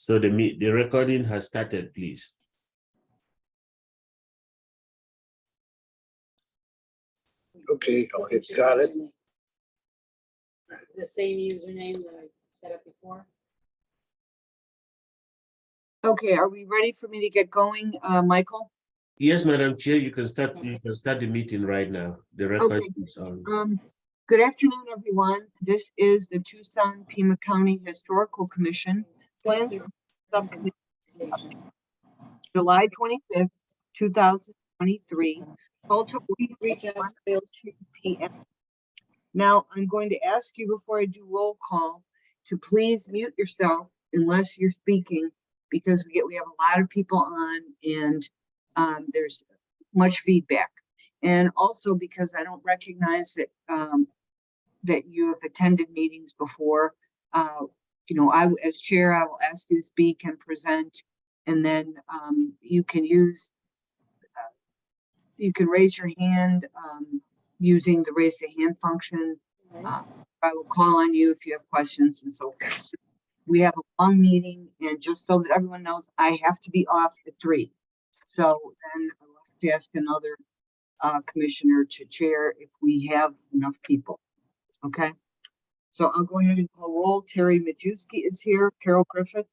So the recording has started, please. Okay, got it. The same username that I set up before. Okay, are we ready for me to get going, Michael? Yes, Madam Chair, you can start the meeting right now. The record is on. Good afternoon, everyone. This is the Tucson Pima County Historical Commission Plans Subcommittee, July 25th, 2023, called to order at 1:02 p.m. Now, I'm going to ask you before I do roll call to please mute yourself unless you're speaking, because we have a lot of people on and there's much feedback. And also because I don't recognize that that you have attended meetings before. You know, as chair, I will ask you to speak and present, and then you can raise your hand using the raise the hand function. I will call on you if you have questions and so forth. So we have a long meeting, and just so that everyone knows, I have to be off at 3. So then I'll have to ask another commissioner to chair if we have enough people. Okay. So I'll go ahead and call roll. Terry Majewski is here. Carol Griffith.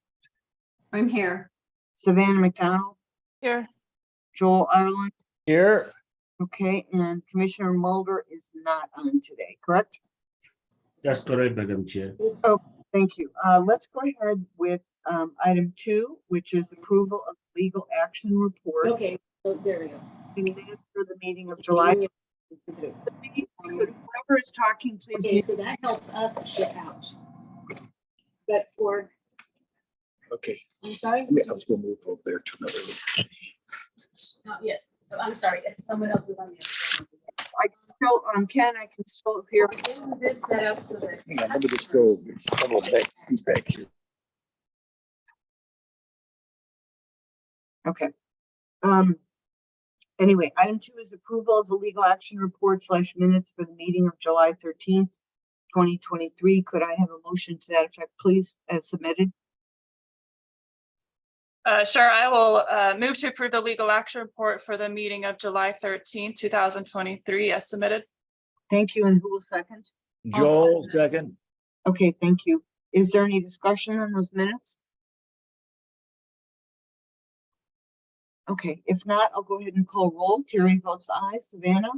I'm here. Savannah McDonald. Here. Joel Ireland. Here. Okay, and Commissioner Mulder is not on today, correct? That's correct, Madam Chair. Oh, thank you. Let's go ahead with item 2, which is approval of legal action report. Okay, so there we go. In minutes for the meeting of July. Whoever is talking, please. Okay, so that helps us ship out. But for, Okay, I'm sorry? I will move over there to another room. Yes, I'm sorry, someone else was on the other So, Ken, I can still hear. side. This set up so that. Hang on, let me just go a little back here. Okay. Anyway, item 2 is approval of the legal action report / minutes for the meeting of July 13th, 2023. Could I have a motion to that effect, please, as submitted? Sure, I will move to approve the legal action report for the meeting of July 13th, 2023 as submitted. Thank you. And who will second? Joel, second. Okay, thank you. Is there any discussion on those minutes? Okay, if not, I'll go ahead and call roll. Terry votes aye. Savannah?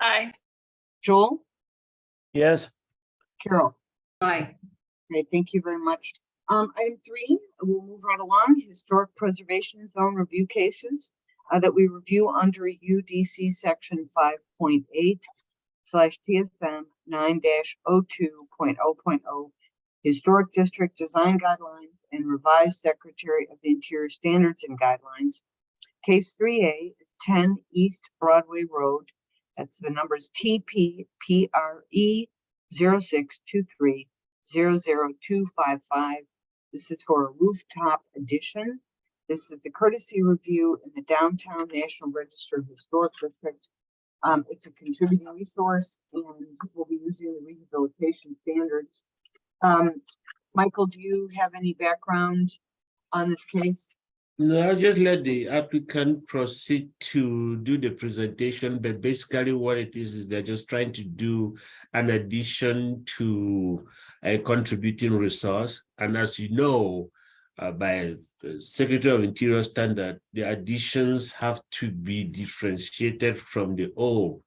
Aye. Joel? Yes. Carol? Aye. Okay, thank you very much. Item 3, we'll move right along. Historic Preservation Zone review cases that we review under UDC section 5.8/TSM 9-02.0.0 Historic District Design Guidelines and Revised Secretary of the Interior Standards and Guidelines. Case 3A is 10 East Broadway Road. That's the numbers TPPRE 0623-00255. This is for a rooftop addition. This is a courtesy review in the Downtown National Register Historic District. It's a contributing resource, and we'll be using the rehabilitation standards. Michael, do you have any background on this case? No, I'll just let the applicant proceed to do the presentation, but basically what it is they're just trying to do an addition to a contributing resource. And as you know, by Secretary of Interior standard, the additions have to be differentiated from the old,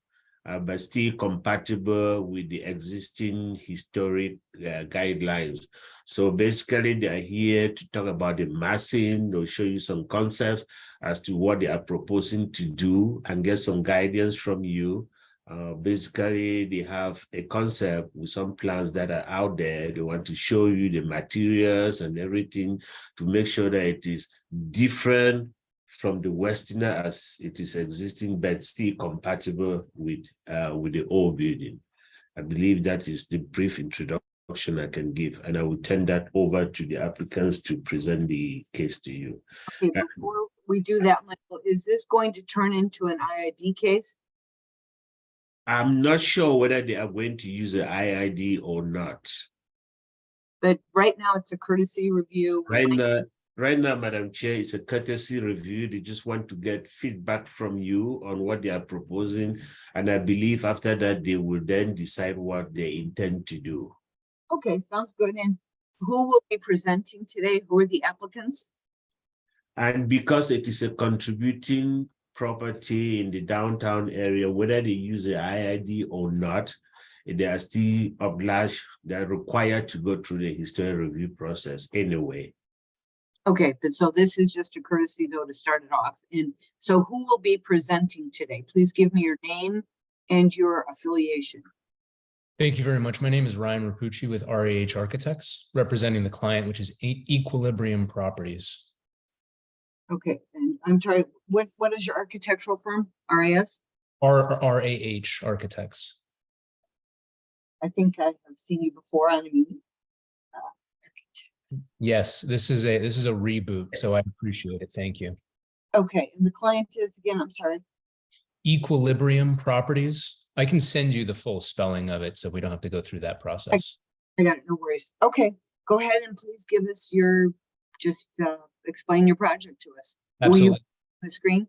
but still compatible with the existing historic guidelines. So basically, they are here to talk about the massing. They'll show you some concepts as to what they are proposing to do and get some guidance from you. Basically, they have a concept with some plans that are out there. They want to show you the materials and everything to make sure that it is different from the Westerner as it is existing, but still compatible with the old building. I believe that is the brief introduction I can give, and I will turn that over to the applicants to present the case to you. Okay, before we do that, Michael, is this going to turn into an IID case? I'm not sure whether they are going to use an IID or not. But right now it's a courtesy review. Right now, Madam Chair, it's a courtesy review. They just want to get feedback from you on what they are proposing. And I believe after that, they will then decide what they intend to do. Okay, sounds good. And who will be presenting today? Who are the applicants? And because it is a contributing property in the downtown area, whether they use the IID or not, they are still obliged, they are required to go through the historic review process anyway. Okay, but so this is just a courtesy though to start it off. And so who will be presenting today? Please give me your name and your affiliation. Thank you very much. My name is Ryan Rapucci with RAH Architects, representing the client, which is Equilibrium Properties. Okay, and I'm sorry, what is your architectural firm? RAS? RAH Architects. I think I have seen you before on a meeting. Yes, this is a reboot, so I appreciate it. Thank you. Okay, and the client is again, I'm sorry. Equilibrium Properties. I can send you the full spelling of it, so we don't have to go through that process. I got it, no worries. Okay, go ahead and please give us your, just explain your project to us. Will you Absolutely. on the screen?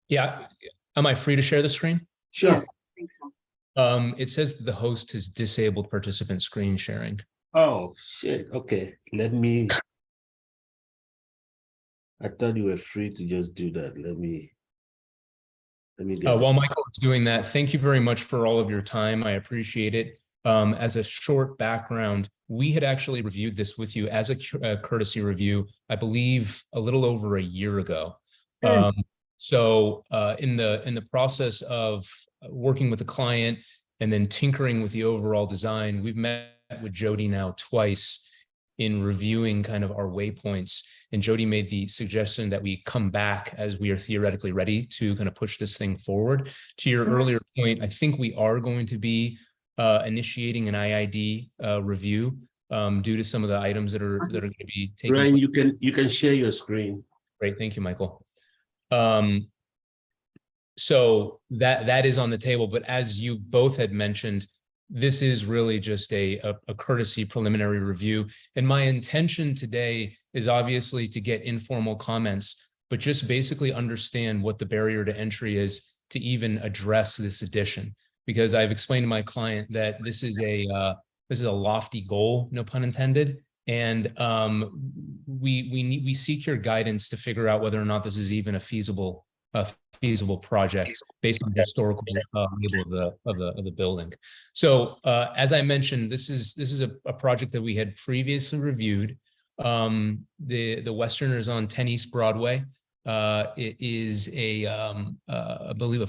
Yeah. Am I free to share the screen? Sure. Yes, I think so. It says that the host has disabled participant screen sharing. Oh, shit. Okay. Let me. I thought you were free to just do that. Let me get While Michael is doing that, thank you very much for all of your time. I appreciate it. As a short background, we had actually reviewed this with you as a courtesy review, I believe a little over a year ago. So in the process of working with the client and then tinkering with the overall design, we've met with Jody now twice in reviewing kind of our waypoints. And Jody made the suggestion that we come back as we are theoretically ready to kind of push this thing forward. To your earlier point, I think we are going to be initiating an IID review due to some of the items that are going to be taken. Ryan, you can share your screen. Great, thank you, Michael. So that is on the table, but as you both had mentioned, this is really just a courtesy preliminary review. And my intention today is obviously to get informal comments, but just basically understand what the barrier to entry is to even address this addition. Because I've explained to my client that this is a lofty goal, no pun intended. And we seek your guidance to figure out whether or not this is even a feasible project based on the historical label of the building. So as I mentioned, this is a project that we had previously reviewed. The Westerners on 10 East Broadway. It is I believe a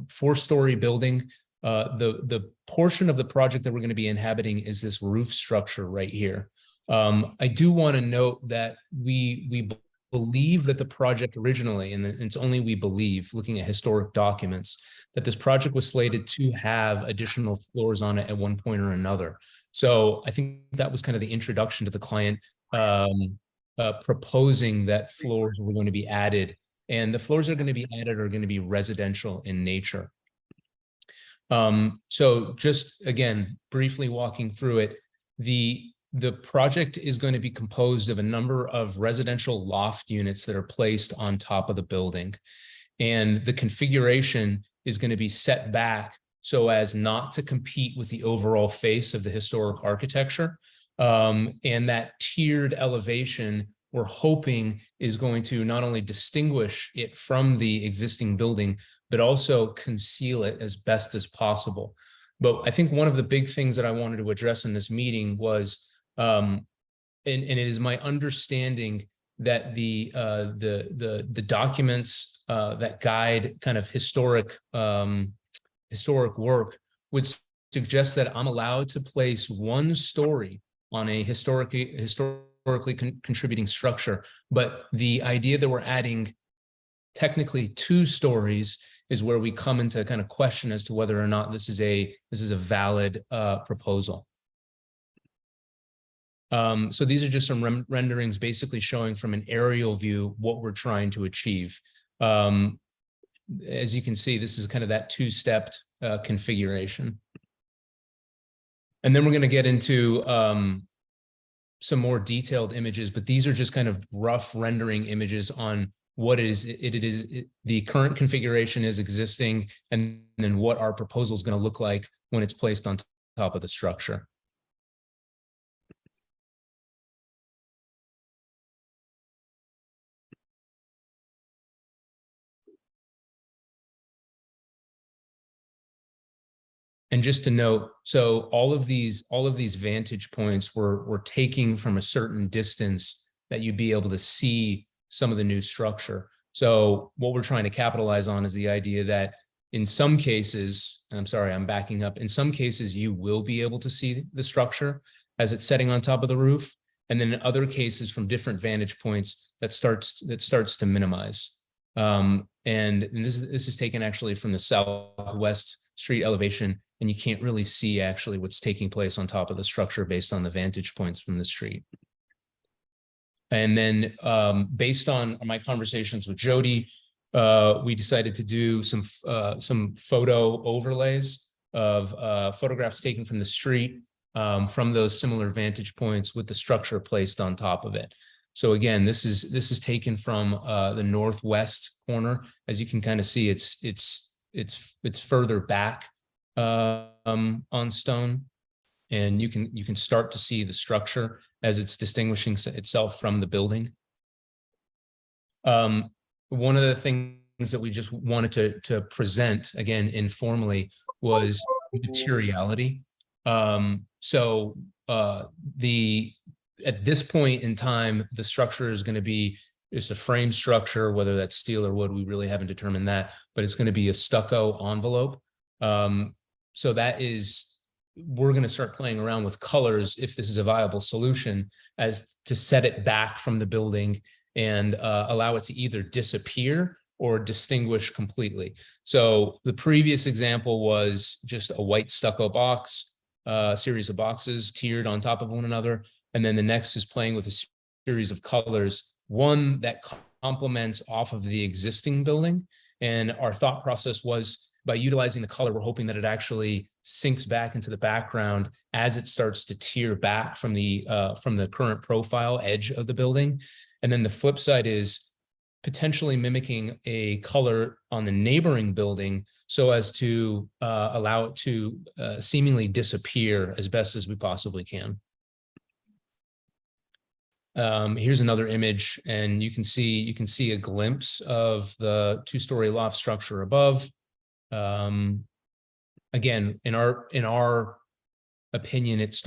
four-story building. The portion of the project that we're going to be inhabiting is this roof structure right here. I do want to note that we believe that the project originally, and it's only we believe, looking at historic documents, that this project was slated to have additional floors on it at one point or another. So I think that was kind of the introduction to the client proposing that floors were going to be added, and the floors that are going to be added are going to be residential in nature. So just again, briefly walking through it, the project is going to be composed of a number of residential loft units that are placed on top of the building. And the configuration is going to be set back so as not to compete with the overall face of the historic architecture. And that tiered elevation, we're hoping, is going to not only distinguish it from the existing building, but also conceal it as best as possible. But I think one of the big things that I wanted to address in this meeting was, and it is my understanding that the documents that guide kind of historic work would suggest that I'm allowed to place one story on a historically contributing structure, but the idea that we're adding technically 2 stories is where we come into kind of question as to whether or not this is a valid proposal. So these are just some renderings basically showing from an aerial view what we're trying to achieve. As you can see, this is kind of that 2-stepped configuration. And then we're going to get into some more detailed images, but these are just kind of rough rendering images on what the current configuration is existing, and then what our proposal is going to look like when it's placed on top of the structure. And just to note, so all of these vantage points were taking from a certain distance that you'd be able to see some of the new structure. So what we're trying to capitalize on is the idea that in some cases, and I'm sorry, I'm backing up. In some cases, you will be able to see the structure as it's setting on top of the roof. And then in other cases, from different vantage points, that starts to minimize. And this is taken actually from the southwest street elevation, and you can't really see actually what's taking place on top of the structure based on the vantage points from the street. And then based on my conversations with Jody, we decided to do some photo overlays of photographs taken from the street from those similar vantage points with the structure placed on top of it. So again, this is taken from the northwest corner. As you can kind of see, it's further back on stone, and you can start to see the structure as it's distinguishing itself from the building. One of the things that we just wanted to present again informally was materiality. At this point in time, the structure is going to be just a frame structure, whether that's steel or wood, we really haven't determined that, but it's going to be a stucco envelope. So that is, we're going to start playing around with colors if this is a viable solution, as to set it back from the building and allow it to either disappear or distinguish completely. So the previous example was just a white stucco box, series of boxes tiered on top of one another. And then the next is playing with a series of colors, one that complements off of the existing building. And our thought process was, by utilizing the color, we're hoping that it actually sinks back into the background as it starts to tear back from the current profile edge of the building. And then the flip side is potentially mimicking a color on the neighboring building so as to allow it to seemingly disappear as best as we possibly can. Here's another image, and you can see a glimpse of the two-story loft structure above. Again, in our opinion, it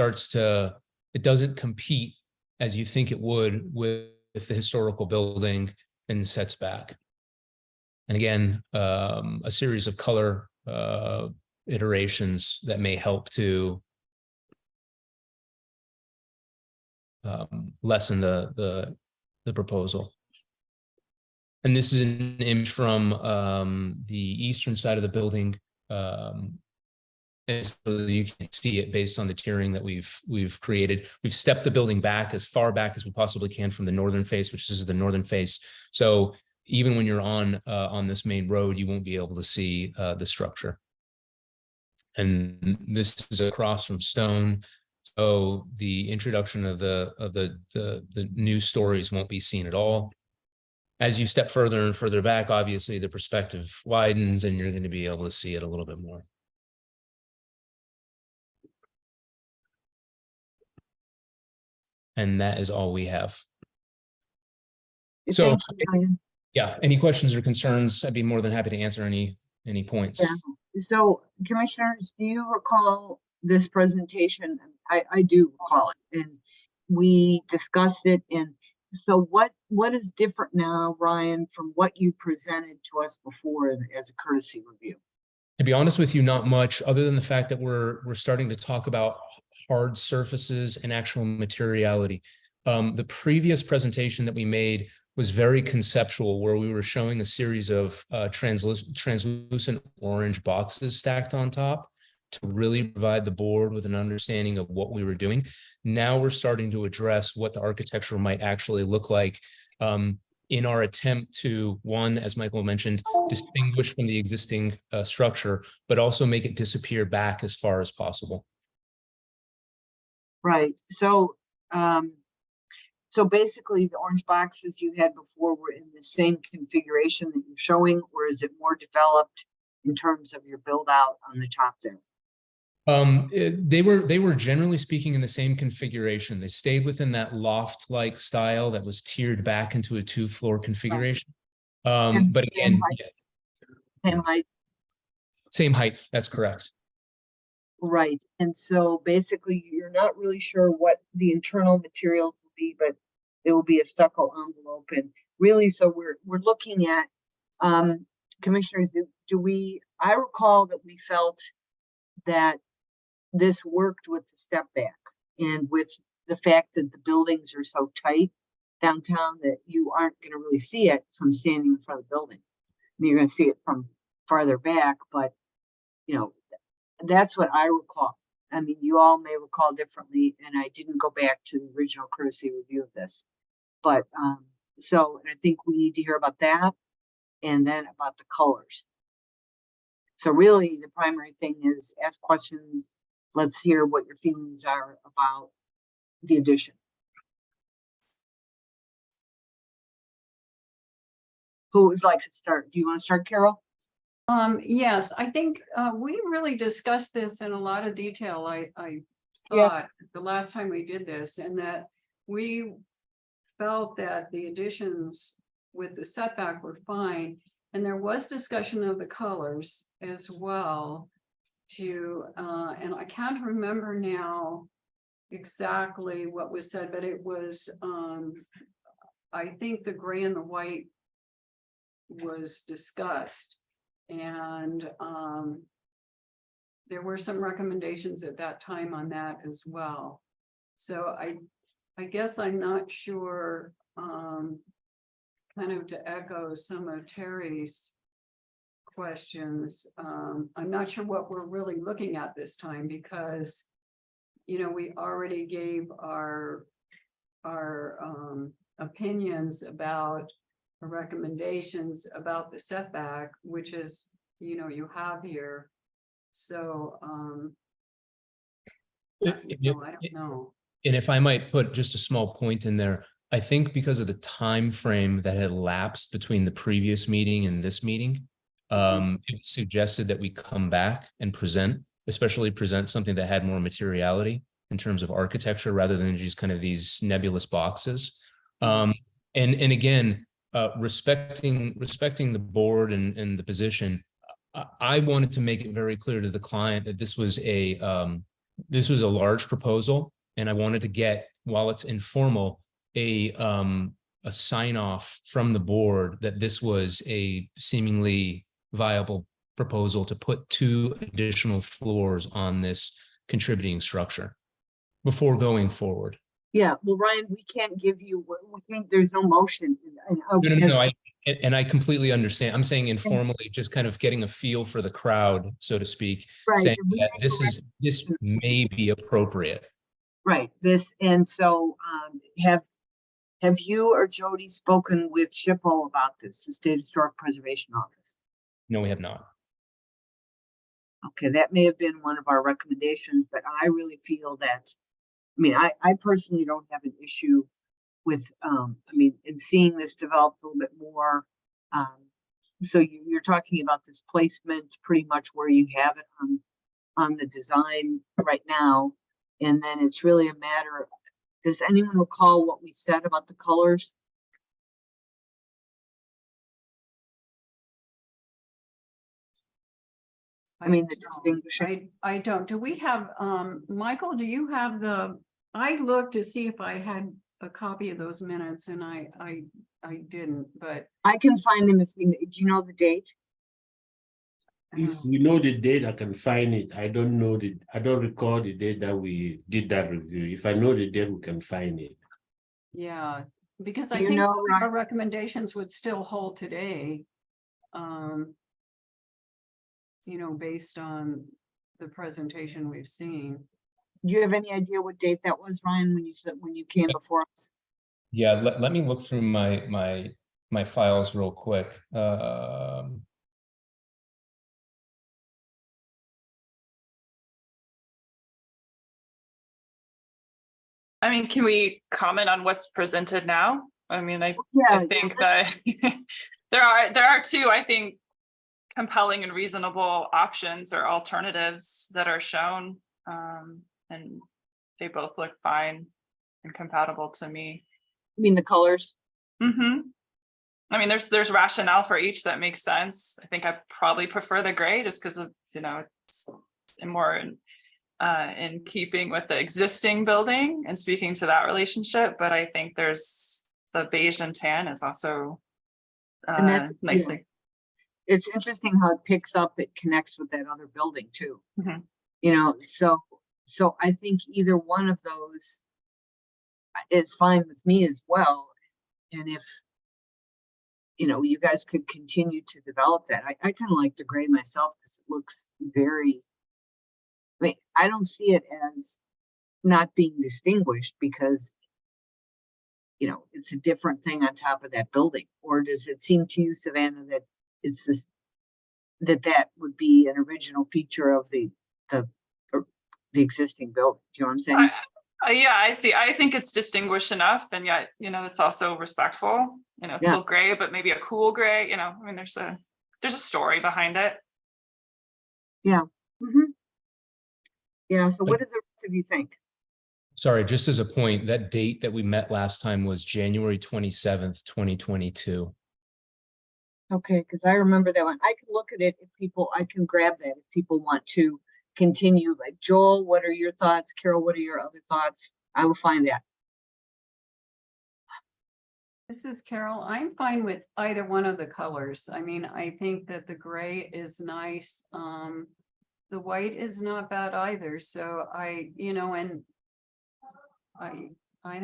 doesn't compete as you think it would with the historical building, and sets back. And again, a series of color iterations that may help to lessen the proposal. And this is an image from the eastern side of the building. And so you can see it based on the tiering that we've created. We've stepped the building back as far back as we possibly can from the northern face, which is the northern face. So even when you're on this main road, you won't be able to see the structure. And this is across from stone. So the introduction of the new stories won't be seen at all. As you step further and further back, obviously the perspective widens and you're going to be able to see it a little bit more. And that is all we have. So, Thank you, Ryan. yeah, any questions or concerns? I'd be more than happy to answer any points. Yeah. So, commissioners, do you recall this presentation? I do recall it, and we discussed it. And so what is different now, Ryan, from what you presented to us before as a courtesy review? To be honest with you, not much, other than the fact that we're starting to talk about hard surfaces and actual materiality. The previous presentation that we made was very conceptual, where we were showing a series of translucent orange boxes stacked on top to really provide the board with an understanding of what we were doing. Now we're starting to address what the architecture might actually look like in our attempt to, one, as Michael mentioned, distinguish from the existing structure, but also make it disappear back as far as possible. Right. So So basically, the orange boxes you had before were in the same configuration that you're showing, or is it more developed in terms of your build out on the top there? They were generally speaking in the same configuration. They stayed within that loft-like style that was tiered back into a 2-floor configuration. And But same again, height? yeah, Same height, same height. That's correct. right. And so basically, you're not really sure what the internal materials will be, but it will be a stucco envelope. And really, so we're looking at, commissioners, I recall that we felt that this worked with the step back and with the fact that the buildings are so tight downtown that you aren't going to really see it from standing in front of the building. I mean, you're going to see it from farther back, but you know, that's what I recall. I mean, you all may recall differently, and I didn't go back to the original courtesy review of this. But so I think we need to hear about that and then about the colors. So really the primary thing is ask questions. Let's hear what your feelings are about the addition. Who would like to start? Do you want to start, Carol? Yes, I think we really discussed this in a lot of detail. I Yeah. thought the last time we did this, and that we felt that the additions with the setback were fine. And there was discussion of the colors as well too. And I can't remember now exactly what was said, but it was, I think the gray and the white was discussed. And there were some recommendations at that time on that as well. So I guess I'm not sure, kind of to echo some of Terry's questions. I'm not sure what we're really looking at this time because, you know, we already gave our opinions about recommendations about the setback, which is, you know, you have here. So I don't know. And if I might put just a small point in there, I think because of the time frame that had elapsed between the previous meeting and this meeting, it suggested that we come back and present, especially present something that had more materiality in terms of architecture rather than just kind of these nebulous boxes. And again, respecting the board and the position, I wanted to make it very clear to the client that this was a large proposal, and I wanted to get, while it's informal, a sign off from the board that this was a seemingly viable proposal to put 2 additional floors on this contributing structure before going forward. Yeah, well, Ryan, we can't give you, we can't, there's no motion. No, I completely understand. I'm saying informally, just kind of getting a feel for the crowd, so to speak, Right. saying that this may be appropriate. Right, and so have you or Jody spoken with SHPO about this, the State Historic Preservation Office? No, we have not. Okay, that may have been one of our recommendations, but I really feel that, I mean, I personally don't have an issue with, I mean, in seeing this develop a little bit more. So you're talking about this placement pretty much where you have it on the design right now. And then it's really a matter of, does anyone recall what we said about the colors? I mean, the distinguishing. I don't. Do we have, Michael, do you have I looked to see if I had a copy of those minutes and I didn't, but. I can find them do you know the date? If we know the date, I can find it. I don't recall the date that we did that review. If I know the date, we can find it. Yeah, because I You think know, our recommendations would still hold today. You know, based on the presentation we've seen. Do you have any idea what date that was, Ryan, when you came before us? Yeah, let me look through my files real quick. I mean, can we comment on what's presented now? I mean, I Yeah, think that there are two, I think, compelling and reasonable options or alternatives that are shown. And they both look fine and compatible to me. I mean, the colors. I mean, there's rationale for each that makes sense. I think I probably prefer the gray just because of, it's more in keeping with the existing building and speaking to that relationship. But I think there's the beige and tan is also And that's, nicely. It's interesting how it picks up, it connects with that other building too. Mhm. So I think either one of those is fine with me as well. And if, you guys could continue to develop that. I kind of like the gray myself because it looks very, I don't see it as not being distinguished because, it's a different thing on top of that building. Or does it seem to you, Savannah, that it's this, that would be an original feature of the existing building? Do you know what I'm saying? Yeah, I see. I think it's distinguished enough, and yet, it's also respectful. It's Yeah. still gray, but maybe a cool gray. I mean, there's a story behind it. Yeah. Yeah. So what do the rest of you think? Sorry, just as a point, that date that we met last time was January 27th, 2022. Okay, because I remember that one. I can look at it I can grab that if people want to continue. Like Joel, what are your thoughts? Carol, what are your other thoughts? I will find that. This is Carol. I'm fine with either one of the colors. I mean, I think that the gray is nice. The white is not bad either. So I don't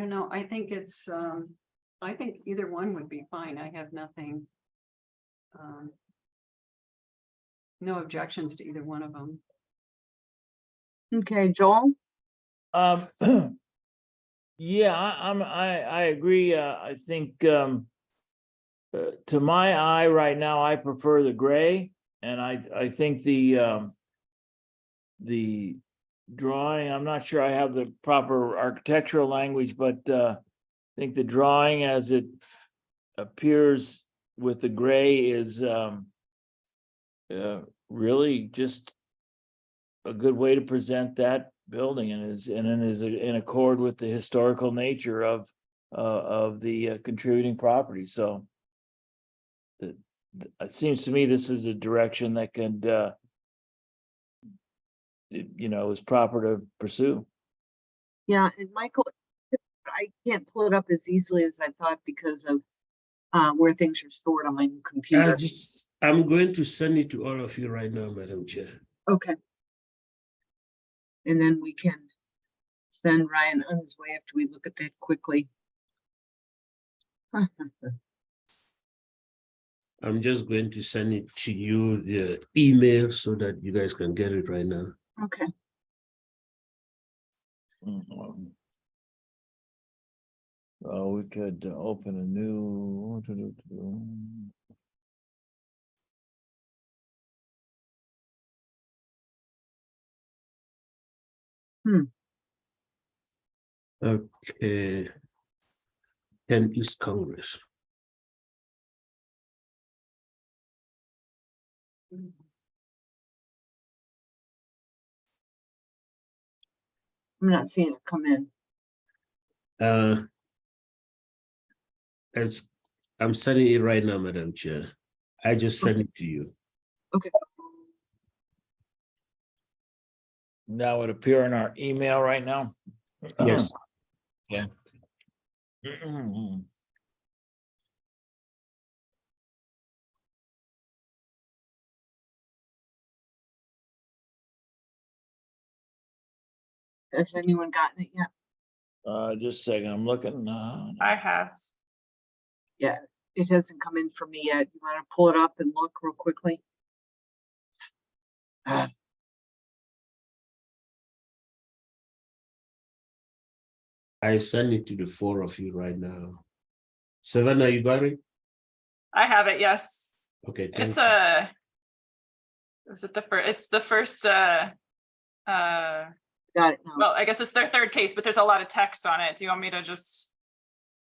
know. I think it's, I think either one would be fine. I have nothing. No objections to either one of them. Okay, Joel? Yeah, I agree. I think to my eye right now, I prefer the gray, and I think the drawing, I'm not sure I have the proper architectural language, but I think the drawing as it appears with the gray is really just a good way to present that building, and is in accord with the historical nature of the contributing property. So it seems to me this is a direction that can is proper to pursue. Yeah, and Michael, I can't pull it up as easily as I thought because of where things are stored on my new computer. I'm going to send it to all of you right now, Madam Chair. Okay. And then we can send Ryan on his way after we look at that quickly. I'm just going to send it to you via email so that you guys can get it right now. Okay. Well, we could open a new. Okay. 10 East Congress. I'm not seeing it come in. I'm sending it right now, Madam Chair. I just sent it to you. Okay. That would appear in our email right now. Yes. Yeah. Has anyone gotten it yet? Just a second, I'm looking. I have. Yeah, it hasn't come in for me yet. You want to pull it up and look real quickly? I send it to the four of you right now. Savannah, you got it? I have it, yes. Okay, It's thank you. is it the first? It's the first Got it now. Well, I guess it's their third case, but there's a lot of text on it. Do you want me to just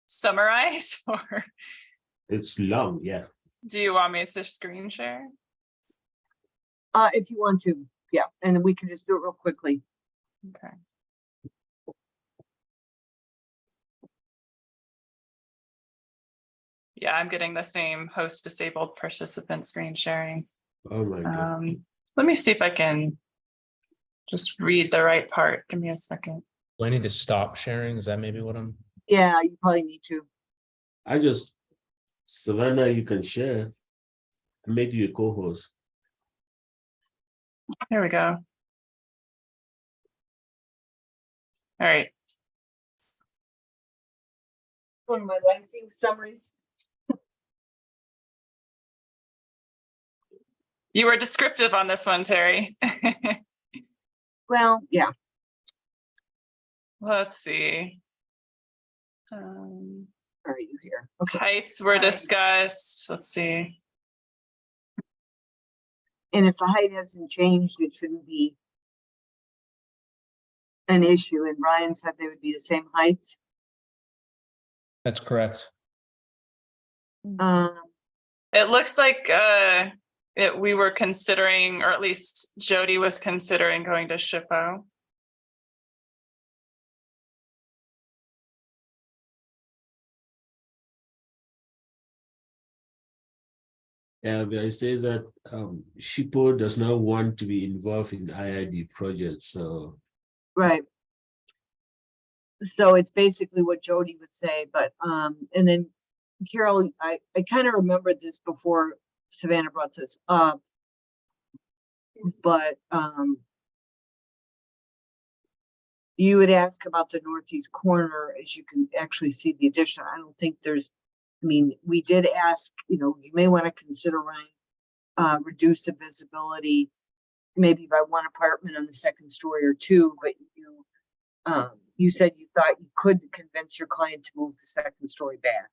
summarize or It's long, yeah. do you want me to screen share? If you want to, yeah, and then we can just do it real quickly. Okay. Yeah, I'm getting the same host disabled participant screen sharing. Oh my God. Let me see if I can just read the right part. Give me a second. Do I need to stop sharing? Is that maybe what I'm? Yeah, you probably need to. Savannah, you can share. I made you a co-host. Here we go. All right. One of my lengthy summaries. You were descriptive on this one, Terry. Well, yeah, Let's see. are you here? Okay, Heights were discussed. Let's see. and if the height hasn't changed, it shouldn't be an issue, and Ryan said they would be the same height. That's correct. It looks like we were considering, or at least Jody was considering going to SHPO. Yeah, but it says that SHPO does not want to be involved in IID projects, so Right. So it's basically what Jody would say, but, and then Carol, I kind of remembered this before Savannah brought this up. But, you would ask about the northeast corner, as you can actually see the addition. I don't think there's, I mean, we did ask, you may want to consider, Ryan, reduce the visibility, maybe by one apartment on the second story or two, but you said you thought you could convince your client to move the second story back.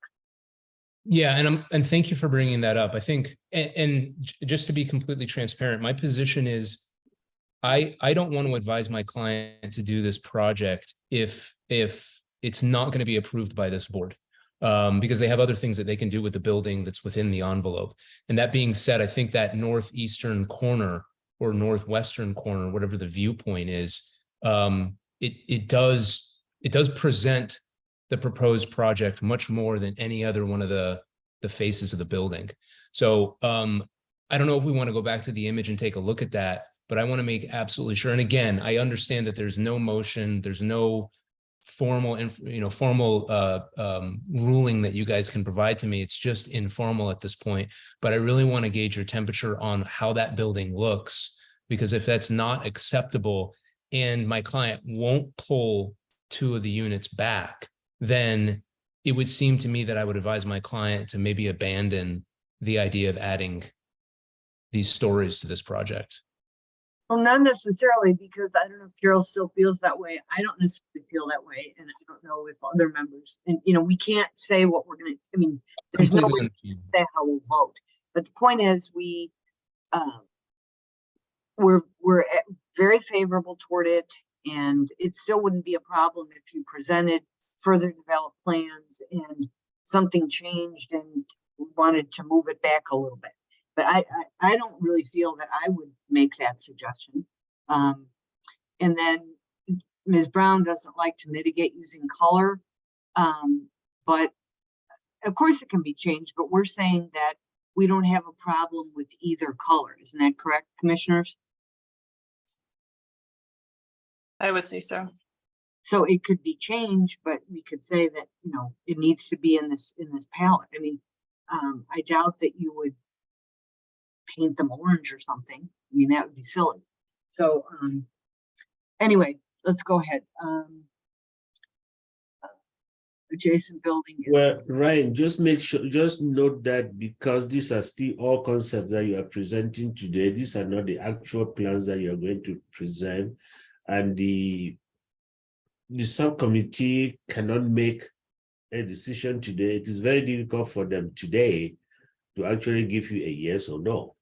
Yeah, and thank you for bringing that up. I think, and just to be completely transparent, my position is I don't want to advise my client to do this project if it's not going to be approved by this board, because they have other things that they can do with the building that's within the envelope. And that being said, I think that northeastern corner or northwestern corner, whatever the viewpoint is, it does present the proposed project much more than any other one of the faces of the building. So I don't know if we want to go back to the image and take a look at that, but I want to make absolutely sure. And again, I understand that there's no motion, there's no formal ruling that you guys can provide to me. It's just informal at this point, but I really want to gauge your temperature on how that building looks, because if that's not acceptable and my client won't pull two of the units back, then it would seem to me that I would advise my client to maybe abandon the idea of adding these stories to this project. Well, not necessarily, because I don't know if Carol still feels that way. I don't necessarily feel that way, and I don't know if other members, and we can't say what we're gonna, I mean, there's no way to say how we'll vote. But the point is, we're very favorable toward it, and it still wouldn't be a problem if you presented further developed plans and something changed and wanted to move it back a little bit. But I don't really feel that I would make that suggestion. And then Ms. Brown doesn't like to mitigate using color. But of course it can be changed, but we're saying that we don't have a problem with either color. Isn't that correct, commissioners? I would say so. So it could be changed, but we could say that, it needs to be in this palette. I mean, I doubt that you would paint them orange or something. I mean, that would be silly. So anyway, let's go ahead. Adjacent building. Well, Ryan, just note that because these are still all concepts that you are presenting today, these are not the actual plans that you are going to present, and the subcommittee cannot make a decision today. It is very difficult for them today to actually give you a yes or no.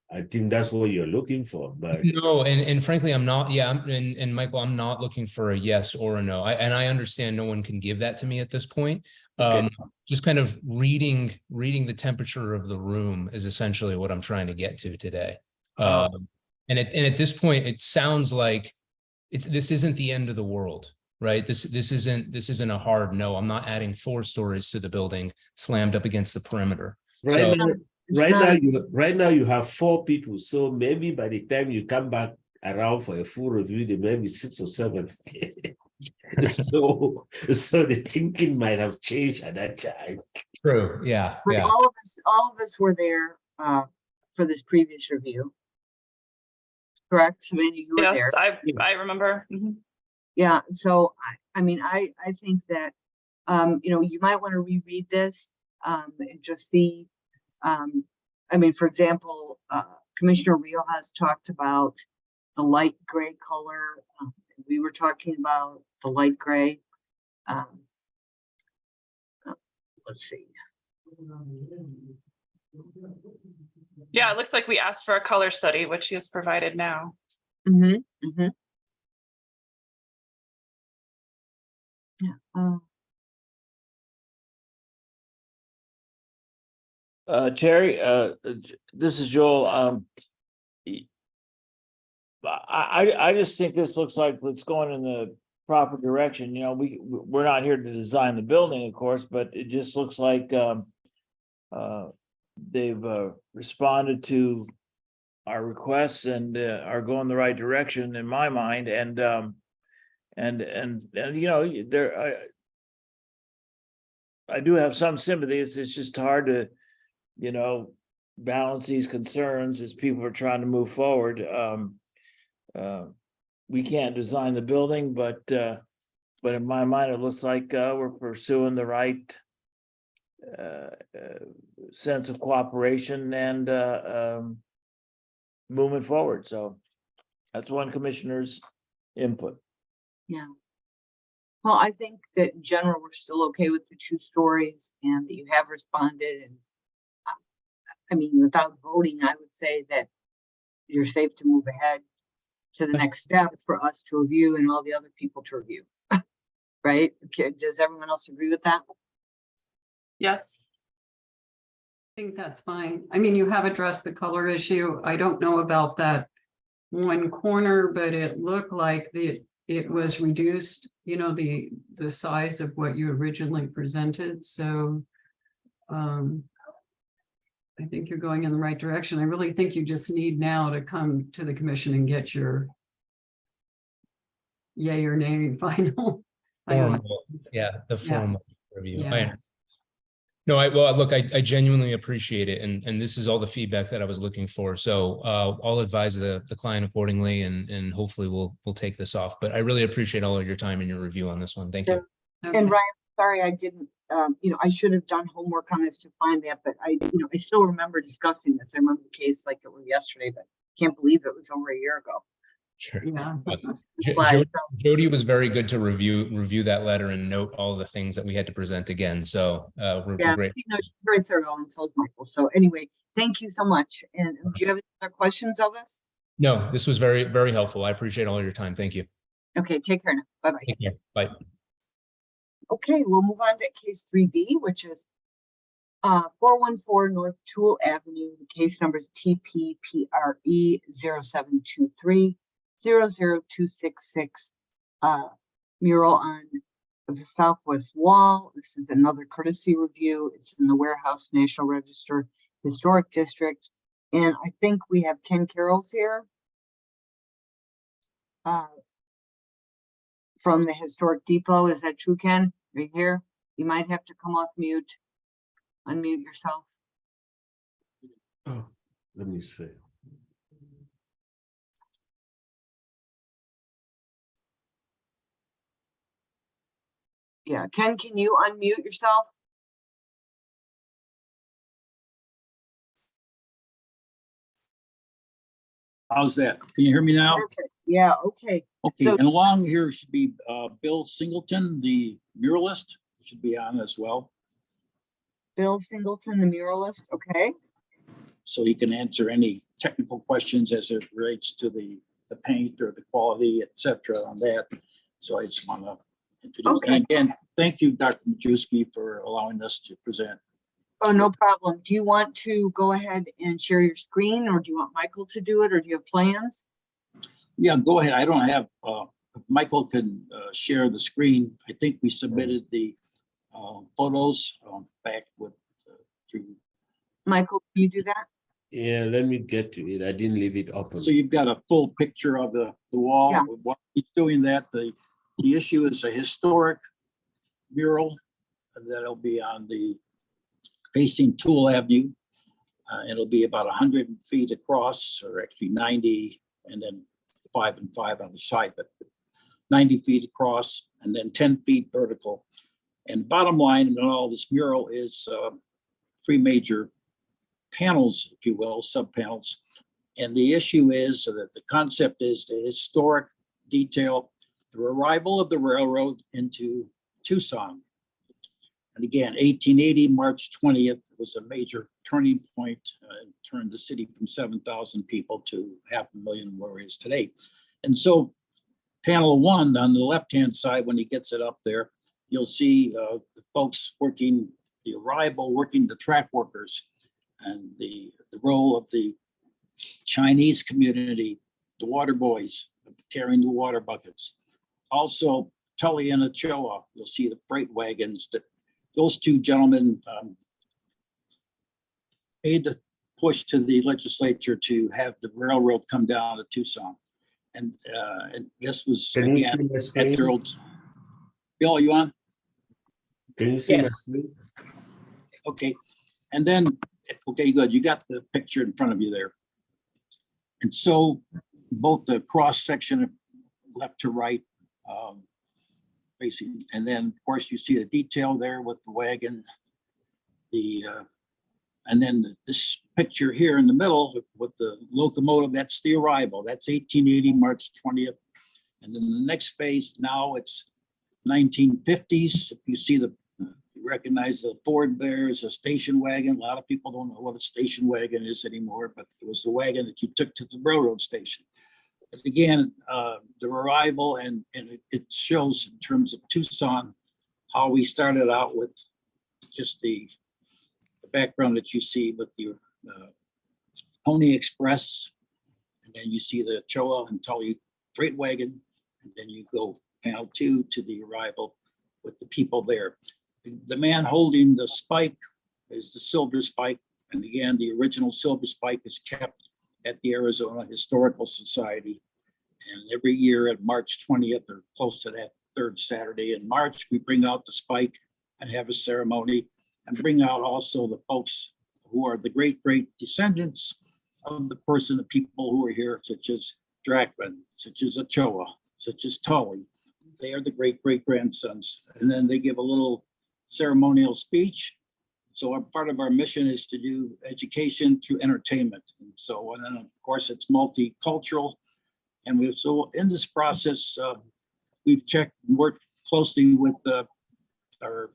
I think that's what you're looking for, but No, and frankly, I'm not, yeah, and Michael, I'm not looking for a yes or a no. I understand no one can give that to me at this point. Okay. Just kind of reading the temperature of the room is essentially what I'm trying to get to today. And at this point, it sounds like this isn't the end of the world, right? This isn't a hard no. I'm not adding 4 stories to the building slammed up against the perimeter. So right now you have 4 people, so maybe by the time you come back around for a full review, there may be 6 or 7. so the thinking might have changed at that time. true, yeah, But yeah. all of us were there for this previous review. Correct, Samantha, you were there. Yes, I remember. Mhm. Yeah, so I mean, I think that you know, you might want to reread this and just see. I mean, for example, Commissioner Rio has talked about the light gray color. We were talking about the light gray. Let's see. Yeah, it looks like we asked for a color study, which he has provided now. Yeah. Terry, this is Joel. I just think this looks like it's going in the proper direction. You know, we're not here to design the building, of course, but it just looks like they've responded to our requests and are going the right direction in my mind. And you know, I do have some sympathy. It's just hard to, you know, balance these concerns as people are trying to move forward. We can't design the building, but in my mind, it looks like we're pursuing the right sense of cooperation and moving forward. So that's one commissioner's input. Yeah. Well, I think that in general, we're still okay with the 2 stories and that you have responded. And I mean, without voting, I would say that you're safe to move ahead to the next step for us to review and all the other people to review. Right? Okay. Does everyone else agree with that? Yes. I think that's fine. I mean, you have addressed the color issue. I don't know about that one corner, but it looked like it was reduced, you know, the size of what you originally presented. So I think you're going in the right direction. I really think you just need now to come to the commission and get your yay or nay final. Formal, yeah, the formal review. Yeah. I understand. No, well, look, I genuinely appreciate it. And this is all the feedback that I was looking for. So I'll advise the client accordingly and hopefully we'll take this off. But I really appreciate all of your time and your review on this one. Thank you. Okay. And Ryan, sorry, I didn't, you know, I should have done homework on this to find that, but I still remember discussing this. I remember the case like it was yesterday, but can't believe it was over a year ago. Sure. Yeah. Jody was very good to review that letter and note all the things that we had to present again. So we're great. You know, she's very thorough, and so is Michael. So anyway, thank you so much. And do you have any other questions of us? No, this was very, very helpful. I appreciate all your time. Thank you. Okay, take care now. Bye-bye. Take care. Bye. Okay, we'll move on to case 3B, which is 414 North Toole Avenue. The case number is TPPRE 0723 00266, mural on the southwest wall. This is another courtesy review. It's in the Warehouse National Register Historic District. And I think we have Ken Carroll's here from the Historic Depot. Is that true, Ken? Are you here? You might have to come off mute. Unmute yourself. Oh, let me see. Yeah, Ken, can you unmute yourself? How's that? Can you hear me now? Perfect. Yeah, okay. Okay, So- and along here should be Bill Singleton, the muralist, should be on as well. Bill Singleton, the muralist, okay. so he can answer any technical questions as it relates to the paint or the quality, et cetera, on that. So I just want to introduce. Okay. And again, thank you, Dr. Majewski, for allowing us to present. Oh, no problem. Do you want to go ahead and share your screen, or do you want Michael to do it, or do you have plans? Yeah, go ahead. I don't have, Michael can share the screen. I think we submitted the photos back with through. Michael, can you do that? Yeah, let me get to it. I didn't leave it open. So you've got a full picture of the wall. Yeah. While he's doing that, the issue is a historic mural that'll be on the facing Toole Avenue. It'll be about 100 feet across, or actually 90, and then 5 and 5 on the side, but 90 feet across and then 10 feet vertical. And bottom line in all this mural is 3 major panels, if you will, sub-panels. And the issue is that the concept is the historic detail, the arrival of the railroad into Tucson. And again, 1880, March 20th was a major turning point, turned the city from 7,000 people to 500,000 where it is today. And so panel 1 on the left-hand side, when he gets it up there, you'll see the folks working the arrival, working the track workers, and the role of the Chinese community, the water boys carrying the water buckets. Also, Tully and Ochoa, you'll see the freight wagons. That those 2 gentlemen made the push to the legislature to have the railroad come down to Tucson. And this was Can you again see my at screen? their old. Bill, you on? Can you see my Yes. screen? Okay, and then, okay, good, you got the picture in front of you there. And so both the cross section of left to right, facing, and then of course you see the detail there with the wagon, and then this picture here in the middle with the locomotive, that's the arrival. That's 1880, March 20th. And then the next phase, now it's 1950s. If you see you recognize the board there is a station wagon. A lot of people don't know what a station wagon is anymore, but it was the wagon that you took to the railroad station. But again, the arrival, and it shows in terms of Tucson, how we started out with just the background that you see with the Pony Express, and then you see the Ochoa and Tully freight wagon, and then you go panel 2 to the arrival with the people there. The man holding the spike is the silver spike, and again, the original silver spike is kept at the Arizona Historical Society. And every year at March 20th, or close to that 3rd Saturday in March, we bring out the spike and have a ceremony, and bring out also the folks who are the great descendants of the people who are here, such as Drachman, such as Ochoa, such as Tully. They are the great grandsons. And then they give a little ceremonial speech. So part of our mission is to do education through entertainment. And so, and then of course it's multicultural. And so in this process, we've checked and worked closely with our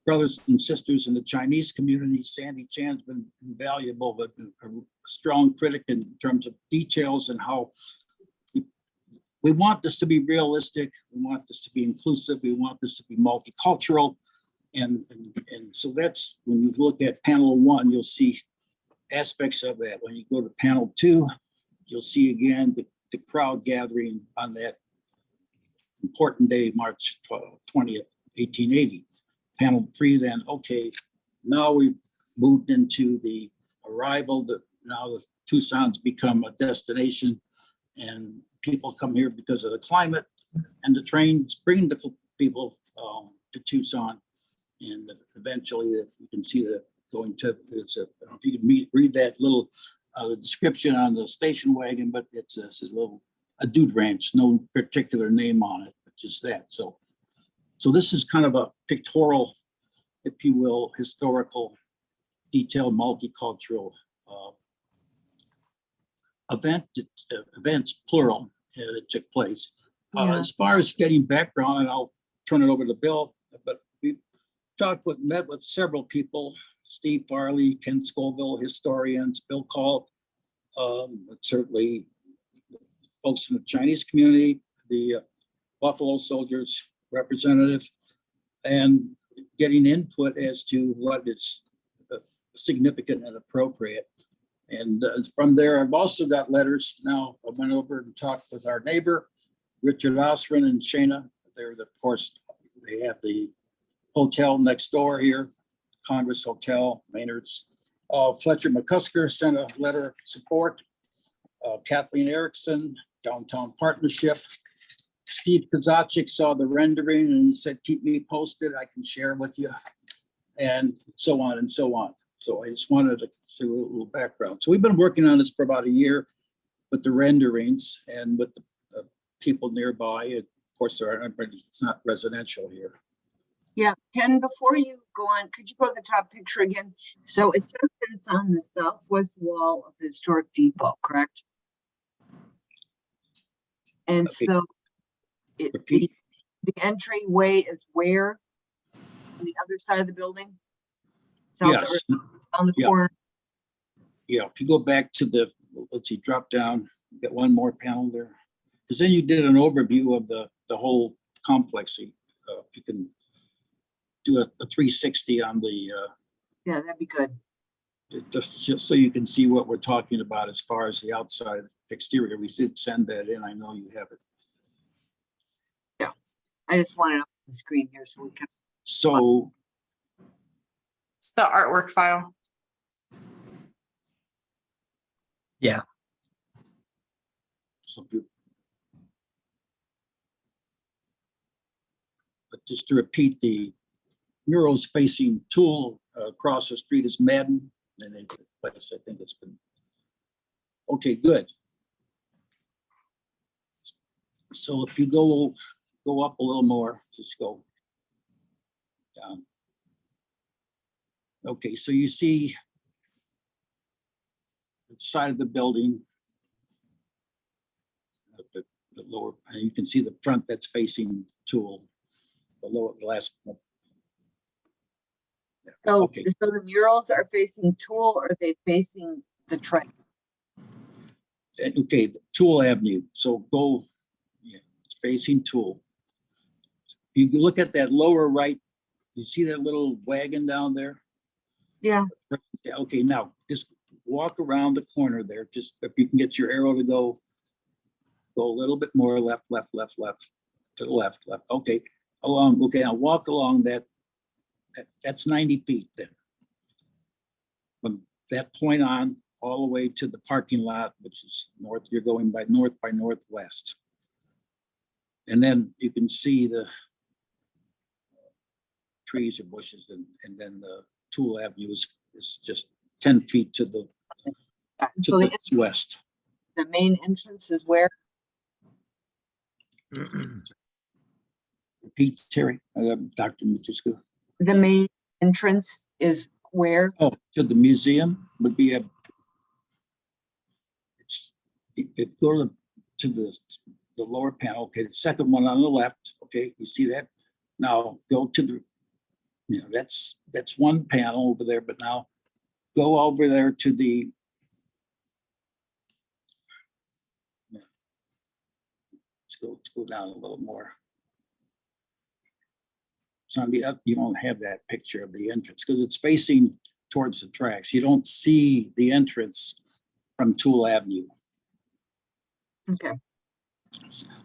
brothers and sisters in the Chinese community. Sandy Chan's been invaluable, but a strong critic in terms of details and how we want this to be realistic. We want this to be inclusive. We want this to be multicultural. And so that's, when you look at panel 1, you'll see aspects of that. When you go to panel 2, you'll see again the crowd gathering on that important day, March 20th, 1880. Panel 3 then, okay, now we've moved into the arrival, now the Tucson's become a destination, and people come here because of the climate, and the trains bring the people to Tucson. And eventually you can see that going to, I don't know if you can read that little description on the station wagon, but it's a little, a dude ranch, no particular name on it, but just that. So this is kind of a pictorial, if you will, historical, detailed, multicultural events, plural, that took place. Yeah. As far as getting background, and I'll turn it over to Bill, but we met with several people, Steve Farley, Ken Scoville, historians, Bill Call, certainly folks in the Chinese community, the Buffalo Soldiers representative, and getting input as to what is significant and appropriate. And from there, I've also got letters. Now I went over and talked with our neighbor, Richard Osrin and Shana. They're, of course, they have the hotel next door here, Congress Hotel, Maynard's. Fletcher McCusker sent a letter of support. Kathleen Erickson, Downtown Partnership. Steve Kozaczyk saw the rendering and he said, keep me posted, I can share with you. And so on and so on. So I just wanted to say a little background. So we've been working on this for about a year with the renderings and with the people nearby. And of course, it's not residential here. Yeah, Ken, before you go on, could you go to the top picture again? So it says that it's on the southwest wall of the historic depot, correct? And Okay. so the entryway is where? On the other side of the building? South Yes. or on the Yeah. corner? Yeah, if you go back to the, let's see, drop down, get one more panel there. Because then you did an overview of the whole complex. If you can do a 360 on the, Yeah, that'd be good. just so you can see what we're talking about as far as the outside exterior. We did send that in. I know you have it. I just want it on the screen here so we can. So, It's the artwork file. so but just to repeat, the murals facing Tool across the street is Madden, and they place. I think it's been okay. Good. So if you go up a little more, just go down. Okay, so you see the side of the building, the lower, and you can see the front that's facing Tool, the lower glass. So, Okay. so the murals are facing Tool or are they facing the train? Okay, Tool Avenue. So go, yeah, it's facing Tool. If you look at that lower right, you see that little wagon down there? Yeah, Yeah, okay, now just walk around the corner there. Just if you can get your arrow to go a little bit more left, left, left, left, to the left, left. Okay, along. Okay, now walk along that. That's 90 feet then. From that point on, all the way to the parking lot, which is north. You're going by northwest, and then you can see the trees and bushes, and then the Tool Avenue is just 10 feet to the so the west. main entrance is where? Repeat, Terry, Dr. Matusku. The main entrance is where? Oh, to the museum would be a. It go to the lower panel. Okay, the second one on the left. Okay, you see that? Now go to the. That's one panel over there. But now go over there to the. Let's go down a little more. So on the up, you don't have that picture of the entrance because it's facing towards the tracks. You don't see the entrance from Tool Avenue. Okay.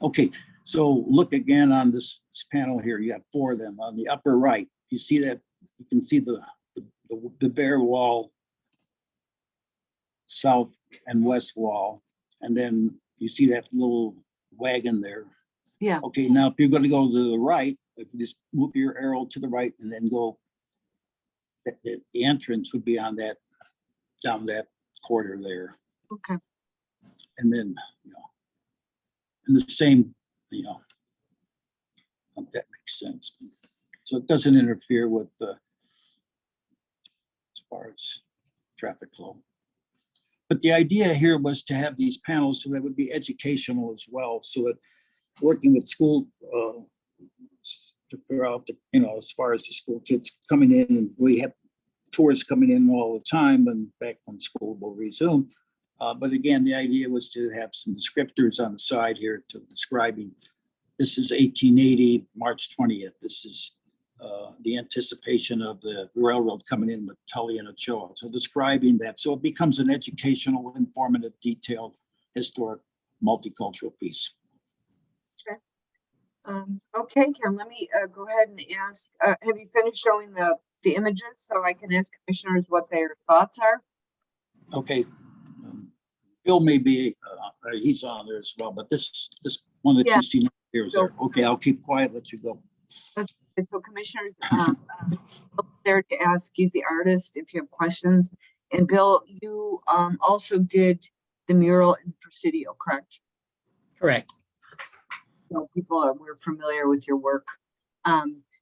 Okay, so look again on this panel here. You have four of them on the upper right. You see that? You can see the bare wall, south and west wall, and then you see that little wagon there. Yeah. Okay, now if you're going to go to the right, if you just move your arrow to the right and then go, the entrance would be on that, down that corridor there. Okay. And then, and the same, if that makes sense. So it doesn't interfere with the, as far as traffic flow. But the idea here was to have these panels so that would be educational as well, so that working with school, to figure out, as far as the school kids coming in, and we have tourists coming in all the time and back when school will resume. But again, the idea was to have some descriptors on the side here to describing, this is 1880, March 20th. This is the anticipation of the railroad coming in with Tully and Ochoa. So describing that. So it becomes an educational, informative, detailed, historic, multicultural piece. Okay, Ken, let me go ahead and ask, have you finished showing the images so I can ask commissioners what their thoughts are? Okay. Bill may be, he's on there as well, but this one that Yeah. you see here is there. Okay, I'll keep quiet, let you go. So commissioners, there to ask, he's the artist, if you have questions. And Bill, you also did the mural in Presidio, correct? Correct. So we're familiar with your work.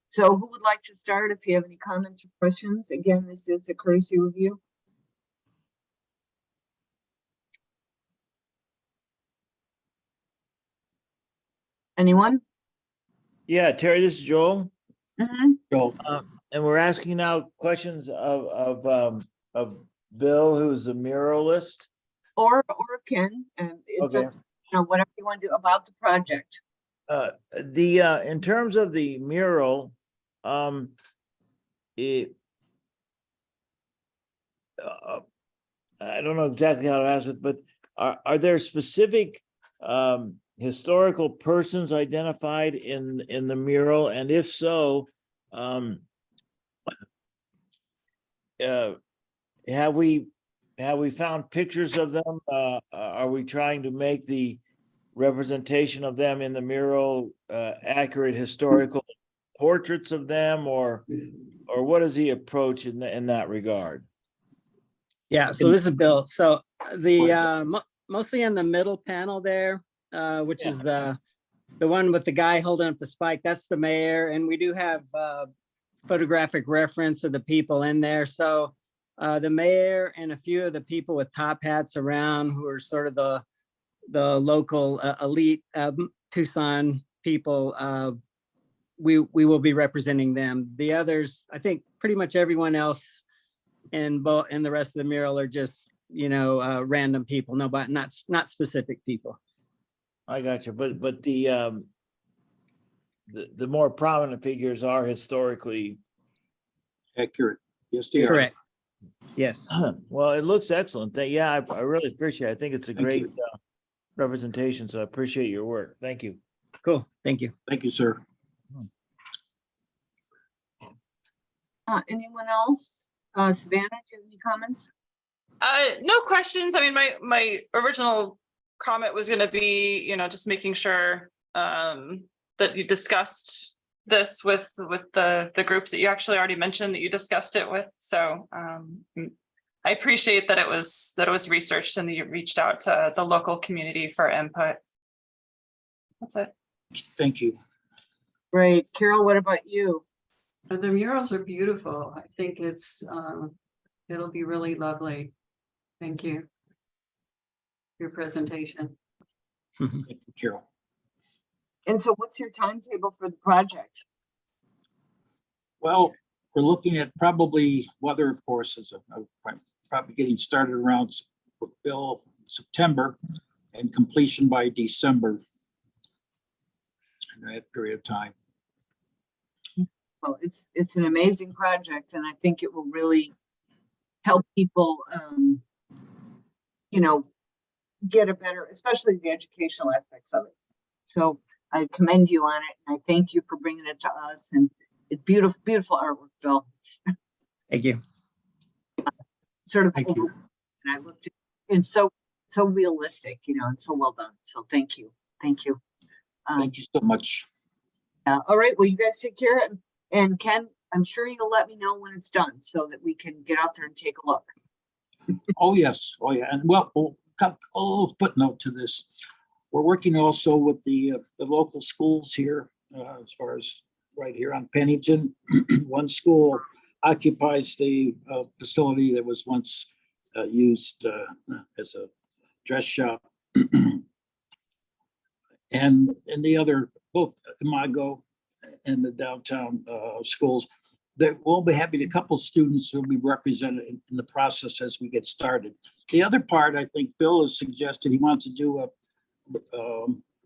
So who would like to start if you have any comments or questions? Again, this is a courtesy review. Anyone? Yeah, Terry, this is Joel. Go. And we're asking now questions of Bill, who's the muralist. Or Ken, it's Okay. Whatever you want to do about the project. In terms of the mural, it I don't know exactly how to ask it, but are there specific historical persons identified in the mural? And if so, have we found pictures of them? Are we trying to make the representation of them in the mural accurate historical portraits of them, or what is the approach in that regard? Yeah, so this is Bill. So the mostly in the middle panel there, which is the one with the guy holding up the spike, that's the mayor. And we do have photographic reference of the people in there. So the mayor and a few of the people with top hats around who are sort of the local elite Tucson people, we will be representing them. The others, I think pretty much everyone else in the rest of the mural are just, random people, no, but not specific people. I got you, but the more prominent figures are historically Accurate. Yes, they are. Correct. Yes. well. It looks excellent. Yeah, I really appreciate it. I think it's a Thank you. great representation. So I appreciate your work. Thank you. Cool. Thank you. Thank you, sir. Anyone else? Savannah, do you have any comments? No questions. I mean, my original comment was going to be, just making sure that you discussed this with the groups that you actually already mentioned that you discussed it with. So I appreciate that it was researched and that you reached out to the local community for input. That's it. Thank you. Great. Carol, what about you? The murals are beautiful. I think it'll be really lovely. Thank you for your presentation. Thank you, Carol. And so what's your timetable for the project? Well, we're looking at probably weather, of course, is probably getting started around with Bill September and completion by December. In that period of time. Well, it's an amazing project, and I think it will really help people, get a better, especially the educational aspects of it. So I commend you on it, and I thank you for bringing it to us. And it's beautiful, beautiful artwork, Bill. Thank you. Sort of, Thank you. and I looked at it, and so realistic, and so well done. So thank you, thank you. Thank you so much. All right, well, you guys take care. And Ken, I'm sure you'll let me know when it's done so that we can get out there and take a look. Oh, yes. Oh, yeah. And well, footnote to this. We're working also with the local schools here, as far as right here on Pennington. One school occupies the facility that was once used as a dress shop. And the other, both Imago and the downtown schools that we'll be having a couple students who will be represented in the process as we get started. The other part, I think Bill has suggested he wants to do a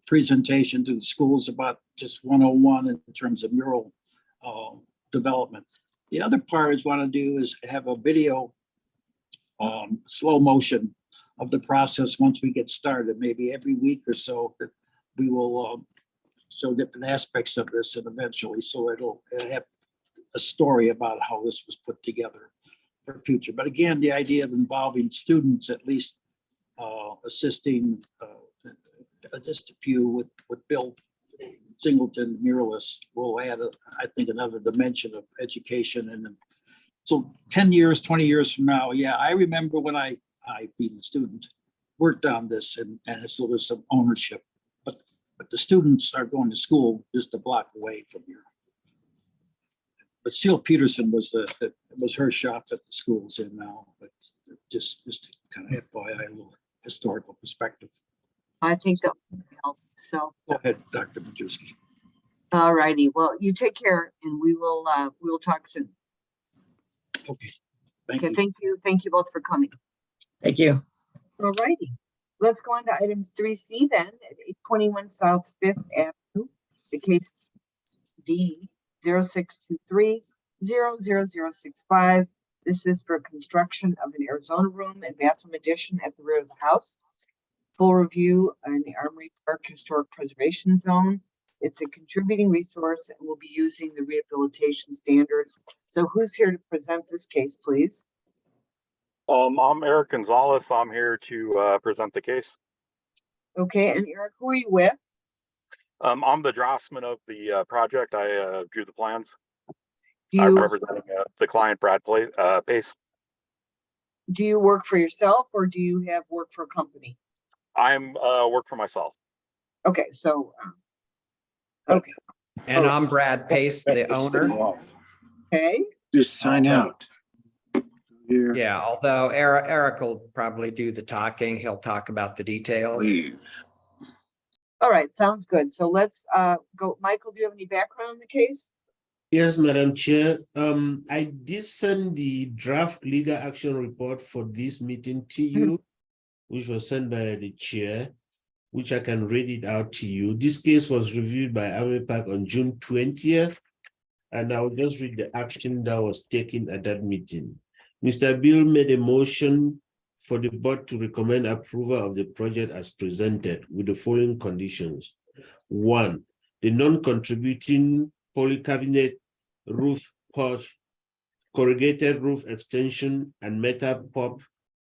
presentation to the schools about just 101 in terms of mural development. The other part is want to do is have a video slow motion of the process once we get started, maybe every week or so, that we will show different aspects of this, and eventually, so it'll have a story about how this was put together for future. But again, the idea of involving students, at least assisting just a few with Bill Singleton muralists, will add, I think, another dimension of education. And so 10 years, 20 years from now, yeah, I remember when I being a student, worked on this, and so there's some ownership. But the students are going to school just a block away from here. But Seal Peterson was her shop that the school's in now, but just to kind of FYI, a little historical perspective. I think that would help. So, Go ahead, Dr. Majewski. all righty. Well, you take care, and we will talk soon. Okay, thank Okay, you. thank you. Thank you both for coming. Thank you. All righty. Let's go on to item 3C then, at 821 South Fifth Avenue. The case D 0623-00065. This is for construction of an Arizona room and bathroom addition at the rear of the house. Full review in the Armory Park Historic Preservation Zone. It's a contributing resource and will be using the rehabilitation standards. So who's here to present this case, please? I'm Eric Gonzalez. I'm here to present the case. Okay, and Eric, who are you with? I'm the draftsman of the project. I drew the plans. Do I'm you, representing the client, Brad Pace. do you work for yourself or do you have work for a company? I'm work for myself. Okay, so, okay, And I'm Brad Pace, the owner. okay. Just sign out. Here. Yeah, although Eric will probably do the talking. He'll talk about the details. Please. All right, sounds good. So let's go. Michael, do you have any background on the case? Yes, Madam Chair. I did send the draft legal action report for this meeting to you, which was sent by the chair, which I can read it out to you. This case was reviewed by Armory Park on June 20th, and I'll just read the action that was taken at that meeting. Mr. Bill made a motion for the board to recommend approval of the project as presented with the following conditions. 1, the non-contributing polycarbonate roof porch, corrugated roof extension, and metal pop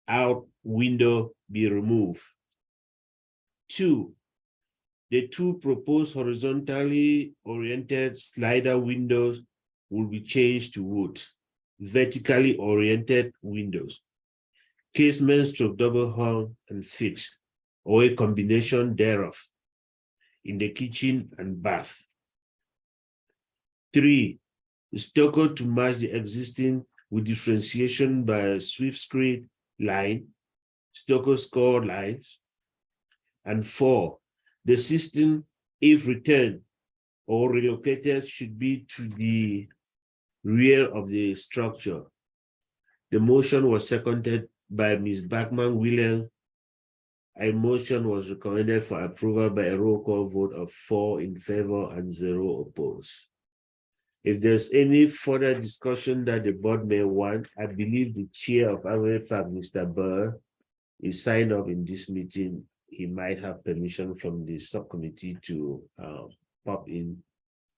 out window be removed. 2, the 2 proposed horizontally oriented slider windows will be changed to wood, vertically oriented windows, casement stroke double hung and fixed, or a combination thereof, in the kitchen and bath. 3, stucco to match the existing with differentiation by a sweep screen line, stucco score lines. And 4, the system, if returned or relocated, should be to the rear of the structure. The motion was seconded by Ms. Bachman-Williams. A motion was recommended for approval by a roll call vote of 4 in favor and 0 opposed. If there's any further discussion that the board may want, I believe the chair of Armory Park, Mr. Burr, is signed up in this meeting. He might have permission from the subcommittee to pop in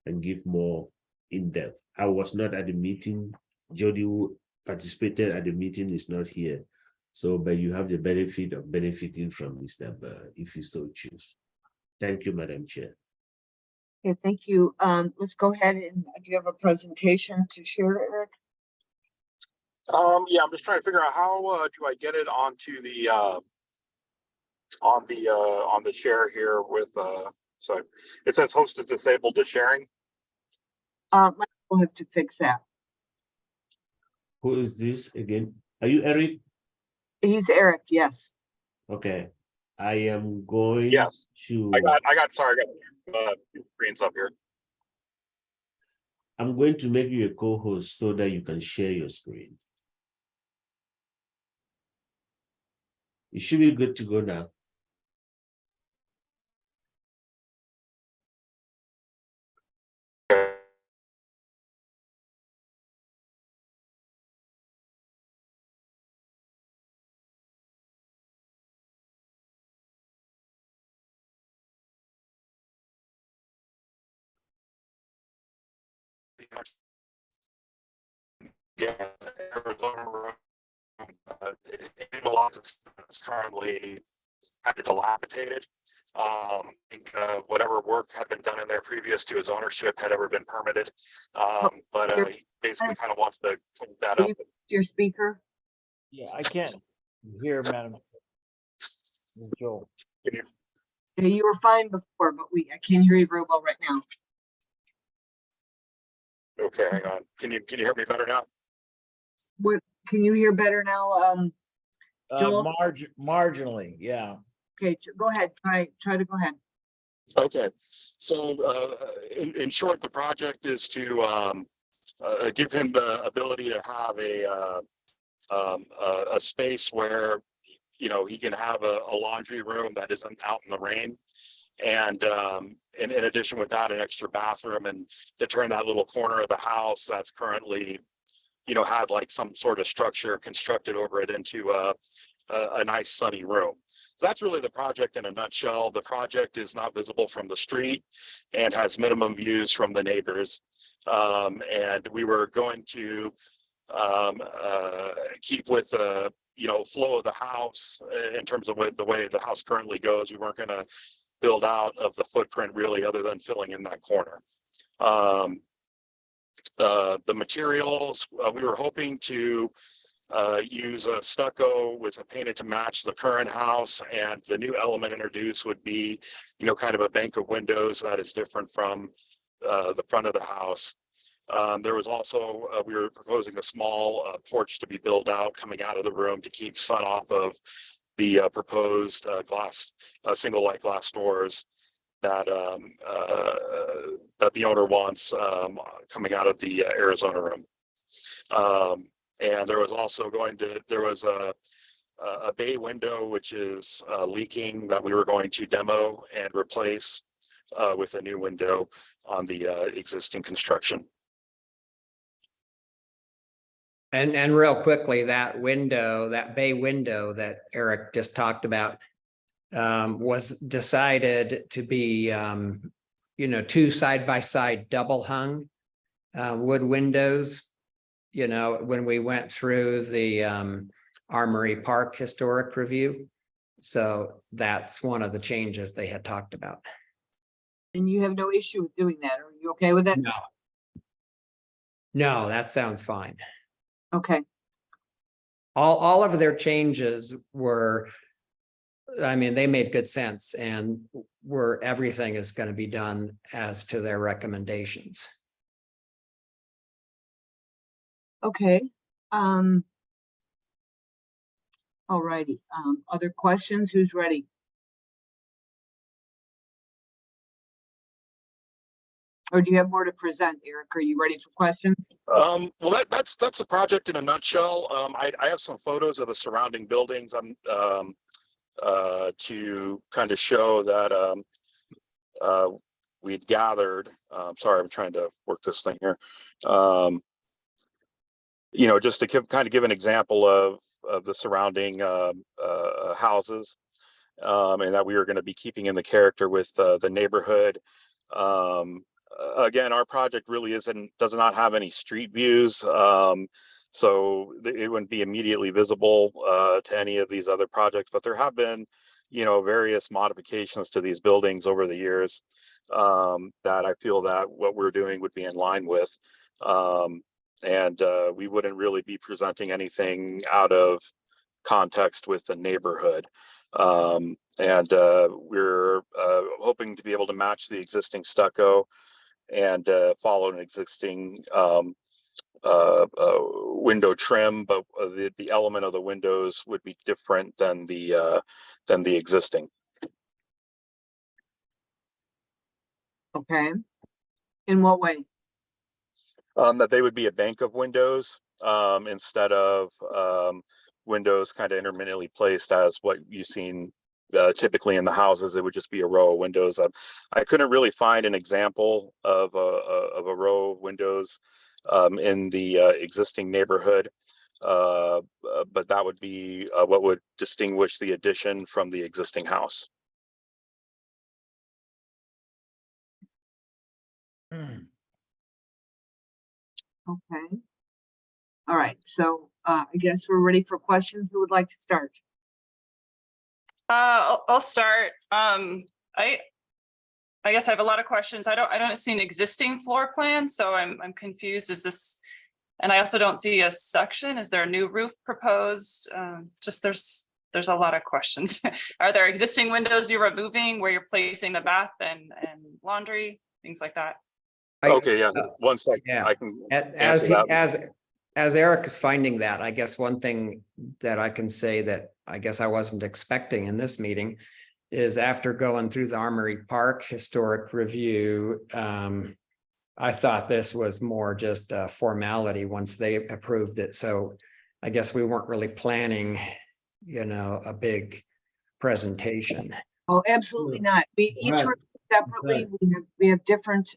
and give more in-depth. I was not at the meeting. Jody, who participated at the meeting, is not here. So, but you have the benefit of benefiting from Mr. Burr if you so choose. Thank you, Madam Chair. Okay, thank you. Let's go ahead and do you have a presentation to share, Eric? Yeah, I'm just trying to figure out how do I get it onto the on the chair here with so it says hosted disabled to sharing. We'll have to fix that. Who is this again? Are you Eric? He's Eric, yes. Okay. I am going Yes. to. I got two screens up here. I'm going to make you a co-host so that you can share your screen. You should be good to go now. Yeah, Arizona room, it belongs, it's currently kind of dilapidated. I think whatever work had been done in there previous to his ownership had ever been permitted. But he basically kind of wants to clean that Will up. you mute your speaker? Yeah, I can't hear, Madam Joel. Yeah, you were fine before, but I can't hear you very well right now. Okay, hang on. Can you hear me better now? What, can you hear better now? Joel? Marginally, yeah. Okay, go ahead. Try to go ahead. Okay, so in short, the project is to give him the ability to have a space where, you know, he can have a laundry room that isn't out in the rain, and in addition with that, an extra bathroom, and to turn that little corner of the house that's currently, you know, had like some sort of structure constructed over it into a nice sunny room. So that's really the project in a nutshell. The project is not visible from the street and has minimum views from the neighbors. And we were going to keep with the, you know, flow of the house in terms of the way the house currently goes. We weren't going to build out of the footprint really, other than filling in that corner. The materials, we were hoping to use a stucco with a painted to match the current house, and the new element introduced would be, you know, kind of a bank of windows that is different from the front of the house. There was also, we were proposing a small porch to be built out coming out of the room to keep sun off of the proposed single light glass doors that that the owner wants coming out of the Arizona room. And there was also there was a bay window which is leaking that we were going to demo and replace with a new window on the existing construction. And real quickly, that window, that bay window that Eric just talked about, was decided to be, you know, 2 side-by-side double hung wood windows. You know, when we went through the Armory Park Historic Review. So that's one of the changes they had talked about. And you have no issue with doing that? Are you okay with that? No, that sounds fine. Okay. All of their changes were, I mean, they made good sense, and everything is going to be done as to their recommendations. Okay. All righty. Other questions? Who's ready? Or do you have more to present, Eric? Are you ready for questions? Well, that's the project in a nutshell. I have some photos of the surrounding buildings to kind of show that we'd gathered. Sorry, I'm trying to work this thing here. You know, just to kind of give an example of the surrounding houses, and that we were going to be keeping in the character with the neighborhood. Again, our project really does not have any street views, so it wouldn't be immediately visible to any of these other projects. But there have been, you know, various modifications to these buildings over the years that I feel that what we're doing would be in line with. And we wouldn't really be presenting anything out of context with the neighborhood. And we're hoping to be able to match the existing stucco and follow an existing window trim, but the element of the windows would be different than the existing. Okay. In what way? That they would be a bank of windows instead of windows kind of intermittently placed as what you've seen typically in the houses. It would just be a row of windows. I couldn't really find an example of a row of windows in the existing neighborhood, but that would be what would distinguish the addition from the existing house. Okay. All right, so I guess we're ready for questions. Who would like to start? I'll start. I guess I have a lot of questions. I don't see an existing floor plan, so I'm confused. Is this, and I also don't see a section. Is there a new roof proposed? Just there's a lot of questions. Are there existing windows you're removing where you're placing the bath and laundry, things like that? Okay, yeah, 1 second. yeah. I can As answer that. as Eric is finding that, I guess one thing that I can say that I guess I wasn't expecting in this meeting is after going through the Armory Park historic review, I thought this was more just a formality once they approved it. So I guess we weren't really planning, a big presentation. Oh, absolutely not. We each Right. are separately. We have different,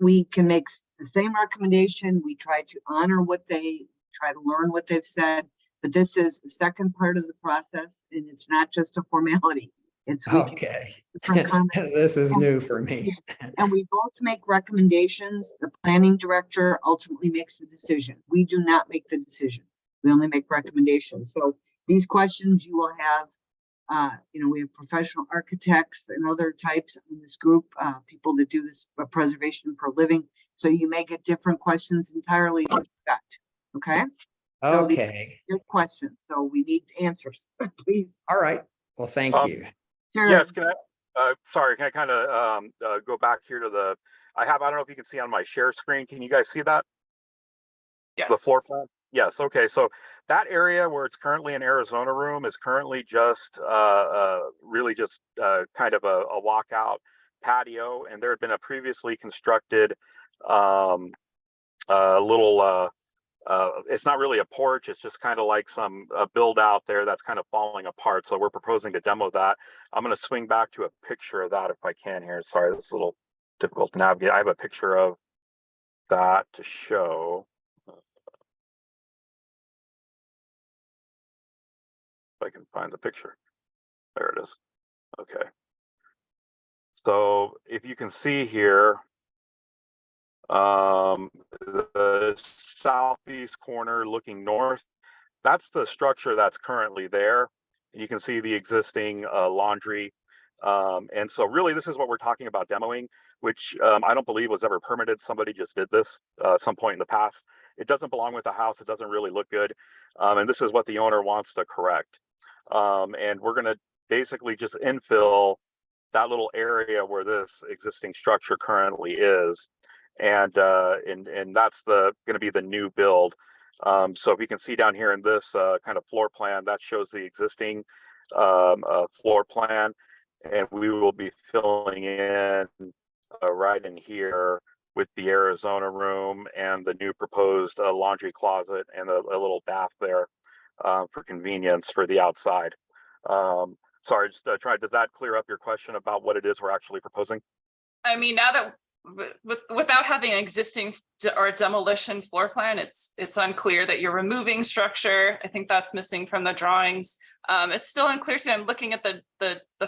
we can make the same recommendation. We try to honor what they try to learn what they've said, but this is the second part of the process, and it's not just a formality. It's we can Okay. different comments. This is new for me. And we both make recommendations. The planning director ultimately makes the decision. We do not make the decision. We only make recommendations. So these questions you will have, we have professional architects and other types in this group, people that do this preservation for a living. So you may get different questions entirely than that. Okay. So these are Okay. good questions. So we need answers, please. All right. Well, thank you. Sure. Yes, can I, sorry, can I kind of go back here to I don't know if you can see on my share screen. Can you guys see that? Yes. The floor plan? Yes, okay, so that area where it's currently an Arizona room is currently just really just kind of a walkout patio, and there had been a previously constructed little it's not really a porch, it's just kind of like some build out there that's kind of falling apart. So we're proposing to demo that. I'm going to swing back to a picture of that if I can here. Sorry, this is a little difficult to navigate. I have a picture of that to show. If I can find the picture. There it is. Okay. So if you can see here, the southeast corner looking north, that's the structure that's currently there. You can see the existing laundry. And so really this is what we're talking about demoing, which I don't believe was ever permitted. Somebody just did this at some point in the past. It doesn't belong with the house. It doesn't really look good. And this is what the owner wants to correct. And we're going to basically just infill that little area where this existing structure currently is. And that's going to be the new build. So if you can see down here in this kind of floor plan, that shows the existing floor plan, and we will be filling in right in here with the Arizona room and the new proposed laundry closet and a little bath there for convenience for the outside. Sorry, just does that clear up your question about what it is we're actually proposing? I mean, now that without having an existing or demolition floor plan, it's unclear that you're removing structure. I think that's missing from the drawings. It's still unclear to me. I'm looking at the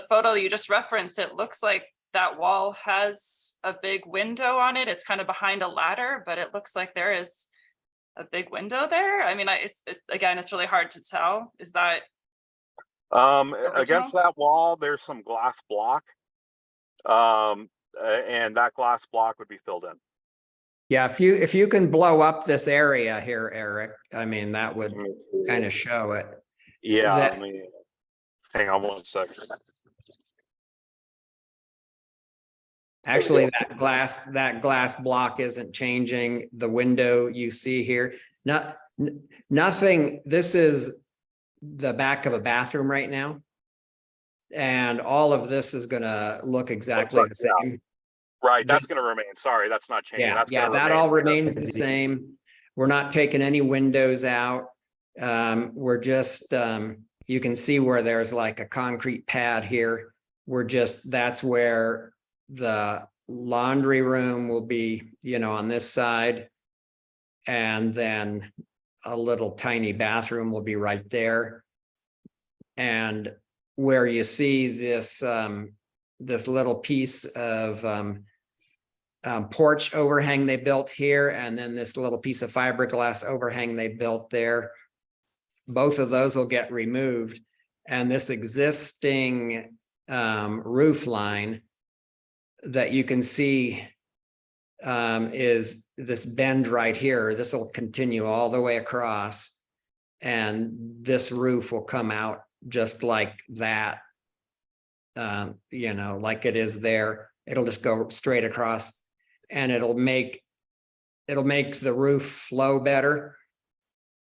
photo you just referenced. It looks like that wall has a big window on it. It's kind of behind a ladder, but it looks like there is a big window there. I mean, again, it's really hard to tell. Is that against that wall, there's some glass block. And that glass block would be filled in. Yeah, if you can blow up this area here, Eric, I mean, that would kind of show it. Yeah, That- let me hang on 1 second. Actually, that glass block isn't changing. The window you see here, nothing. This is the back of a bathroom right now. And all of this is gonna look exactly the same. Right, that's gonna remain. Sorry, that's not changing. Yeah, That's yeah, gonna that remain. all remains the same. We're not taking any windows out. We're just, you can see where there's like a concrete pad here. That's where the laundry room will be, on this side. And then a little tiny bathroom will be right there. And where you see this, this little piece of porch overhang they built here, and then this little piece of fiberglass overhang they built there. Both of those will get removed. And this existing roof line that you can see is this bend right here. This will continue all the way across. And this roof will come out just like that, like it is there. It'll just go straight across, and it'll make the roof flow better.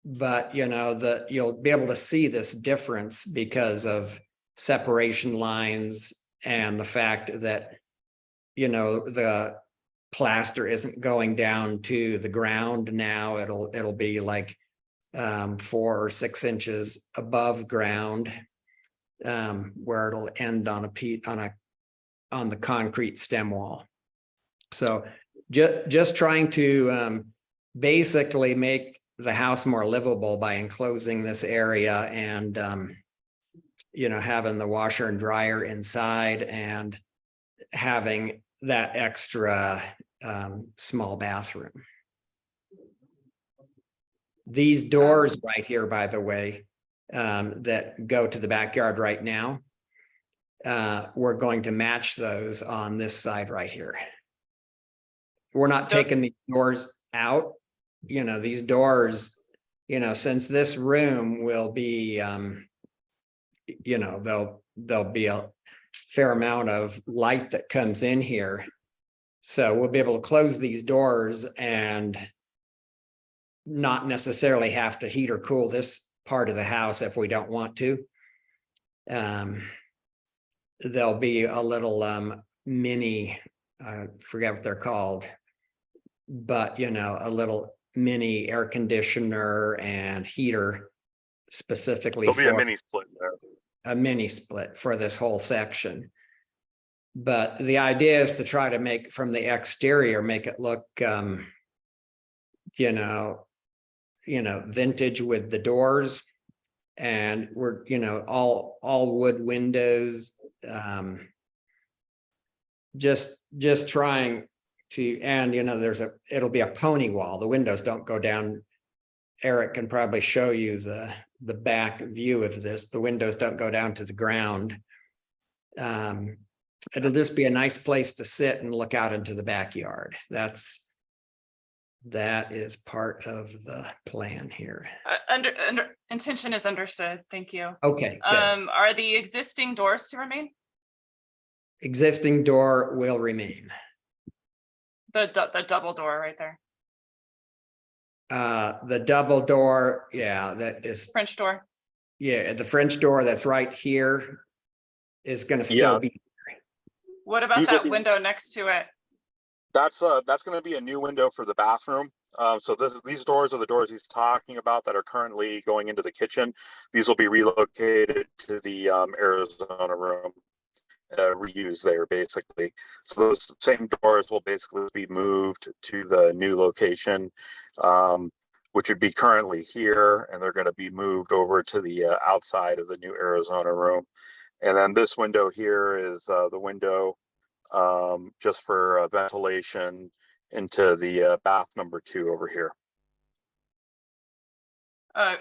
But you'll be able to see this difference because of separation lines and the fact that the plaster isn't going down to the ground now. It'll be like 4 or 6 inches above ground, where it'll end on the concrete stem wall. So just trying to basically make the house more livable by enclosing this area and having the washer and dryer inside and having that extra small bathroom. These doors right here, by the way, that go to the backyard right now, we're going to match those on this side right here. We're not taking these doors out. These doors, since this room will be, there'll be a fair amount of light that comes in here. So we'll be able to close these doors and not necessarily have to heat or cool this part of the house if we don't want to. There'll be a little mini, I forget what they're called, but a little mini air conditioner and heater specifically There'll be a for mini split there. a mini split for this whole section. But the idea is to try to make from the exterior, make it look, vintage with the doors, and we're, all wood windows. Just trying to, and it'll be a pony wall. The windows don't go down. Eric can probably show you the back view of this. The windows don't go down to the ground. It'll just be a nice place to sit and look out into the backyard. That is part of the plan here. Intention is understood. Thank you. Okay, good. Are the existing doors to remain? Existing door will remain. The double door right there. The double door, yeah, that is French door. Yeah, the French door that's right here is going to still be. What about that window next to it? That's going to be a new window for the bathroom. So these doors are the doors he's talking about that are currently going into the kitchen. These will be relocated to the Arizona room, reused there basically. So those same doors will basically be moved to the new location, which would be currently here, and they're going to be moved over to the outside of the new Arizona room. And then this window here is the window just for ventilation into the bath number 2 over here.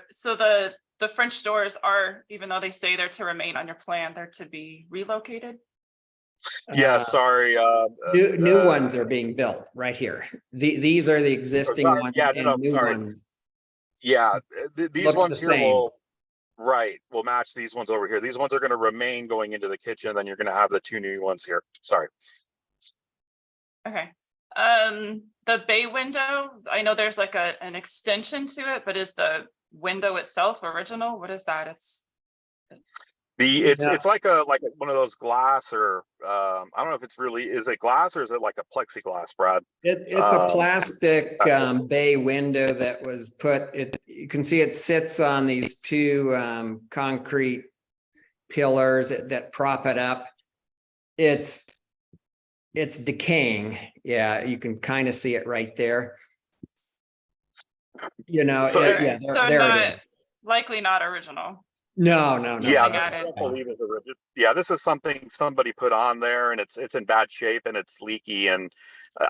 So the French doors are, even though they say they're to remain on your plan, they're to be relocated? Yeah, sorry. New ones are being built right here. These are the existing ones. Yeah, and new sorry. ones. Yeah, these ones here same. will match these ones over here. These ones are going to remain going into the kitchen. Then you're going to have the 2 new ones here. Sorry. Okay. The bay window, I know there's like an extension to it, but is the window itself original? What is that? It's like one of those glass or I don't know if it's really, is it glass or is it like a plexiglass, Brad? It's a plastic bay window that was put, you can see it sits on these two concrete pillars that prop it up. It's decaying. Yeah, you can kind of see it right there. You know, So- yeah, So there not, it is. likely not original. No. Yeah, Nothing I added. don't believe it's original. Yeah, this is something somebody put on there, and it's in bad shape and it's leaky, and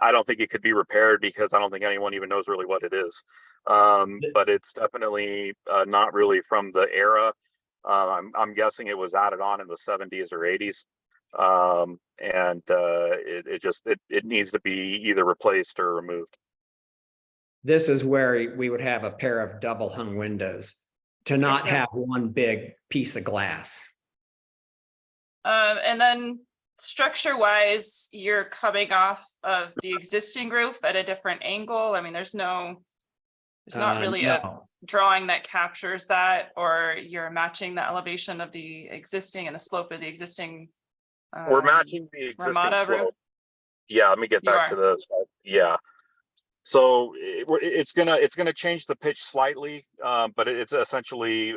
I don't think it could be repaired because I don't think anyone even knows really what it is. But it's definitely not really from the era. I'm guessing it was added on in the 70s or 80s, and it needs to be either replaced or removed. This is where we would have a pair of double hung windows to not Interesting. have one big piece of glass. And then structure wise, you're coming off of the existing roof at a different angle. I mean, there's not really a No. drawing that captures that, or you're matching the elevation of the existing and the slope of the existing. We're matching the existing Ramada roof? slope. Yeah, let me get You back to the, yeah. So it's gonna change the pitch slightly, but it's essentially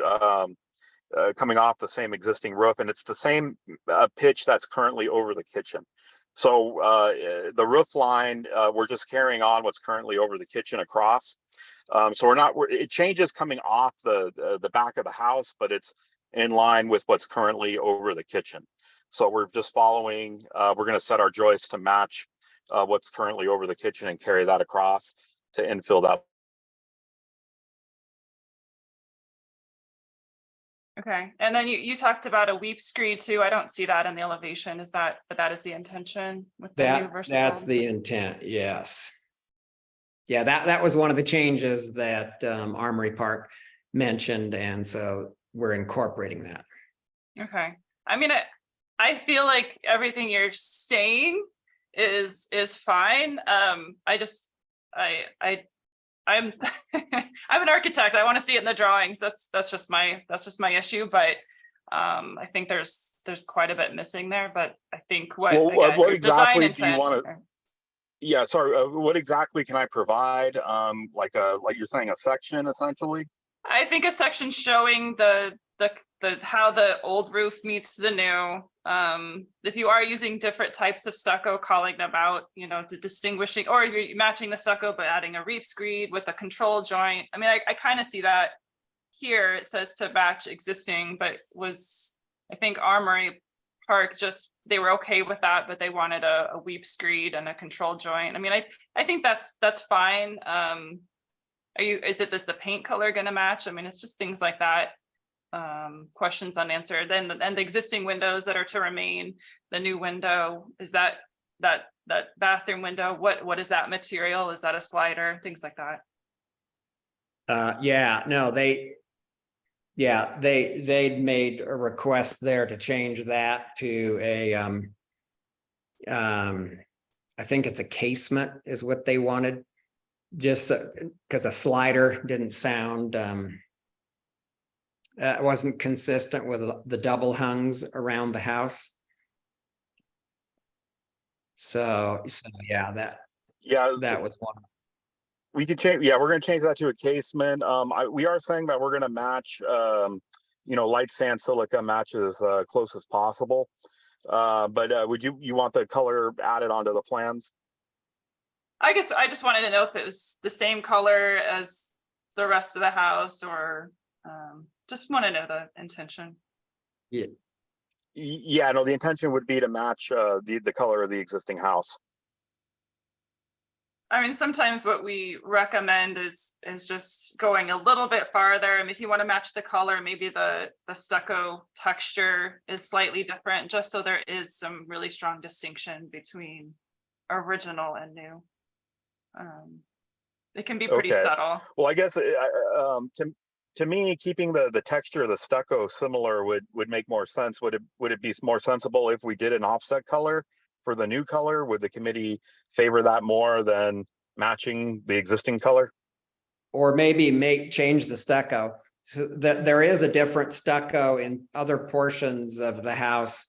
coming off the same existing roof, and it's the same pitch that's currently over the kitchen. So the roof line, we're just carrying on what's currently over the kitchen across. So it changes coming off the back of the house, but it's in line with what's currently over the kitchen. So we're just following, we're going to set our joists to match what's currently over the kitchen and carry that across to infill that. Okay, and then you talked about a weep screed too. I don't see that in the elevation. Is that, but that is the intention with the new versus That's old? the intent, yes. Yeah, that was one of the changes that Armory Park mentioned, and so we're incorporating that. Okay, I mean, I feel like everything you're saying is fine. I'm I'm an architect. I want to see it in the drawings. That's just my issue. But I think there's quite a bit missing there. But I think what exactly do you want to? Yeah, sorry. What exactly can I provide? Like you're saying, a section essentially. I think a section showing the how the old roof meets the new. If you are using different types of stucco, calling them out, to distinguishing, or you're matching the stucco but adding a reef screed with a control joint. I mean, I kind of see that here. It says to match existing, but I think Armory Park they were okay with that, but they wanted a weep screed and a control joint. I mean, I think that's fine. Is the paint color going to match? I mean, it's just things like that. Questions unanswered. Then and the existing windows that are to remain, the new window, is that bathroom window, what is that material? Is that a slider? Things like that. They'd made a request there to change that to a I think it's a casement is what they wanted, just because a slider didn't sound wasn't consistent with the double hungs around the house. So that was one. We could change. Yeah, we're going to change that to a casement. We are saying that we're going to match, light sand silica matches close as possible. But would you want the color added onto the plans? I guess I just wanted to know if it was the same color as the rest of the house, or just want to know the intention. Yeah, no, the intention would be to match the color of the existing house. I mean, sometimes what we recommend is just going a little bit farther. I mean, if you want to match the color, maybe the stucco texture is slightly different, just so there is some really strong distinction between original and new. It can be pretty subtle. Well, I guess to me, keeping the texture of the stucco similar would make more sense. Would it be more sensible if we did an offset color for the new color? Would the committee favor that more than matching the existing color? Or maybe change the stucco so that there is a different stucco in other portions of the house,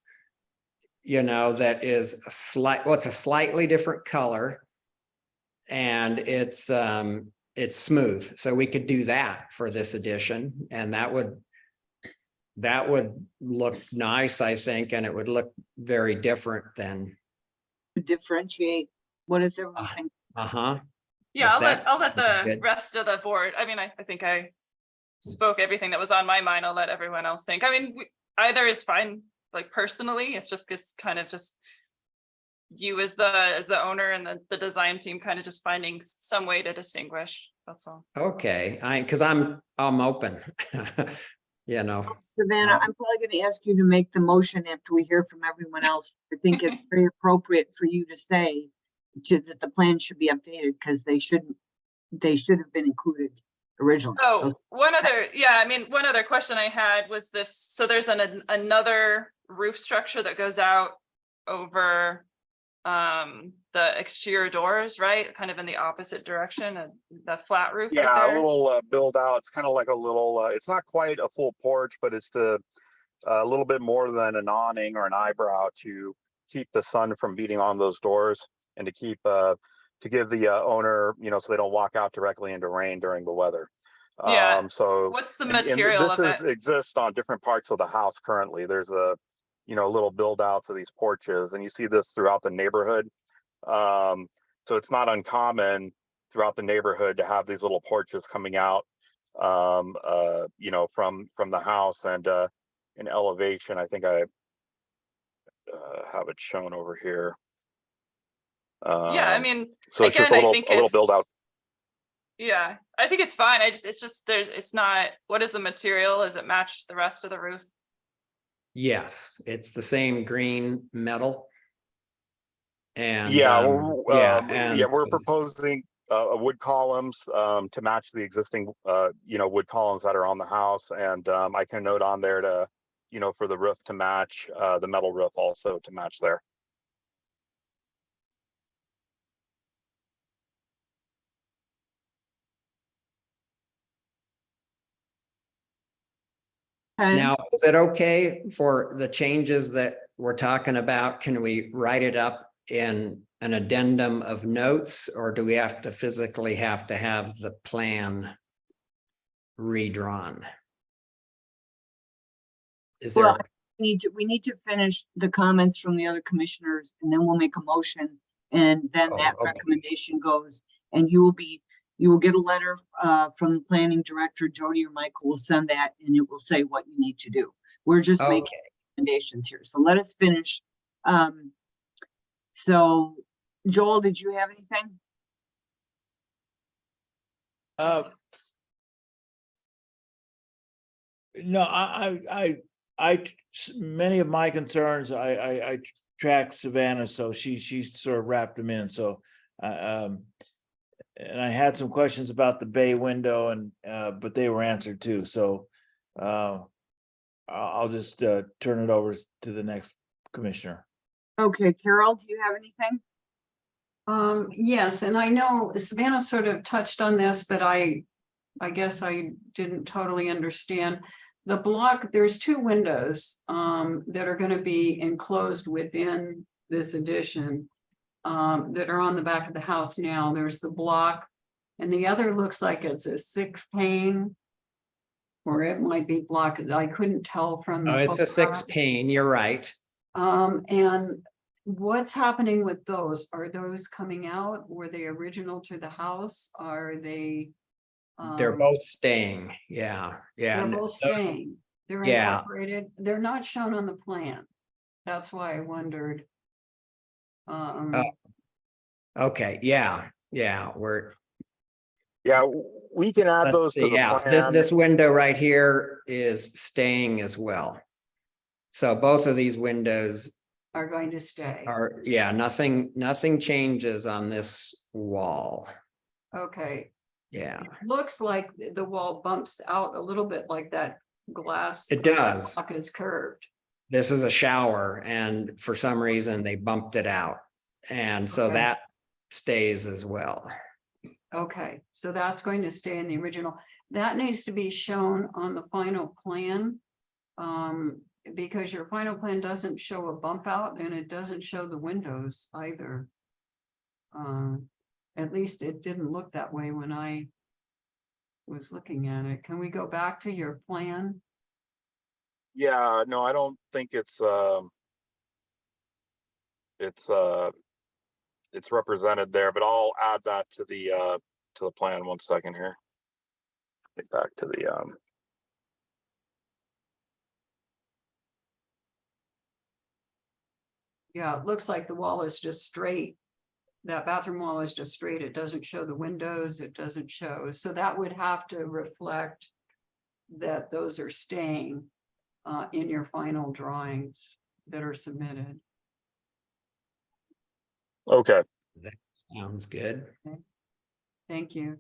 you know, that is it's a slightly different color. And it's smooth. So we could do that for this edition, and that would look nice, I think, and it would look very different than. Differentiate. What does everyone think? Uh-huh. Yeah, If I'll let that's the good. rest of the board, I mean, I think I spoke everything that was on my mind. I'll let everyone else think. I mean, either is fine, like personally, it's kind of just you as the owner and the design team kind of just finding some way to distinguish. That's all. Okay, because I'm open. You know. Savannah, I'm probably going to ask you to make the motion after we hear from everyone else. I think it's very appropriate for you to say that the plan should be updated because they should have been included originally. Oh, one other question I had was this. So there's another roof structure that goes out over the exterior doors, right? Kind of in the opposite direction, and the flat roof. Yeah, right a there. little build out. It's kind of like a little, it's not quite a full porch, but it's a little bit more than an awning or an eyebrow to keep the sun from beating on those doors and to keep, to give the owner, you know, so they don't walk out directly into rain during the weather. Yeah. So What's the and material this of it? exists on different parts of the house currently. There's little build outs of these porches, and you see this throughout the neighborhood. So it's not uncommon throughout the neighborhood to have these little porches coming out, from the house, and in elevation. I think I have it shown over here. Yeah, I mean, so it's just a little build out. Yeah, I think it's fine. It's not, what is the material? Does it match the rest of the roof? Yes, it's the same green metal. And we're proposing wood columns to match the existing wood columns that are on the house, and I can note on there to for the roof to match the metal roof also to match there. Now, is it okay for the changes that we're talking about? Can we write it up in an addendum of notes, or do we have to physically have the plan redrawn? Well, we need to finish the comments from the other commissioners, and then we'll make a motion, and then that recommendation goes, and you will get a letter from the planning director. Jody or Michael will send that, and it will say what you need to do. We're just making recommendations here. So let us finish. So Joel, did you have anything? No, many of my concerns, I tracked Savannah, so she sort of wrapped them in. So, and I had some questions about the bay window, but they were answered too. So, I'll just turn it over to the next commissioner. Okay, Carol, do you have anything? Yes, and I know Savannah sort of touched on this, but I guess I didn't totally understand. The block, there's two windows that are going to be enclosed within this addition that are on the back of the house now. There's the block, and the other looks like it's a 6-pane, or it might be block. I couldn't tell from. Oh, it's a 6-pane. You're right. And what's happening with those? Are those coming out? Were they original to the house? Are they? They're both staying. Yeah. They're both staying. They're incorporated. They're not shown on the plan. That's why I wondered. Okay. Yeah. We can add those to the plan. This window right here is staying as well. So both of these windows are going to stay. Nothing changes on this wall. Okay. Yeah. It looks like the wall bumps out a little bit, like that glass. It does. Block is curved. This is a shower, and for some reason they bumped it out. And so that stays as well. Okay, so that's going to stay in the original. That needs to be shown on the final plan. Because your final plan doesn't show a bump out and it doesn't show the windows either. At least it didn't look that way when I was looking at it. Can we go back to your plan? Yeah, no, I don't think it's represented there, but I'll add that to the plan. 1 second here. Get back to the Yeah, it looks like the wall is just straight. That bathroom wall is just straight. It doesn't show the windows. It doesn't show. So that would have to reflect that those are staying in your final drawings that are submitted. okay. That sounds good. Thank you.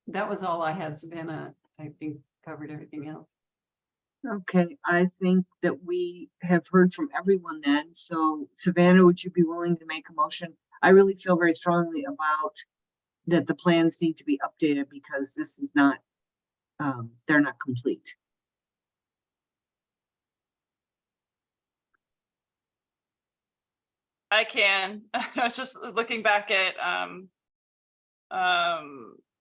That was all I had. Savannah, I think, covered everything else. Okay, I think that we have heard from everyone then. So Savannah, would you be willing to make a motion? I really feel very strongly about that the plans need to be updated because this is not, they're not complete. I can. I was just looking back at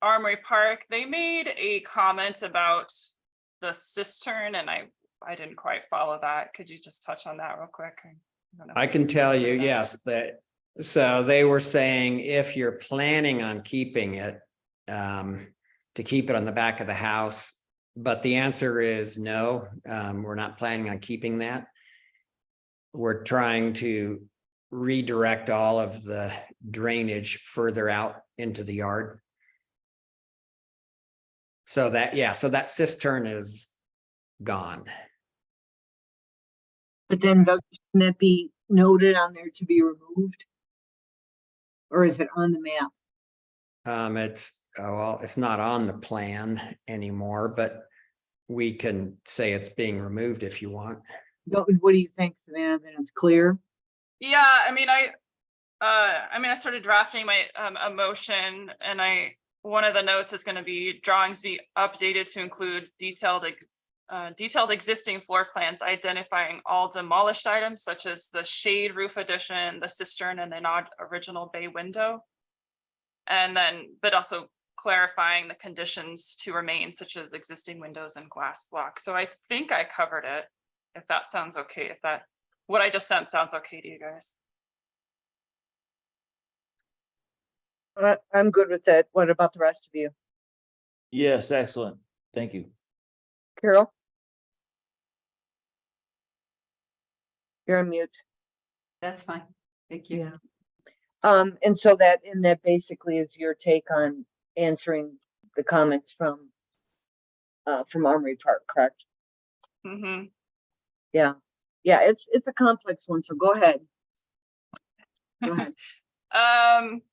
Armory Park. They made a comment about the cistern, and I didn't quite follow that. Could you just touch on that real quick? don't know. I can tell you, yes, that, so they were saying if you're planning on keeping it, to keep it on the back of the house, but the answer is no, we're not planning on keeping that. We're trying to redirect all of the drainage further out into the yard. So that, yeah, so that cistern is gone. But then shouldn't that be noted on there to be removed? Or is it on the map? Well, it's not on the plan anymore, but we can say it's being removed if you want. What do you think, Savannah, that it's clear? Yeah, I mean, I started drafting my a motion, and one of the notes is going to be drawings be updated to include detailed existing floor plans identifying all demolished items such as the shade roof addition, the cistern, and the original bay window. And then, but also clarifying the conditions to remain, such as existing windows and glass blocks. So I think I covered it. If that sounds okay, what I just sent sounds okay to you guys. I'm good with that. What about the rest of you? Yes, excellent. Thank you. Carol? You're on mute. That's fine. Thank you. Yeah. And so that basically is your take on answering the comments from Armory Park, correct? Mm-hmm. Yeah. Yeah, it's a complex one, so go ahead. Go ahead.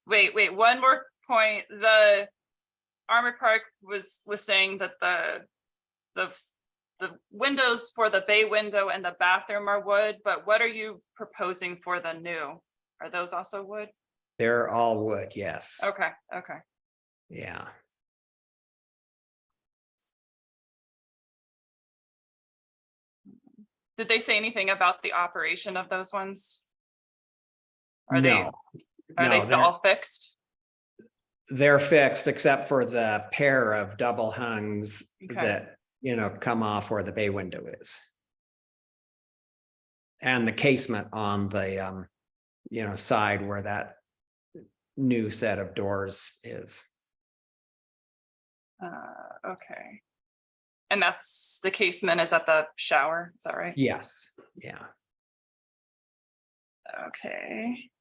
Wait, one more point. The Armory Park was saying that the windows for the bay window and the bathroom are wood, but what are you proposing for the new? Are those also wood? They're all wood, yes. Okay. Yeah. Did they say anything about the operation of those ones? Are No, they all fixed? They're fixed except for the pair of double hungs Okay. that, come off where the bay window is. And the casement on the, side where that new set of doors is. Okay. And that's the casement is at the shower, is that right? Yes, yeah. Okay.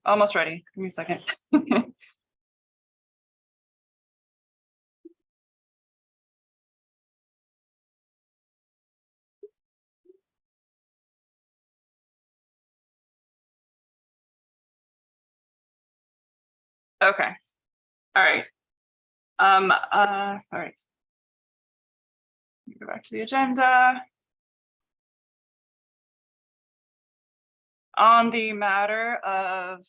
Almost ready. Give me a second. Okay. All right. All right. Go back to the agenda. On the matter of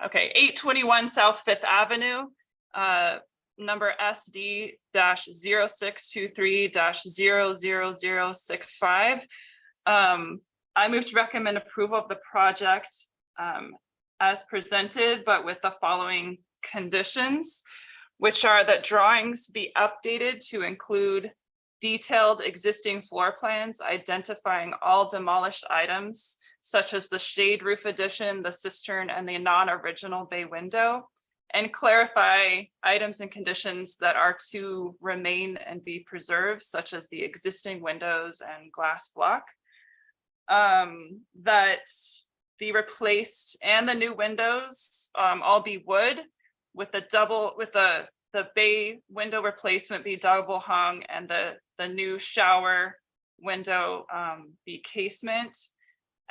okay, 821 South Fifth Avenue, number SD-0623-00065. I move to recommend approval of the project as presented, but with the following conditions, which are that drawings be updated to include detailed existing floor plans identifying all demolished items, such as the shade roof addition, the cistern, and the non-original bay window, and clarify items and conditions that are to remain and be preserved, such as the existing windows and glass block. That the replaced and the new windows all be wood with the bay window replacement be double hung, and the new shower window be casement,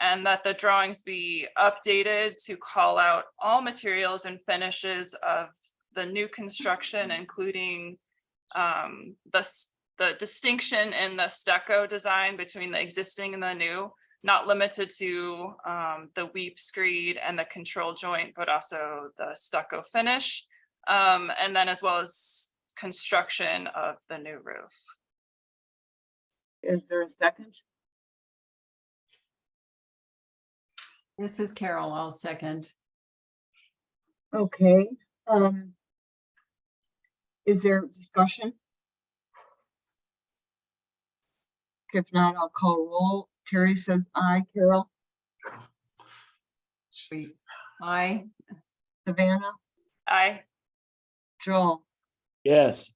and that the drawings be updated to call out all materials and finishes of the new construction, including the distinction in the stucco design between the existing and the new, not limited to the weep screed and the control joint, but also the stucco finish, and then as well as construction of the new roof. Is there a second? This is Carol. I'll second. Okay. Is there discussion? If not, I'll call roll. Terry says aye. Carol? Aye. Savannah? Aye. Joel? Yes.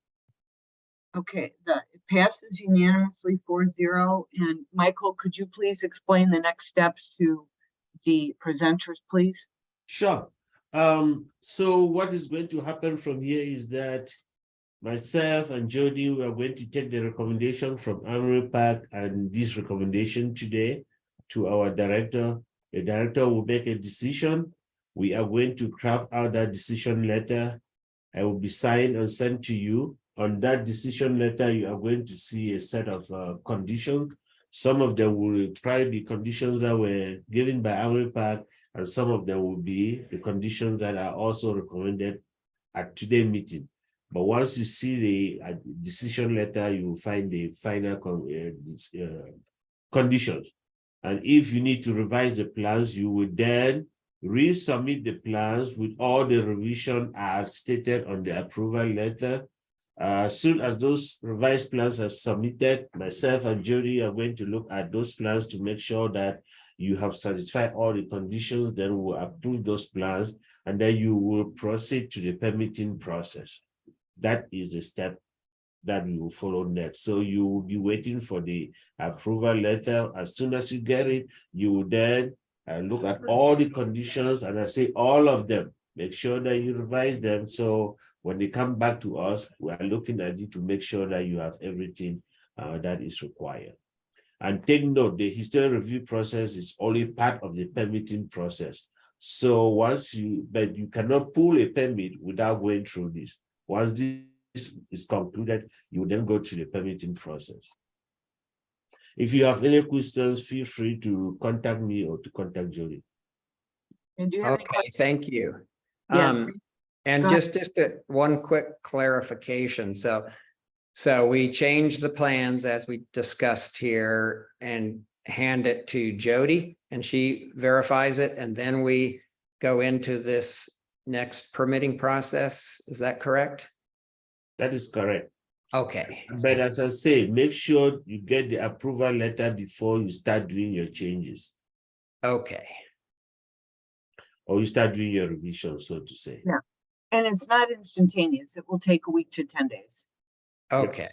Okay, it passes unanimously 4-0. And Michael, could you please explain the next steps to the presenters, please? Sure. So what is going to happen from here is that myself and Jody, we are going to take the recommendation from Armory Park and this recommendation today to our director. The director will make a decision. We are going to craft out that decision letter. It will be signed and sent to you. On that decision letter, you are going to see a set of conditions. Some of them will probably be conditions that were given by Armory Park, and some of them will be the conditions that are also recommended at today's meeting. But once you see the decision letter, you will find the final conditions. And if you need to revise the plans, you will then resubmit the plans with all the revision as stated on the approval letter. As soon as those revised plans are submitted, myself and Jody are going to look at those plans to make sure that you have satisfied all the conditions. Then we'll approve those plans, and then you will proceed to the permitting process. That is the step that we will follow next. So you will be waiting for the approval letter. As soon as you get it, you will then look at all the conditions, and I say all of them. Make sure that you revise them. So when they come back to us, we are looking at it to make sure that you have everything that is required. And take note, the historic review process is only part of the permitting process. So but you cannot pull a permit without going through this. Once this is concluded, you will then go to the permitting process. If you have any questions, feel free to contact me or to contact Jody. And do you have any Okay, questions? thank you. Yes. And Go ahead. just one quick clarification. So we change the plans as we discussed here and hand it to Jody, and she verifies it, and then we go into this next permitting process. Is that correct? That is correct. Okay. But as I say, make sure you get the approval letter before you start doing your changes. Okay. Or you start doing your revision, so to say. Yeah. And it's not instantaneous. It will take a week to 10 days. Okay.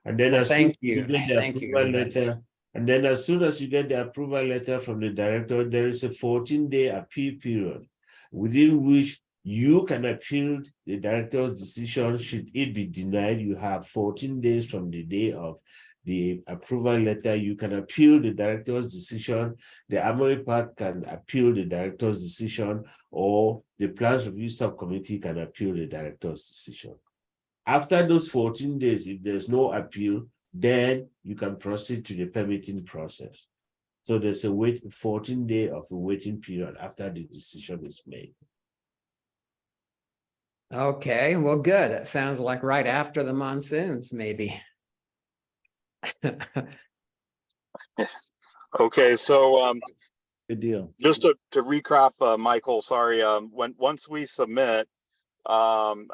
And then Well, as soon thank as you you. get the Thank you, approval everybody. letter, and then as soon as you get the approval letter from the director, there is a 14-day appeal period within which you can appeal the director's decision. Should it be denied, you have 14 days from the day of the approval letter. You can appeal the director's decision. The Armory Park can appeal the director's decision, or the plans review subcommittee can appeal the director's decision. After those 14 days, if there's no appeal, then you can proceed to the permitting process. So there's a 14-day of a waiting period after the decision is made. Okay, well, good. It sounds like right after the monsoons, maybe. Okay, so Good deal. just to recap, Michael, sorry, once we submit, my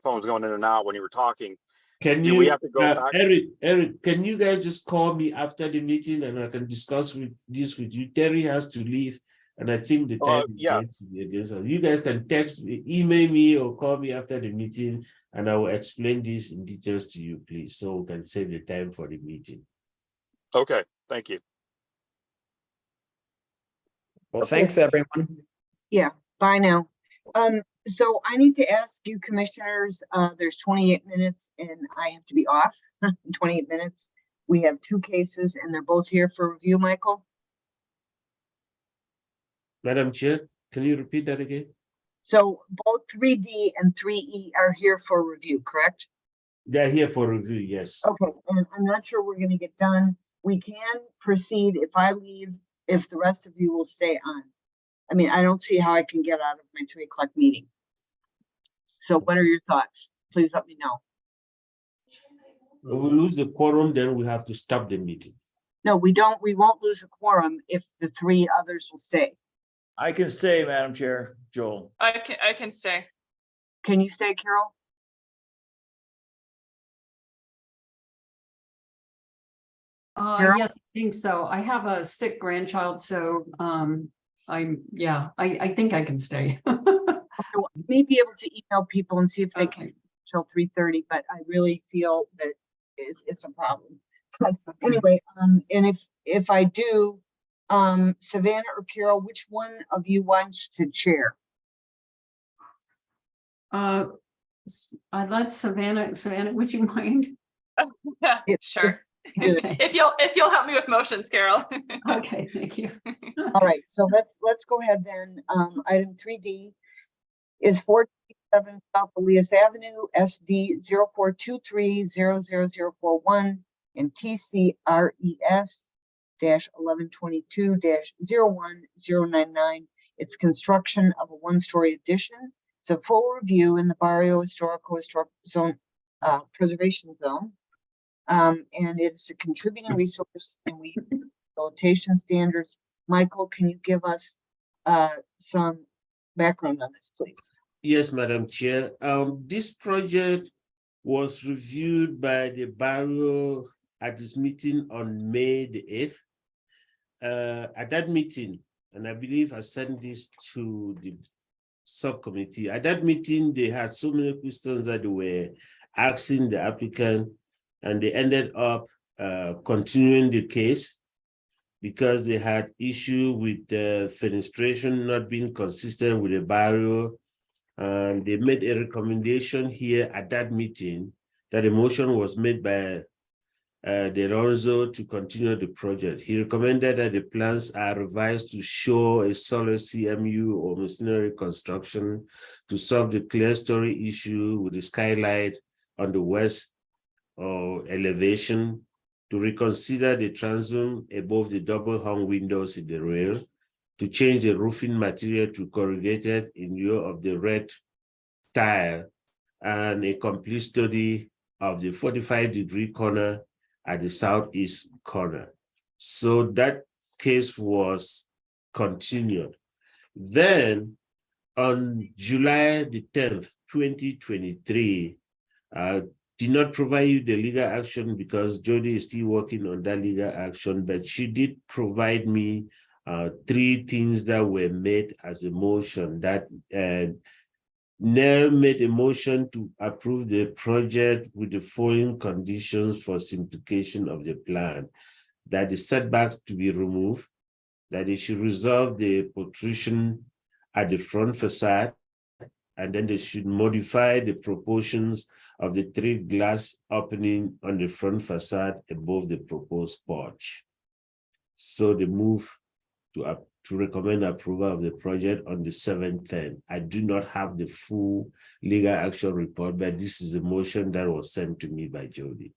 phone's going in and out when you were talking. Can Do you, we have to go back? Eric, can you guys just call me after the meeting and I can discuss this with you? Terry has to leave, and I think the time is Yeah. going to be against us. You guys can text me, email me, or call me after the meeting, and I will explain this in details to you, please, so we can save the time for the meeting. Okay, thank you. Well, thanks, everyone. Bye now. So I need to ask you commissioners, there's 28 minutes and I have to be off in 28 minutes. We have 2 cases and they're both here for review, Michael. Madam Chair, can you repeat that again? So both 3D and 3E are here for review, correct? They're here for review, yes. Okay, and I'm not sure we're gonna get done. We can proceed if I leave, if the rest of you will stay on. I mean, I don't see how I can get out of my 3 o'clock meeting. So what are your thoughts? Please let me know. If we lose the quorum, then we have to stop the meeting. No, we won't lose a quorum if the 3 others will stay. I can stay, Madam Chair. Joel. I can stay. Can you stay, Carol? Carol? Yes, I think so. I have a sick grandchild, so I think I can stay. I may be able to email people and see if they can Okay. till 3:30, but I really feel that it's a problem. But anyway, and if I do, Savannah or Carol, which one of you wants to chair? I'd let Savannah, would you mind? Yeah, If- sure. Okay. If you'll help me with motions, Carol. Okay, thank you. All right, so let's go ahead then. Item 3D is 427 South Elias Avenue, SD 0423-00041 and TCRES -1122-01099. It's construction of a 1-story addition. It's a full review in the Barrio Historic Zone Preservation Zone. And it's a contributing resource and we rehabilitation standards. Michael, can you give us some background on this, please? Yes, Madam Chair. This project was reviewed by the Barrio at this meeting on May the 8th. At that meeting, and I believe I sent this to the subcommittee. At that meeting, they had so many questions that they were asking the applicant, and they ended up continuing the case because they had issue with the fenestration not being consistent with the barrio. And they made a recommendation here at that meeting that a motion was made by Deronzo to continue the project. He recommended that the plans are revised to show a solid CMU or masonry construction to solve the clear story issue with the skylight on the west elevation, to reconsider the transom above the double hung windows in the rear, to change the roofing material to corrugated in lieu of the red tile, and a complete study of the 45-degree corner at the southeast corner. So that case was continued. Then on July the 10th, 2023, did not provide you the legal action because Jody is still working on that legal action, but she did provide me 3 things that were made as a motion. That Nell made a motion to approve the project with the following conditions for simplification of the plan: that the setbacks to be removed, that they should resolve the protrusion at the front facade, and then they should modify the proportions of the 3 glass opening on the front facade above the proposed porch. So they move to recommend approval of the project on the 7th. I do not have the full legal action report, but this is a motion that was sent to me by Jody.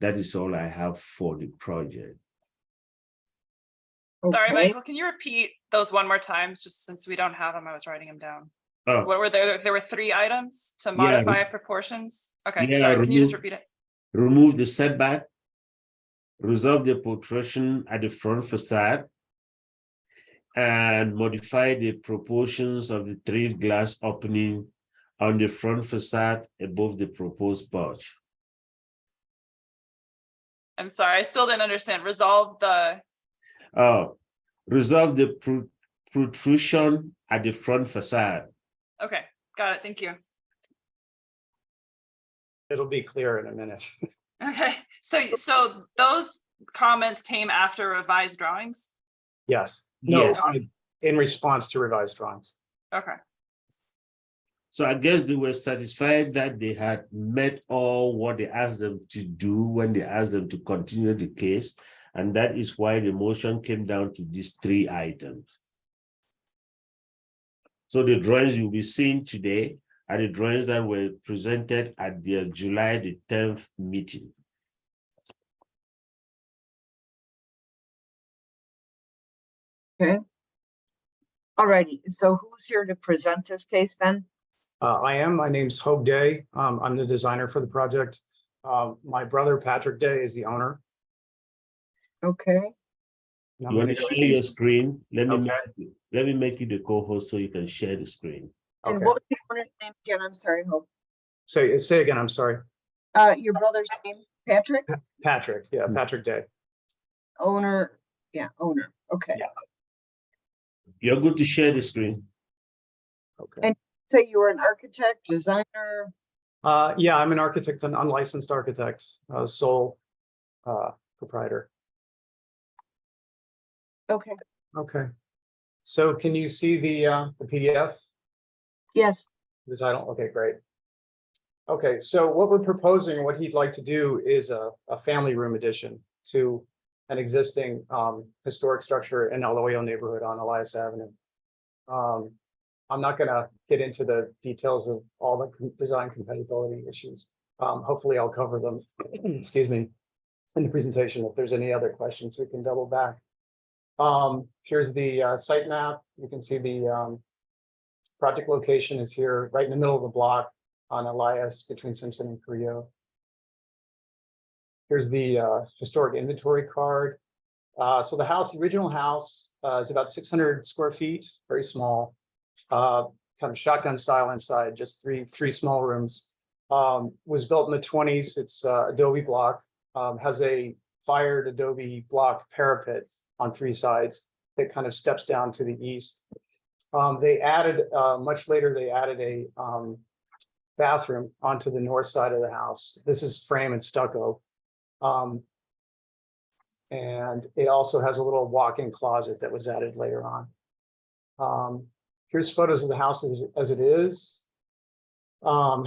That is all I have for the project. Sorry, Okay. Michael, can you repeat those one more time, just since we don't have them, I was writing them down. Oh, What were there? There were 3 items to Yeah. modify proportions? Okay, Yeah, sorry, can you just remove- repeat it? remove the setback, resolve the protrusion at the front facade, and modify the proportions of the 3 glass opening on the front facade above the proposed porch. I'm sorry, I still didn't understand. Resolve the, Resolve the protrusion at the front facade. okay, got it, thank you. It'll be clear in a minute. Okay, so those comments came after revised drawings? Yes. Yeah. No, in response to revised drawings. Okay, So I guess they were satisfied that they had met all what they asked them to do when they asked them to continue the case. And that is why the motion came down to these 3 items. So the drawings you'll be seeing today are the drawings that were presented at the July the 10th meeting. Okay. All righty. So who's here to present this case then? My name's Hope Day. I'm the designer for the project. My brother, Patrick Day, is the owner. Okay. And I'm You want to gonna go- share your screen? Let Okay. me make you the co-host so you can share the screen. And Okay. what was the owner's name again? I'm sorry, Hope. Say again, I'm sorry. Your brother's name, Patrick? Patrick, yeah, Patrick Day. Owner, yeah, owner. Okay. Yeah. You're good to share the screen. Okay. And- So you were an architect, designer? Yeah, I'm an architect, an unlicensed architect, sole proprietor. Okay. Okay. So can you see the PDF? Yes. The title? Okay, great. Okay, so what we're proposing, what he'd like to do is a family room addition to an existing historic structure in El Hoyo neighborhood on Elias Avenue. I'm not gonna get into the details of all the design compatibility issues. Hopefully I'll cover them, excuse me, in the presentation. If there's any other questions, we can double back. Here's the site map. You can see the project location is here, right in the middle of the block on Elias between Simpson and Carrillo. Here's the historic inventory card. So the house, the original house is about 600 square feet, very small, kind of shotgun style inside, just three small rooms. Was built in the 20s. It's adobe block, has a fired adobe block parapet on 3 sides that kind of steps down to the east. They added, much later, they added a bathroom onto the north side of the house. This is frame and stucco. And it also has a little walk-in closet that was added later on. Here's photos of the house as it is.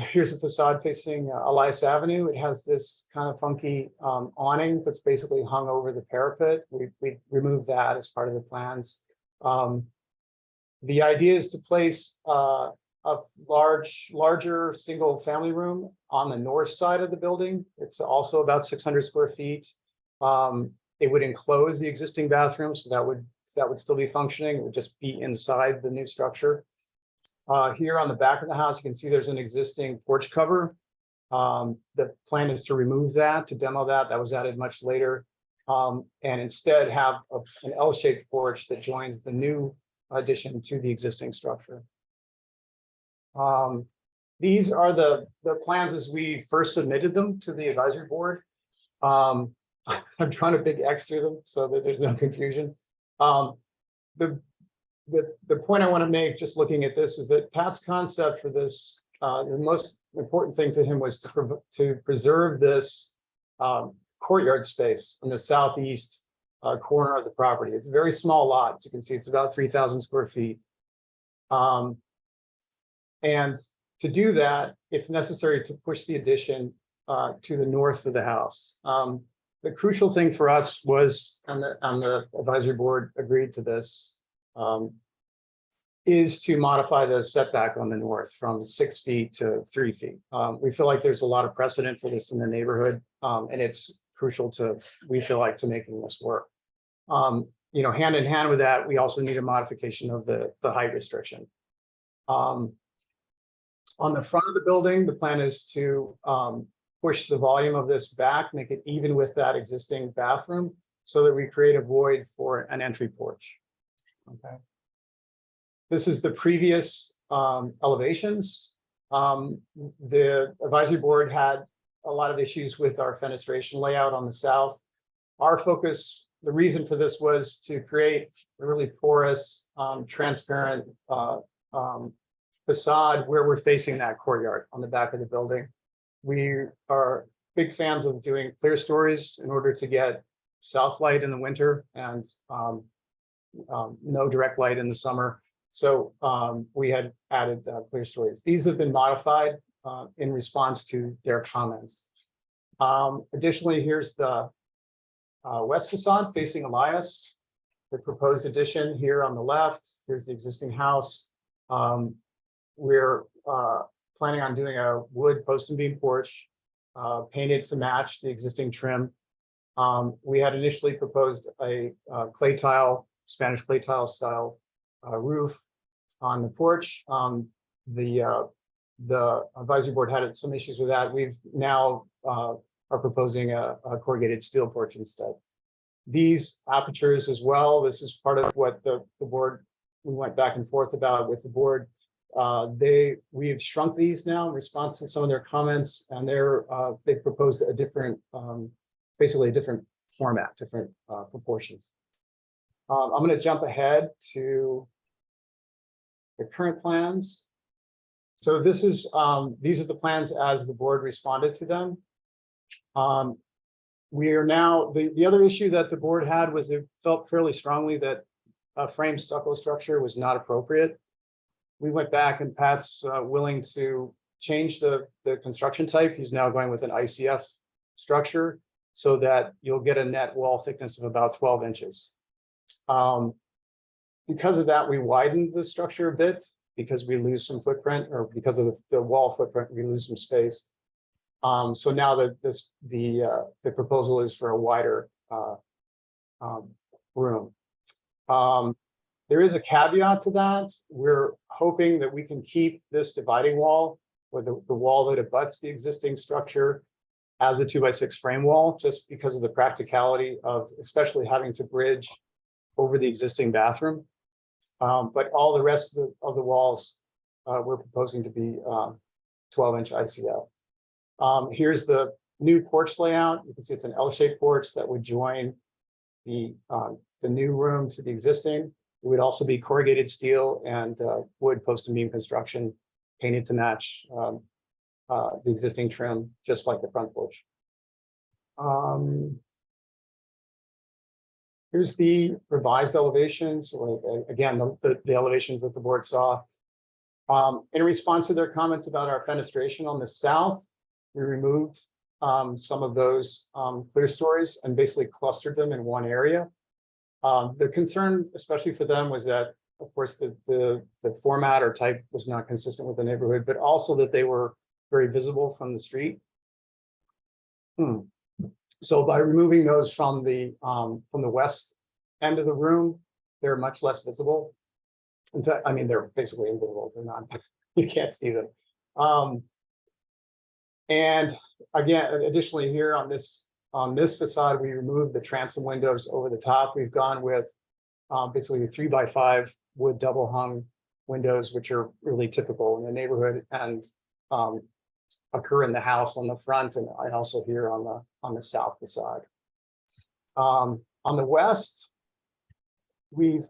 Here's the facade facing Elias Avenue. It has this kind of funky awning that's basically hung over the parapet. We removed that as part of the plans. The idea is to place a larger single family room on the north side of the building. It's also about 600 square feet. It would enclose the existing bathroom, so that would still be functioning. It would just be inside the new structure. Here on the back of the house, you can see there's an existing porch cover. The plan is to remove that, to demo that. That was added much later, and instead have an L-shaped porch that joins the new addition to the existing structure. These are the plans as we first submitted them to the advisory board. I'm trying to big X through them so that there's no confusion. The point I want to make, just looking at this, is that Pat's concept for this, the most important thing to him was to preserve this courtyard space in the southeast corner of the property. It's a very small lot. As you can see, it's about 3,000 square feet. And to do that, it's necessary to push the addition to the north of the house. The crucial thing for us was, and the advisory board agreed to this, is to modify the setback on the north from 6 feet to 3 feet. We feel like there's a lot of precedent for this in the neighborhood, and it's crucial to, we feel like, to making this work. You know, hand in hand with that, we also need a modification of the height restriction. On the front of the building, the plan is to push the volume of this back, make it even with that existing bathroom, so that we create a void for an entry porch. Okay. This is the previous elevations. The advisory board had a lot of issues with our fenestration layout on the south. Our focus, the reason for this was to create a really porous, transparent facade where we're facing that courtyard on the back of the building. We are big fans of doing clear stories in order to get south light in the winter and no direct light in the summer. So we had added clear stories. These have been modified in response to their comments. Additionally, here's the west facade facing Elias. The proposed addition here on the left. Here's the existing house. We're planning on doing a wood post and beam porch painted to match the existing trim. We had initially proposed a clay tile, Spanish clay tile style roof on the porch. The advisory board had some issues with that. We've now are proposing a corrugated steel porch instead. These apertures as well, this is part of what the board, we went back and forth about with the board. We have shrunk these now in response to some of their comments, and they proposed a different, basically a different format, different proportions. I'm going to jump ahead to the current plans. So this is these are the plans as the board responded to them. We are now, the other issue that the board had was it felt fairly strongly that a frame stucco structure was not appropriate. We went back and Pat's willing to change the construction type. He's now going with an ICF structure so that you'll get a net wall thickness of about 12 inches. Because of that, we widened the structure a bit because we lose some footprint, or because of the wall footprint, we lose some space. So now that the proposal is for a wider room. There is a caveat to that. We're hoping that we can keep this dividing wall, or the wall that abuts the existing structure, as a 2x6 frame wall, just because of the practicality of especially having to bridge over the existing bathroom. But all the rest of the walls we're proposing to be 12-inch ICL. Here's the new porch layout. You can see it's an L-shaped porch that would join the new room to the existing. It would also be corrugated steel and wood post and beam construction painted to match the existing trim, just like the front porch. Here's the revised elevations, or again, the elevations that the board saw. In response to their comments about our fenestration on the south, we removed some of those clear stories and basically clustered them in one area. The concern, especially for them, was that, of course, the format or type was not consistent with the neighborhood, but also that they were very visible from the street. So by removing those from the west end of the room, they're much less visible. In fact, I mean, they're basically invisible. They're not, you can't see them. And again, additionally here on this facade, we removed the transom windows over the top. We've gone with basically 3x5 wood double hung windows, which are really typical in the neighborhood and occur in the house on the front and also here on the south facade. On the west, we've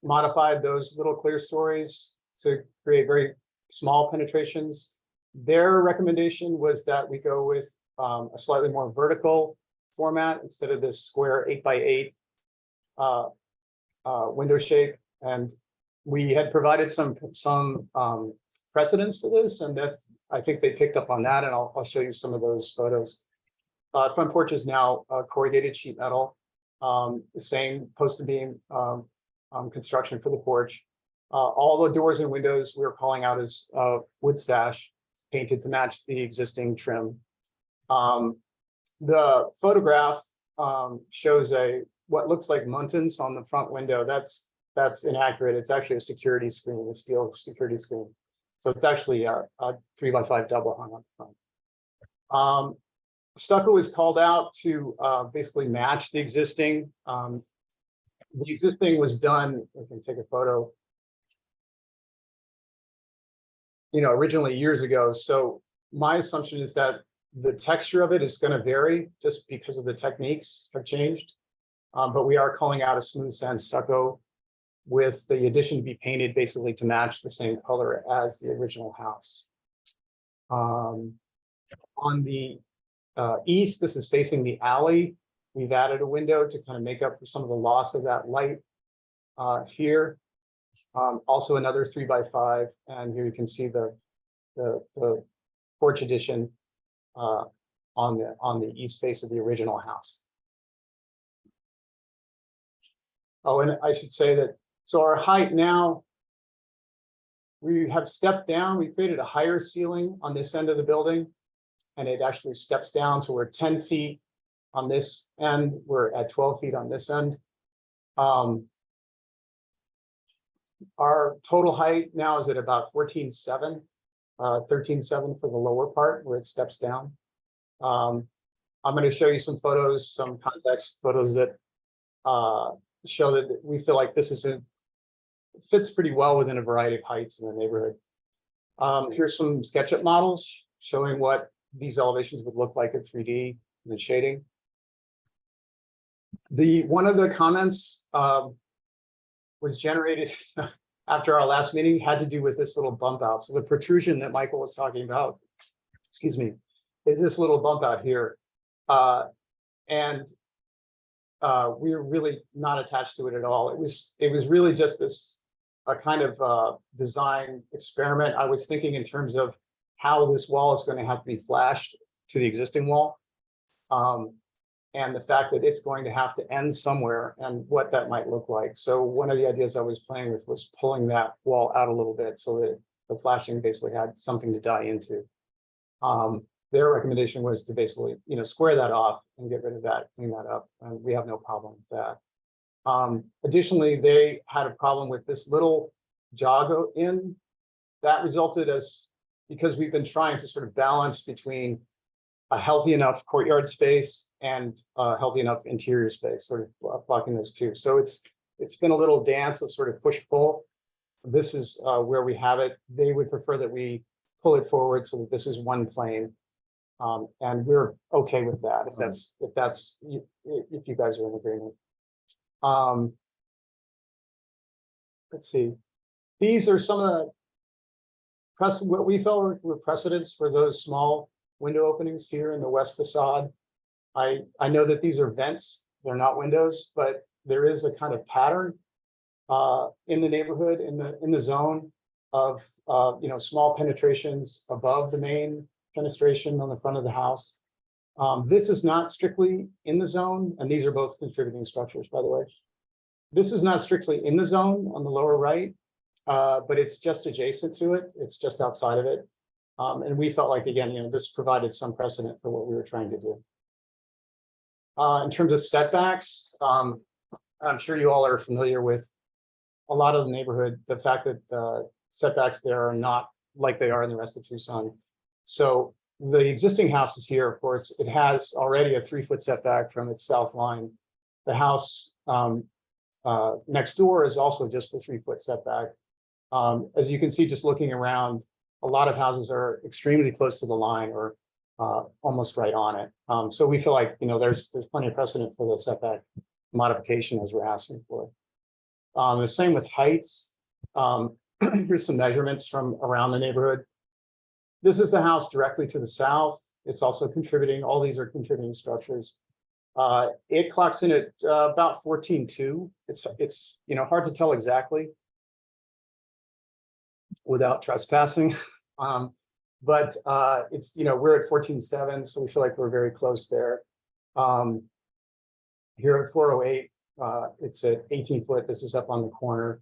modified those little clear stories to create very small penetrations. Their recommendation was that we go with a slightly more vertical format instead of this square 8x8 window shape. And we had provided some precedents for this, and I think they picked up on that, and I'll show you some of those photos. Front porch is now corrugated sheet metal, the same post and beam construction for the porch. All the doors and windows we're calling out as wood sash, painted to match the existing trim. The photograph shows what looks like muntins on the front window. That's inaccurate. It's actually a security screen, a steel security screen. So it's actually a 3x5 double hung on the front. Stucco is called out to basically match the existing. The existing was done, we can take a photo, originally years ago. So my assumption is that the texture of it is going to vary just because of the techniques have changed. But we are calling out a smooth sand stucco with the addition to be painted basically to match the same color as the original house. On the east, this is facing the alley. We've added a window to kind of make up for some of the loss of that light here. Also another 3x5, and here you can see the porch addition on the east face of the original house. Oh, and I should say that, so our height now, we have stepped down. We created a higher ceiling on this end of the building, and it actually steps down. So we're 10 feet on this end. We're at 12 feet on this end. Our total height now is at about 14.7, 13.7 for the lower part where it steps down. I'm going to show you some photos, some context photos that show that we feel like this fits pretty well within a variety of heights in the neighborhood. Here's some SketchUp models showing what these elevations would look like in 3D and the shading. One of the comments was generated after our last meeting, had to do with this little bump out. So the protrusion that Michael was talking about, excuse me, is this little bump out here. We're really not attached to it at all. It was really just a kind of design experiment. I was thinking in terms of how this wall is going to have to be flashed to the existing wall. And the fact that it's going to have to end somewhere and what that might look like. So one of the ideas I was playing with was pulling that wall out a little bit so that the flashing basically had something to die into. Their recommendation was to basically, square that off and get rid of that, clean that up, and we have no problem with that. Additionally, they had a problem with this little jog in. That resulted because we've been trying to sort of balance between a healthy enough courtyard space and healthy enough interior space, sort of blocking those two. So it's been a little dance of sort of push-pull. This is where we have it. They would prefer that we pull it forward so that this is one plane. And we're okay with that if you guys are in agreement. Let's see. These are some of the what we felt were precedents for those small window openings here in the west facade. I know that these are vents, they're not windows, but there is a kind of pattern in the neighborhood, in the zone of small penetrations above the main fenestration on the front of the house. This is not strictly in the zone, and these are both contributing structures, by the way. This is not strictly in the zone on the lower right, but it's just adjacent to it. It's just outside of it. And we felt like, again, this provided some precedent for what we were trying to do. In terms of setbacks, I'm sure you all are familiar with a lot of the neighborhood, the fact that setbacks there are not like they are in the rest of Tucson. So the existing house is here, of course, it has already a 3-foot setback from its south line. The house next door is also just a 3-foot setback. As you can see, just looking around, a lot of houses are extremely close to the line or almost right on it. So we feel like, there's plenty of precedent for the setback modification as we're asking for. The same with heights. Here's some measurements from around the neighborhood. This is the house directly to the south. It's also contributing. All these are contributing structures. It clocks in at about 14.2. It's hard to tell exactly without trespassing. But it's we're at 14.7, so we feel like we're very close there. Here at 408, it's at 18 foot. This is up on the corner.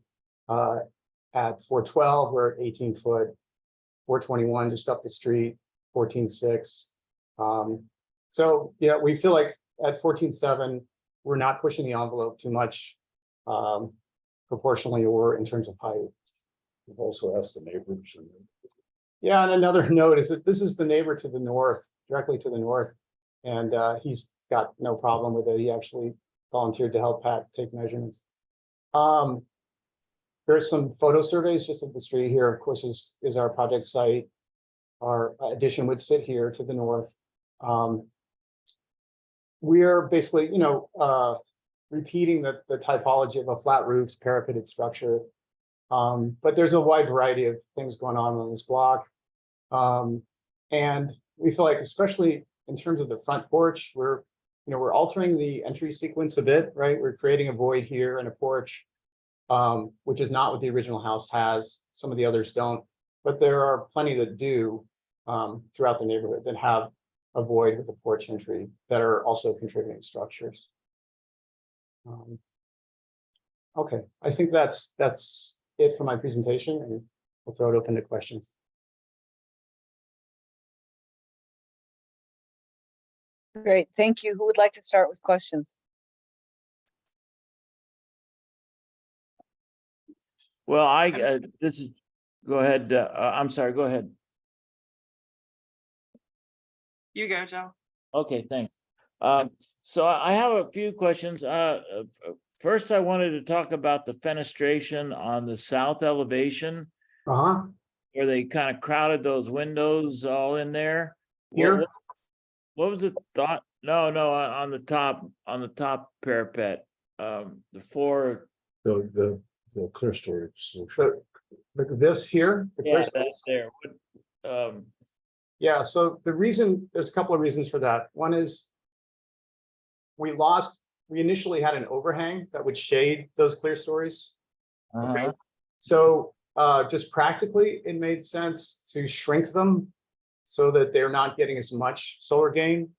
At 412, we're at 18 foot. 421 just up the street, 14.6. So, yeah, we feel like at 14.7, we're not pushing the envelope too much, proportionally or in terms of height. We've also asked the neighbors. Yeah, and another note is that this is the neighbor to the north, directly to the north. And he's got no problem with it. He actually volunteered to help Pat take measurements. There's some photo surveys just of the street here, of course, is our project site. Our addition would sit here to the north. We're basically, repeating the typology of a flat roofed parapeted structure. But there's a wide variety of things going on this block. And we feel like, especially in terms of the front porch, we're altering the entry sequence a bit, right? We're creating a void here and a porch, which is not what the original house has. Some of the others don't, but there are plenty that do throughout the neighborhood that have a void with a porch entry that are also contributing structures. Okay, I think that's it for my presentation, and we'll throw it open to questions. Great, thank you. Who would like to start with questions? Well, go ahead. I'm sorry, go ahead. You go, Joe. Okay, thanks. So I have a few questions. First, I wanted to talk about the fenestration on the south elevation, Uh-huh. where they kind of crowded those windows all in there. Here? What was the thought? No, on the top parapet. The four. The clear storage solution. So this here, the Yeah, first- that's there. Yeah, so there's a couple of reasons for that. One is we initially had an overhang that would shade those clear stories. Okay. So just practically, it made sense to shrink them so that they're not getting as much solar gain.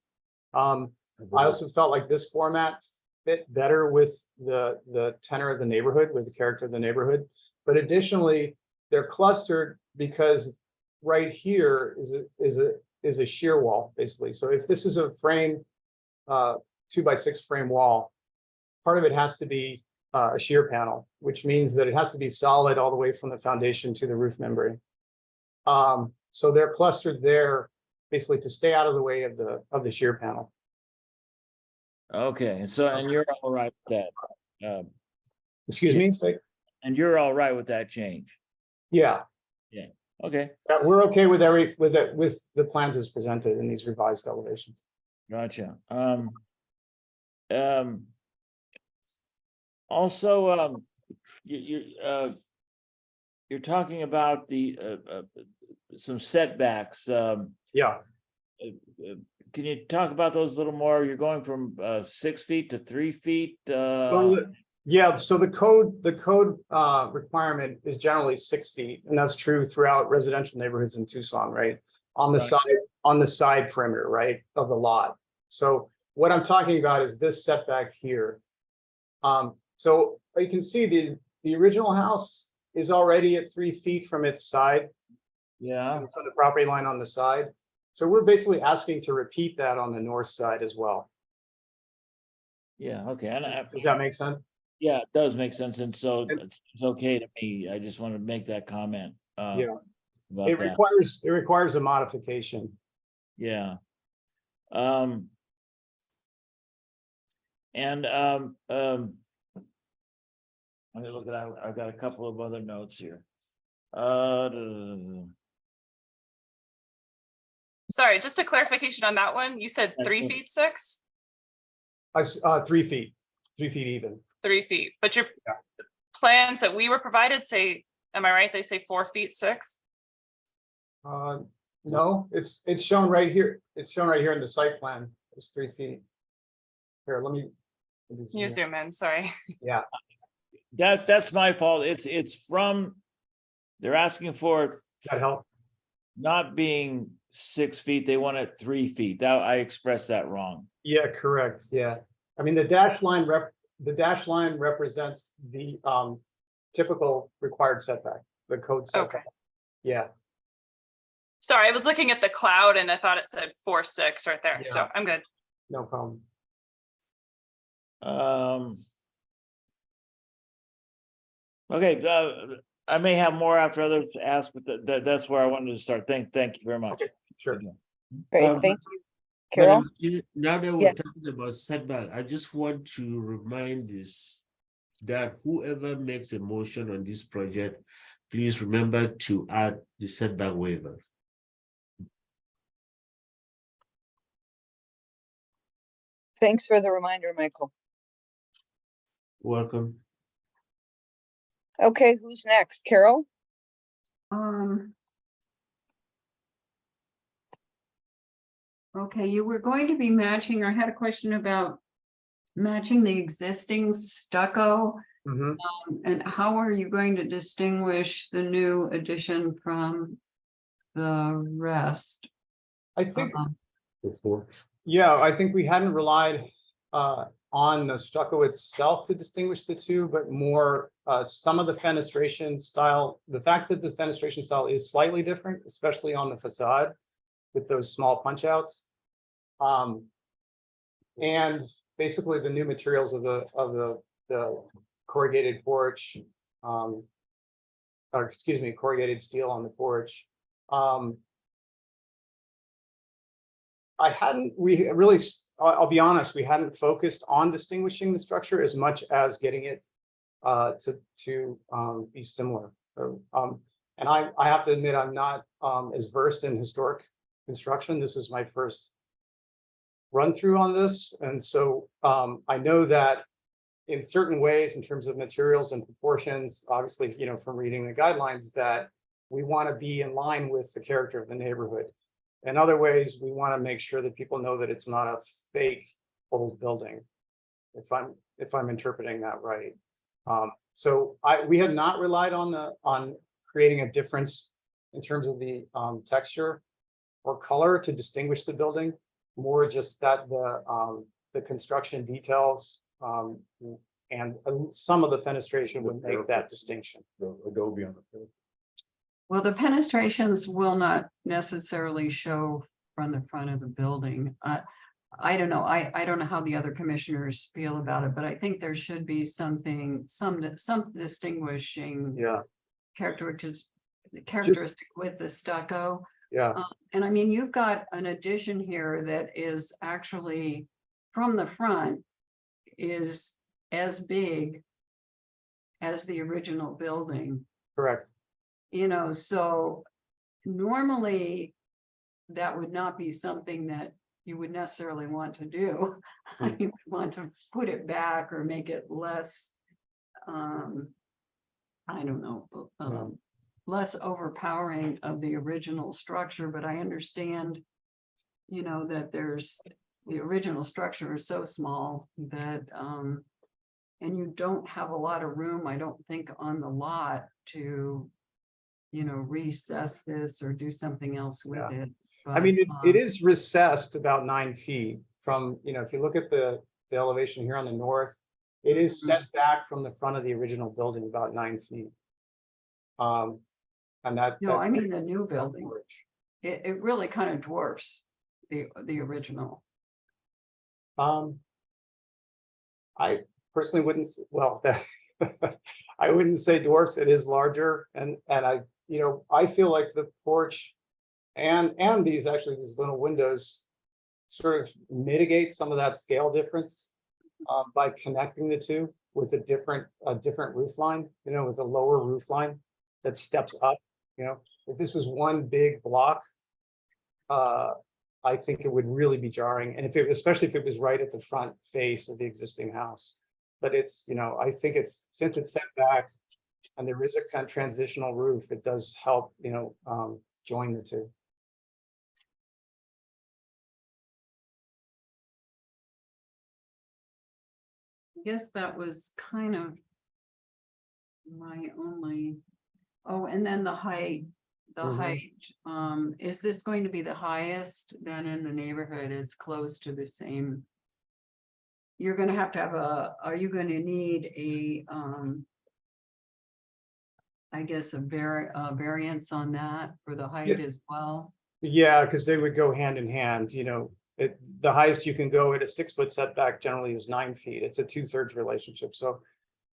I also felt like this format fit better with the tenor of the neighborhood, with the character of the neighborhood. But additionally, they're clustered because right here is a shear wall, basically. So if this is a frame, 2x6 frame wall, part of it has to be a shear panel, which means that it has to be solid all the way from the foundation to the roof membrane. So they're clustered there basically to stay out of the way of the shear panel. Okay, so and you're all right with that. Excuse me? And you're all right with that change? Yeah. Yeah. Okay. We're okay with with the plans as presented in these revised elevations. Gotcha. Also, you're talking about the some setbacks. Yeah. Can you talk about those a little more? You're going from 6 feet to 3 feet. Well, yeah. So the code requirement is generally 6 feet, and that's true throughout residential neighborhoods in Tucson, right? On the side perimeter, right, of the lot. So what I'm talking about is this setback here. So you can see the original house is already at 3 feet from its side. Yeah. From the property line on the side. So we're basically asking to repeat that on the north side as well. Yeah, okay. Does that make sense? Yeah, it does make sense. And so it's okay to me. I just want to make that comment. Yeah. About It that. requires a modification. Yeah. Let me look at, I've got a couple of other notes here. Sorry, just a clarification on that one. You said 3 feet 6? 3 feet, 3 feet even. 3 feet, but your plans that we were provided say, am I right? They say 4 feet 6? No, it's shown right here. It's shown right here in the site plan. It's 3 feet. Here, let me. You zoom in, sorry. Yeah. That's my fault. It's from, they're asking for it. That help? Not being 6 feet, they want it 3 feet. That I expressed that wrong. Yeah, correct. Yeah. I mean, the dash line represents the typical required setback, the code setback. Okay. Yeah. Sorry, I was looking at the cloud and I thought it said 4.6 right there. So Yeah. I'm good. No problem. Okay, I may have more after others ask, but that's where I wanted to start. Thank you very much. Okay, sure. Great, Um, thank you. Carol? Madam Chair, now that we're Yes. talking about setback, I just want to remind this that whoever makes a motion on this project, please remember to add the setback waiver. Thanks for the reminder, Michael. Welcome. Okay, who's next? Carol? Okay, you were going to be matching, I had a question about matching the existing stucco. Mhm. And how are you going to distinguish the new addition from the rest? I think, Before. yeah, I think we hadn't relied on the stucco itself to distinguish the two, but more some of the fenestration style, the fact that the fenestration style is slightly different, especially on the facade with those small punch outs. And basically the new materials of the corrugated porch, or excuse me, corrugated steel on the porch. We really, I'll be honest, we hadn't focused on distinguishing the structure as much as getting it to be similar. And I have to admit, I'm not as versed in historic construction. This is my first run through on this. And so I know that in certain ways, in terms of materials and proportions, obviously, you know, from reading the guidelines, that we want to be in line with the character of the neighborhood. In other ways, we want to make sure that people know that it's not a fake old building, if I'm interpreting that right. So we had not relied on creating a difference in terms of the texture or color to distinguish the building, more just that the construction details and some of the fenestration would make that distinction. Adobe on the. Well, the penetrations will not necessarily show from the front of the building. I don't know. I don't know how the other commissioners feel about it, but I think there should be some distinguishing characteristic with the stucco. Yeah. And I mean, you've got an addition here that is actually from the front is as big as the original building. Correct. You know, so normally that would not be something that you would necessarily want to do. You would want to put it back or make it less, I don't know, less overpowering of the original structure, but I understand, you know, that the original structure is so small that, and you don't have a lot of room, I don't think, on the lot to, you know, recess this or do something else with it. But, I mean, it is recessed about 9 feet from, you know, if you look at the elevation here on the north, it is set back from the front of the original building about 9 feet. And that. No, I mean the new building. It really kind of dwarfs the original. I personally wouldn't, well, I wouldn't say dwarfs, it is larger. And I, you know, I feel like the porch and these little windows sort of mitigate some of that scale difference by connecting the two with a different roof line, you know, with a lower roof line that steps up. You know, if this was one big block, I think it would really be jarring. And especially if it was right at the front face of the existing house. But it's, you know, I think since it's set back and there is a kind of transitional roof, it does help, you know, join the two. I guess that was kind of my only, oh, and then the height, is this going to be the highest then in the neighborhood? It's close to the same. You're going to have are you going to need I guess, a variance on that for the height as well. Yeah, because they would go hand in hand, you know, the highest you can go at a 6-foot setback generally is 9 feet. It's a 2/3 relationship. So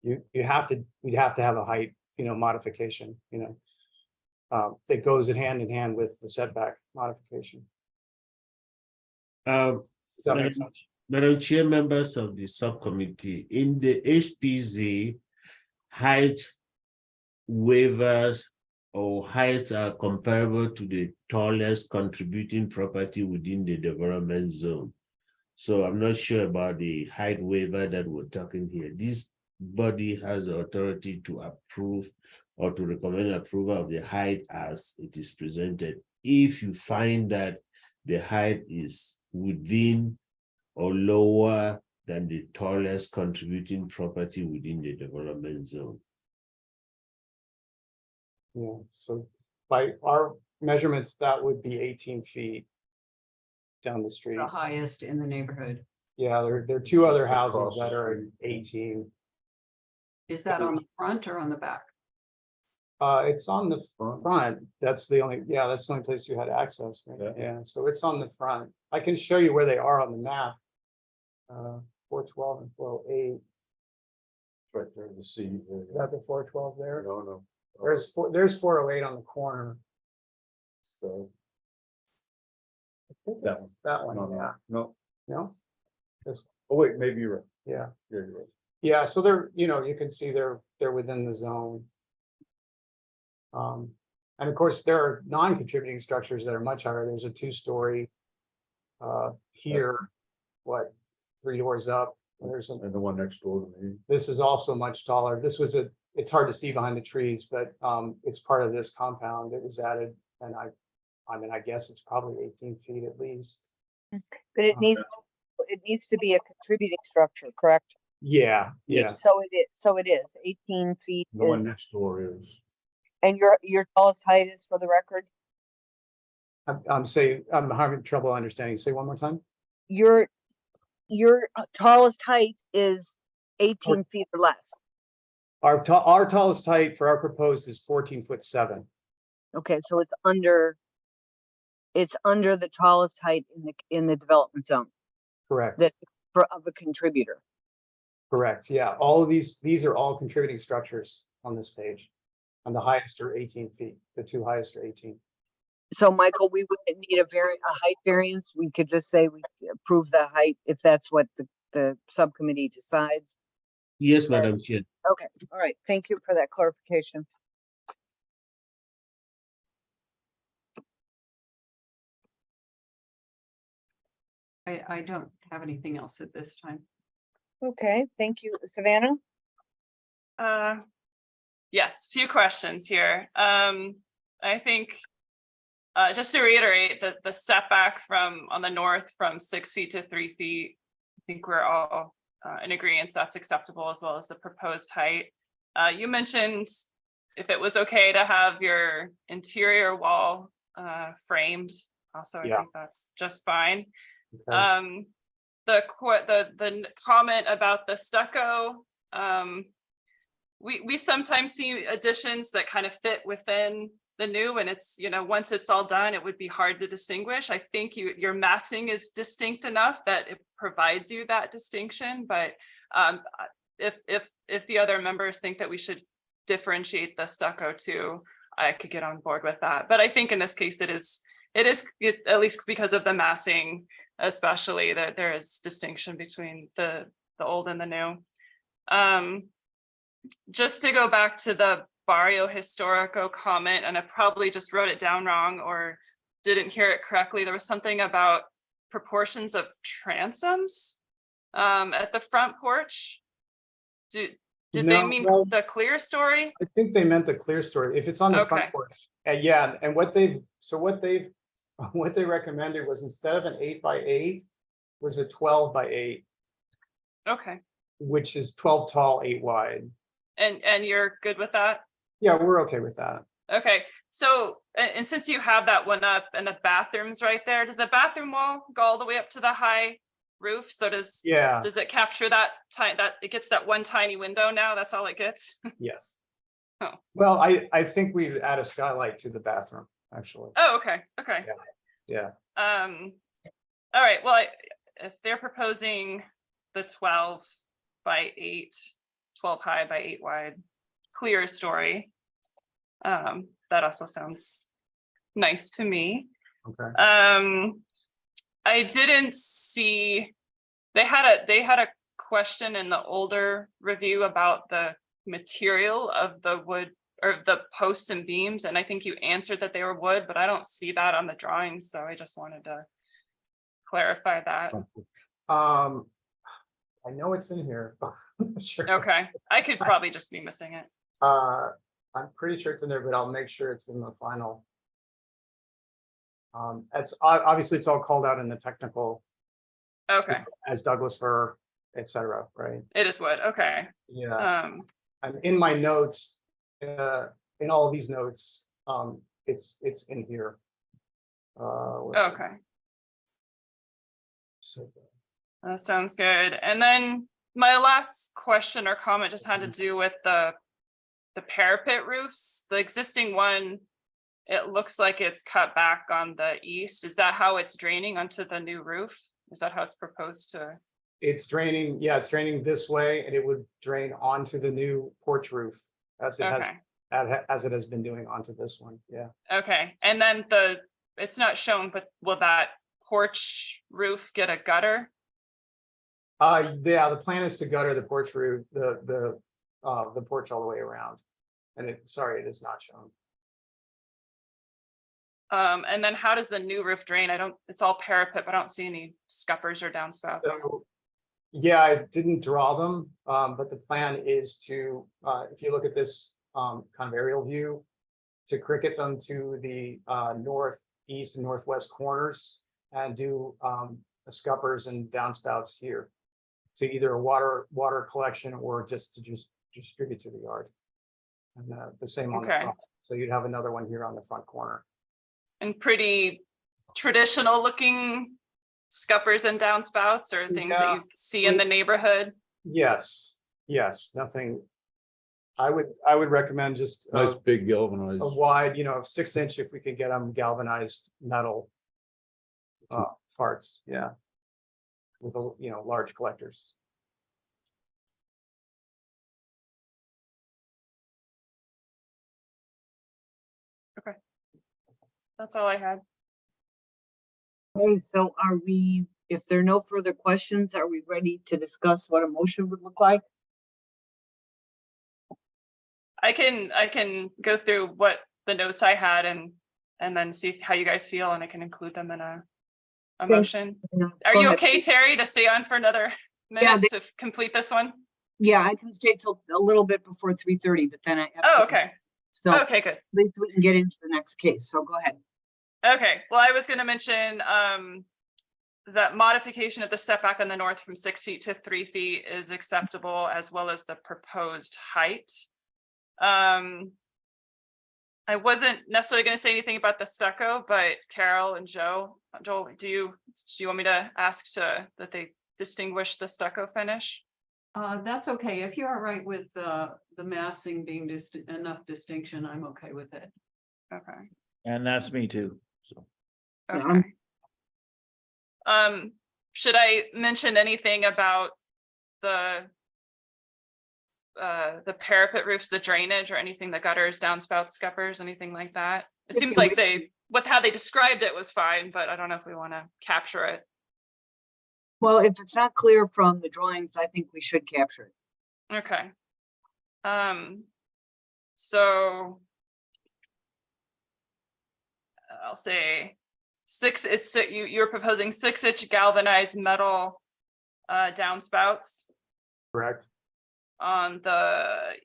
we'd have to have a height, you know, modification, you know, that goes hand in hand with the setback modification. Does that make sense? Madam Chair, members of the subcommittee, in the HPZ, height waivers or heights are comparable to the tallest contributing property within the development zone. So I'm not sure about the height waiver that we're talking here. This body has the authority to approve or to recommend approval of the height as it is presented. If you find that the height is within or lower than the tallest contributing property within the development zone. Yeah, so by our measurements, that would be 18 feet down the street. The highest in the neighborhood. Yeah, there are 2 other houses Across the that are street. 18. Is that on the front or on the back? It's on the front. That's the only place you had access. Right? Yeah. Yeah, so it's on the front. I can show you where they are on the map. 412 and 408. Right there, the C. Is that the 412 there? No. There's 408 on the corner. So. I think That it's one. that one, No, yeah. no. No? Oh, wait, maybe you're right. Yeah. Yeah, you're right. Yeah, so they're, you know, you can see they're within the zone. And of course, there are non-contributing structures that are much higher. There's a 2-story here, 3 doors up. There's And the one next door to me. this is also much taller. It's hard to see behind the trees, but it's part of this compound. It was added, and I mean, I guess it's probably 18 feet at least. But it needs to be a contributing structure, correct? Yeah. So it is 18 feet The one is, next door is. and your tallest height is, for the record? I'm having trouble understanding. Say one more time. Your tallest height is 18 feet or less. Our tallest height for our proposed is 14'7". Okay, so it's under the tallest height in the development zone Correct. of a contributor. Correct. Yeah. All of these are all contributing structures on this page. And the highest are 18 feet. The 2 highest are 18. So Michael, we wouldn't need a height variance. We could just say we approve the height if that's what the subcommittee decides. Yes, Madam Chair. Okay, all right. Thank you for that clarification. I don't have anything else at this time. Okay, thank you. Savannah? Yes, few questions here. I think just to reiterate that the setback on the north from 6 feet to 3 feet, I think we're all in agreement that's acceptable, as well as the proposed height. You mentioned if it was okay to have your interior wall framed. Also, I think that's just fine. Okay. The comment about the stucco, we sometimes see additions that kind of fit within the new, and it's, you know, once it's all done, it would be hard to distinguish. I think your massing is distinct enough that it provides you that distinction, but if the other members think that we should differentiate the stucco too, I could get on board with that. But I think in this case, it is at least because of the massing, especially, that there is distinction between the old and the new. Just to go back to the Barrio Historico comment, and I probably just wrote it down wrong or didn't hear it correctly. There was something about proportions of transoms at the front porch. Did they mean the clear story? I think they meant the clear story. If it's on the Okay. front porch. Yeah, and what they recommended was, instead of an 8x8, was a 12x8, Okay. which is 12 tall, 8 wide. And you're good with that? Yeah, we're okay with that. Okay, so, and since you have that one up and the bathroom's right there, does the bathroom wall go all the way up to the high roof? So does it capture that it gets that one tiny window now? That's all it gets? Yes. Well, I think we'd add a skylight to the bathroom, actually. Oh, okay, okay. Yeah. All right, well, if they're proposing the 12 by 8, 12 high by 8 wide, clear story, that also sounds nice to me. Okay. I didn't see, they had a question in the older review about the material of the wood or the posts and beams, and I think you answered that they were wood, but I don't see that on the drawings, so I just wanted to clarify that. I know it's in here. But I'm not sure. Okay, I could probably just be missing it. I'm pretty sure it's in there, but I'll make sure it's in the final. It's obviously it's all called out in the technical Okay, as Douglas fir, et cetera, right? it is wood, okay. Yeah. I'm in my notes, in all of these notes, it's in here. Okay, So, that sounds good. And then my last question or comment just had to do with the parapet roofs. The existing one, it looks like it's cut back on the east. Is that how it's draining onto the new roof? Is that how it's proposed to? it's draining, yeah, it's draining this way, and it would drain onto the new porch roof as it has, Okay, as it has been doing onto this one, yeah. okay. And then it's not shown, but will that porch roof get a gutter? Yeah, the plan is to gutter the porch roof, the porch all the way around. And sorry, it is not shown. And then how does the new roof drain? It's all parapet, but I don't see any scuppers or downspouts. So, yeah, I didn't draw them, but the plan is to, if you look at this kind of aerial view, to cricket them to the northeast and northwest corners and do scuppers and downspouts here to either a water collection or just to distribute to the yard. And the same on the front. So you'd have another one here on the front corner. And pretty traditional looking scuppers and downspouts or things that you see in the neighborhood? Yes, nothing. I would recommend just Nice big galvanized. a wide, 6-inch if we could get them galvanized metal parts, yeah. With large collectors. Okay. That's all I had. Okay, so if there are no further questions, are we ready to discuss what a motion would look like? I can go through what the notes I had and then see how you guys feel, and I can include them in a motion. Are you okay, Terry, to stay on for another minute to complete this one? Yeah, I can stay till a little bit before 3:30, but then I have Oh, to- okay. So Okay, good. at least we can get into the next case. So go ahead. Okay, well, I was going to mention that modification of the setback on the north from 6 feet to 3 feet is acceptable, as well as the proposed height. I wasn't necessarily going to say anything about the stucco, but Carol and Joel, do you want me to ask that they distinguish the stucco finish? That's okay. If you're all right with the massing being enough distinction, I'm okay with it. Okay. And that's me too, so. Okay. Should I mention anything about the parapet roofs, the drainage, or anything, the gutters, downspouts, scuppers, anything like that? It seems like how they described it was fine, but I don't know if we want to capture it. Well, if it's not clear from the drawings, I think we should capture it. Okay. So I'll say you're proposing 6-inch galvanized metal downspouts. Correct. On the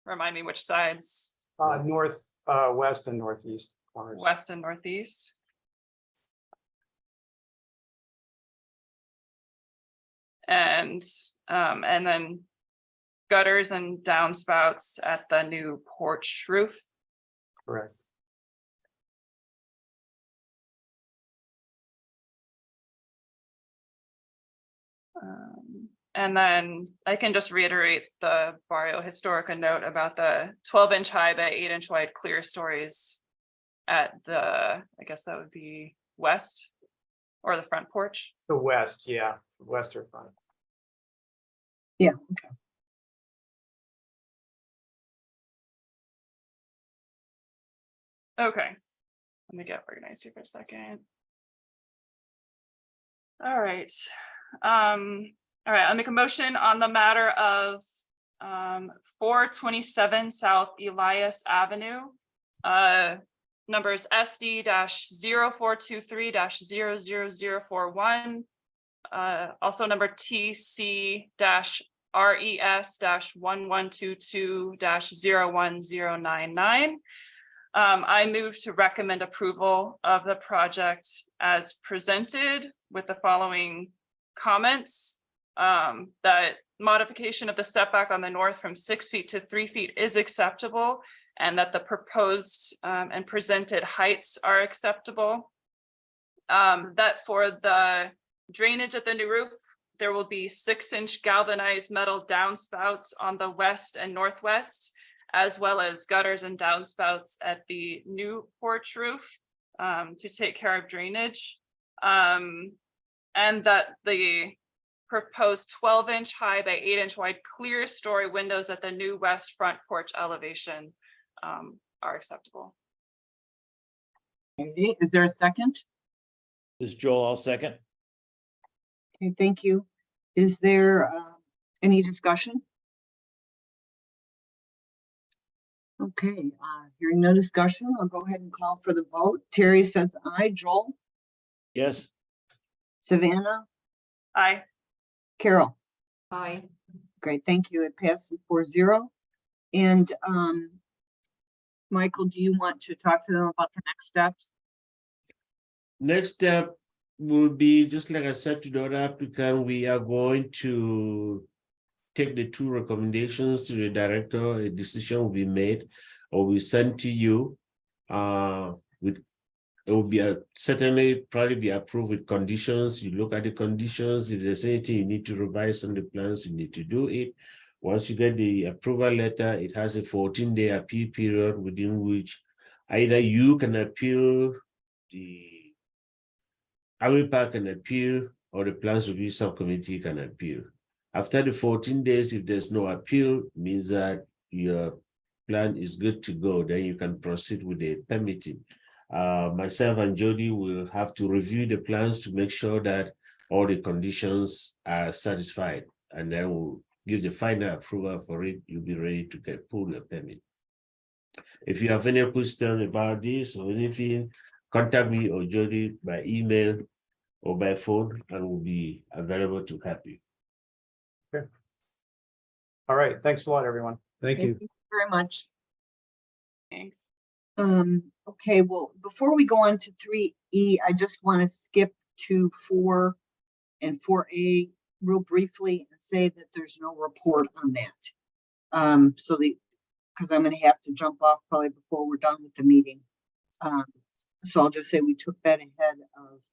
remind me which sides? North, west, and northeast corners. West and northeast. And then gutters and downspouts at the new porch roof. Correct. And then I can just reiterate the Barrio Historica note about the 12-inch high by 8-inch wide clear stories at the, I guess that would be west or the front porch. The west, yeah, western front. Yeah, okay. Okay, let me get organized here for a second. All right. All right, I'll make a motion on the matter of 427 South Elias Avenue. Numbers SD-0423-00041. Also number TC-RES-1122-01099. I move to recommend approval of the project as presented with the following comments. That modification of the setback on the north from 6 feet to 3 feet is acceptable, and that the proposed and presented heights are acceptable. That for the drainage at the new roof, there will be 6-inch galvanized metal downspouts on the west and northwest, as well as gutters and downspouts at the new porch roof to take care of drainage. And that the proposed 12-inch high by 8-inch wide clear story windows at the new west front porch elevation are acceptable. Okay, is there a second? This is Joel, I'll second. Okay, thank you. Is there any discussion? Okay, hearing no discussion, I'll go ahead and call for the vote. Terry says aye. Joel? Yes. Savannah? Aye. Carol? Aye. Great, thank you. It passes 4-0. And Michael, do you want to talk to them about the next steps? Next step will be, just like I said to the other applicant, we are going to take the 2 recommendations to the director. A decision will be made or we send to you. It will be certainly probably be approved with conditions. You look at the conditions. If there's anything you need to revise on the plans, you need to do it. Once you get the approval letter, it has a 14-day appeal period within which either you can appeal, the Highway Park can appeal, or the Plans Review Subcommittee can appeal. After the 14 days, if there's no appeal, means that your plan is good to go. Then you can proceed with the permitting. Myself and Jody will have to review the plans to make sure that all the conditions are satisfied, and then we'll give the final approval for it. You'll be ready to pull your permit. If you have any question about this or anything, contact me or Jody by email or by phone, and we'll be available to help you. Okay. All right, thanks a lot, everyone. Thank you. Thank you very much. Thanks. Okay, well, before we go on to 3E, I just want to skip to 4 and 4A real briefly and say that there's no report on that. Because I'm going to have to jump off probably before we're done with the meeting. So I'll just say we took that ahead of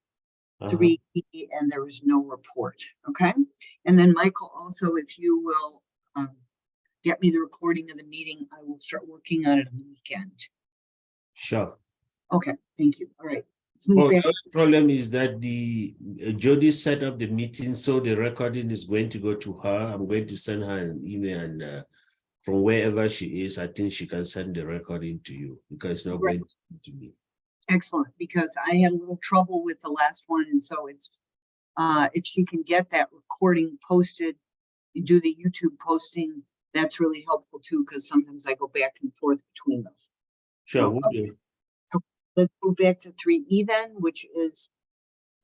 3E and there was no report. Okay. And then Michael, also, if you will get me the recording of the meeting, I will start working on it on the weekend. Sure. Okay, thank you. All right. Well, the problem is that the Jody set up the meeting, so the recording is going to go to her. I'm going to send her an email, and from wherever she is, I think she can send the recording to you because it's not going to me. Excellent, because I had a little trouble with the last one, and so it's if she can get that recording posted and do the YouTube posting, that's really helpful too, because sometimes I go back and forth between those. Sure. So, okay. Let's move back to 3E then, which is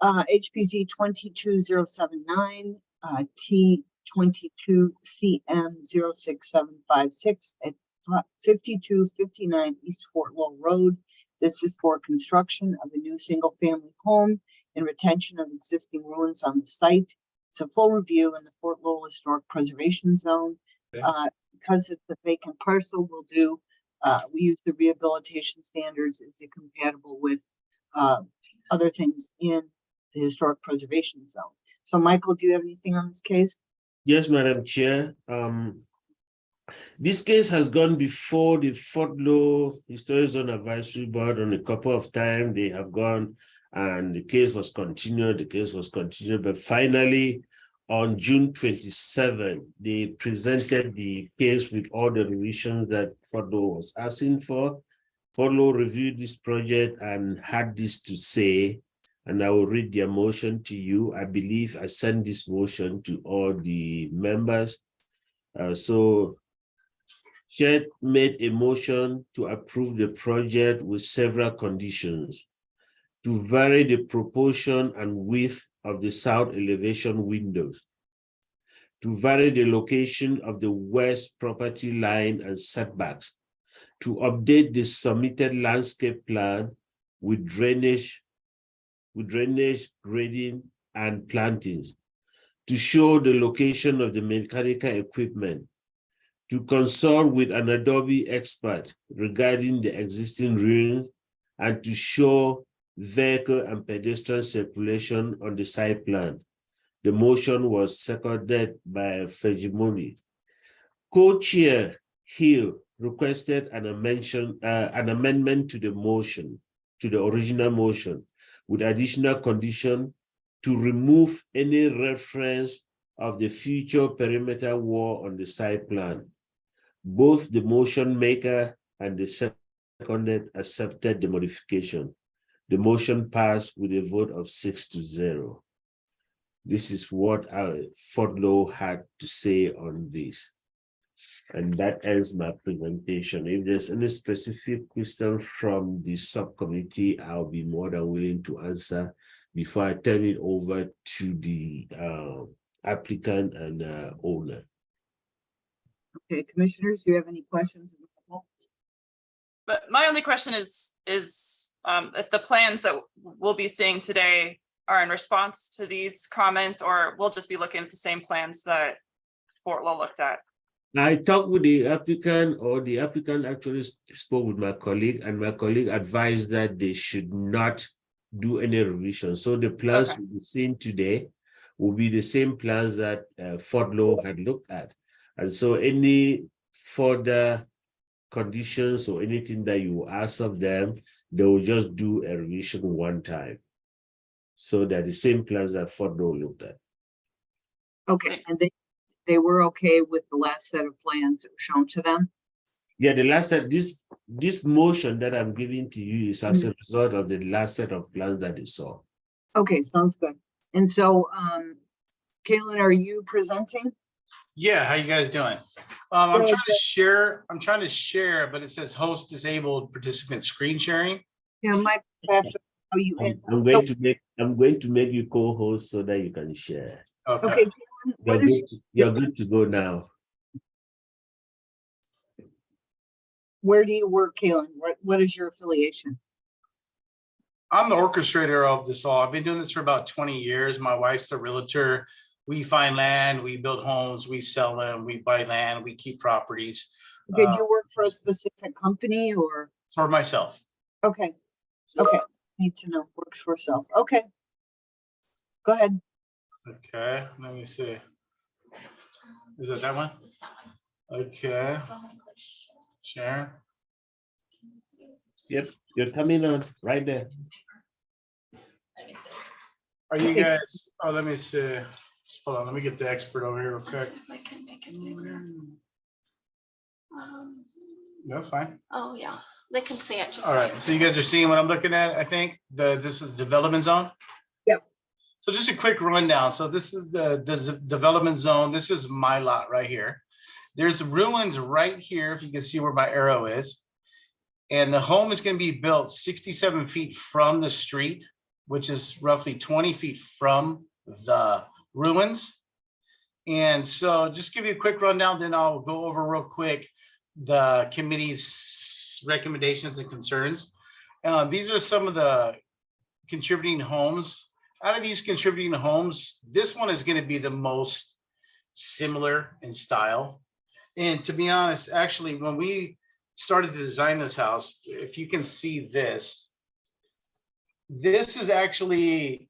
HPZ 22079, T22CM06756 at 5259 East Fort Lowell Road. This is for construction of a new single-family home and retention of existing ruins on the site. It's a full review in the Fort Lowell Historic Preservation Zone. Because it's a vacant parcel, we use the rehabilitation standards. Is it compatible with other things in the Historic Preservation Zone? So Michael, do you have anything on this case? Yes, Madam Chair. This case has gone before the Fort Law Historic Zone Advisory Board on a couple of times. They have gone and the case was continued, but finally on June 27, they presented the case with all the revisions that Fort Law was asking for. Fort Law reviewed this project and had this to say, and I will read their motion to you. I believe I sent this motion to all the members. So Chair made a motion to approve the project with several conditions: to vary the proportion and width of the south elevation windows, to vary the location of the west property line and setbacks, to update the submitted landscape plan with drainage, grading, and plantings, to show the location of the mechanical equipment, to consult with an Adobe expert regarding the existing ruins, and to show vehicle and pedestrian circulation on the site plan. The motion was seconded by Fejimoni. Co-chair Hill requested an amendment to the motion, to the original motion, with additional condition to remove any reference of the future perimeter wall on the site plan. Both the motion maker and the seconded accepted the modification. The motion passed with a vote of 6-0. This is what Fort Law had to say on this. And that ends my presentation. If there's any specific question from the subcommittee, I'll be more than willing to answer before I turn it over to the applicant and owner. Okay, commissioners, do you have any questions? But my only question is if the plans that we'll be seeing today are in response to these comments, or we'll just be looking at the same plans that Fort Law looked at. I talked with the applicant, or the applicant actually spoke with my colleague, and my colleague advised that they should not do any revision. So the plans Okay. we've seen today will be the same plans that Fort Law had looked at. And so any further conditions or anything that you ask of them, they will just do a revision one time. So they're the same plans that Fort Law looked at. Okay, and they were okay with the last set of plans that were shown to them? Yeah, the last set, this motion that I'm giving to you is as a result of the last set of plans that they saw. Okay, sounds good. And so, Caitlin, are you presenting? Yeah, how you guys doing? I'm trying to share, but it says host disabled participant screen sharing. Yeah, Mike, how you in? I'm going to make you co-host so that you can share. Okay, Caitlin, You're good to go now. where do you work, Caitlin? What is your affiliation? I'm the orchestrator of this all. I've been doing this for about 20 years. My wife's the realtor. We find land, we build homes, we sell them, we buy land, we keep properties. Did you work for a specific company or? For myself. Okay, okay, need to know, works for self, okay. Go ahead. Okay, let me see. Is it that one? Okay. Share. Yep, you're coming on right there. Are you guys, oh, let me see. Hold on, let me get the expert over here real quick. I can make it bigger. That's fine. Oh, yeah, they can see it just. All right, so you guys are seeing what I'm looking at, I think. This is the development zone. Yep. So just a quick rundown. So this is the development zone. This is my lot right here. There's ruins right here, if you can see where my arrow is. And the home is going to be built 67 feet from the street, which is roughly 20 feet from the ruins. And so just give you a quick rundown, then I'll go over real quick the committee's recommendations and concerns. These are some of the contributing homes. Out of these contributing homes, this one is going to be the most similar in style. And to be honest, actually, when we started to design this house, if you can see this is actually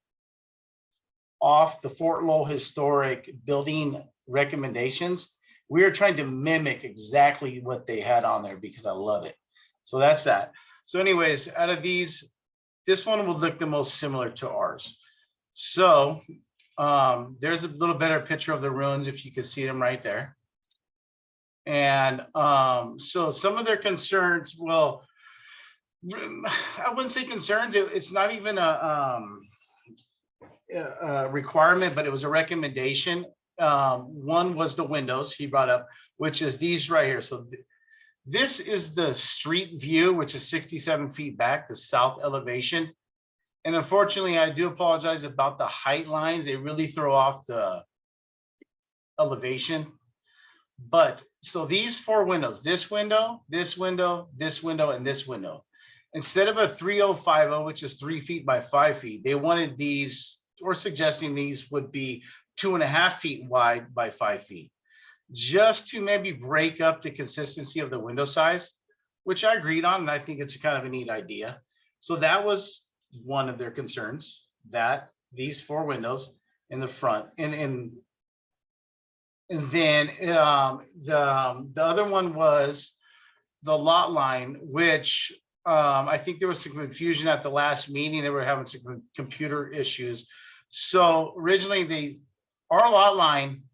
off the Fort Law Historic building recommendations, we are trying to mimic exactly what they had on there because I love it. So that's that. So anyways, out of these, this one would look the most similar to ours. So there's a little better picture of the ruins if you can see them right there. And so some of their concerns, well, I wouldn't say concerns. It's not even a requirement, but it was a recommendation. One was the windows he brought up, which is these right here. So this is the street view, which is 67 feet back, the south elevation. And unfortunately, I do apologize about the height lines. They really throw off the elevation. But so these four windows, this window, this window, this window, and this window, instead of a 3050, which is 3 feet by 5 feet, they wanted these, or suggesting these would be 2.5 feet wide by 5 feet, just to maybe break up the consistency of the window size, which I agreed on, and I think it's kind of a neat idea. So that was one of their concerns, that these four windows in the front, and then the other one was the lot line, which I think there was some confusion at the last meeting. They were having some computer issues. So originally our lot line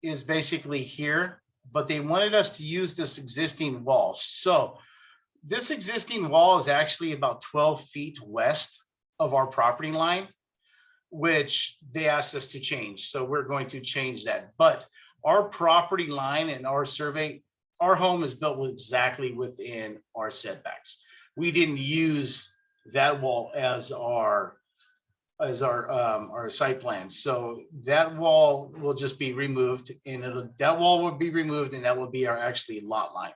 is basically here, but they wanted us to use this existing wall. So this existing wall is actually about 12 feet west of our property line, which they asked us to change. So we're going to change that. But our property line and our survey, our home is built exactly within our setbacks. We didn't use that wall as our site plan. So that wall will just be removed, and that wall will be removed, and that will be our actually lot line.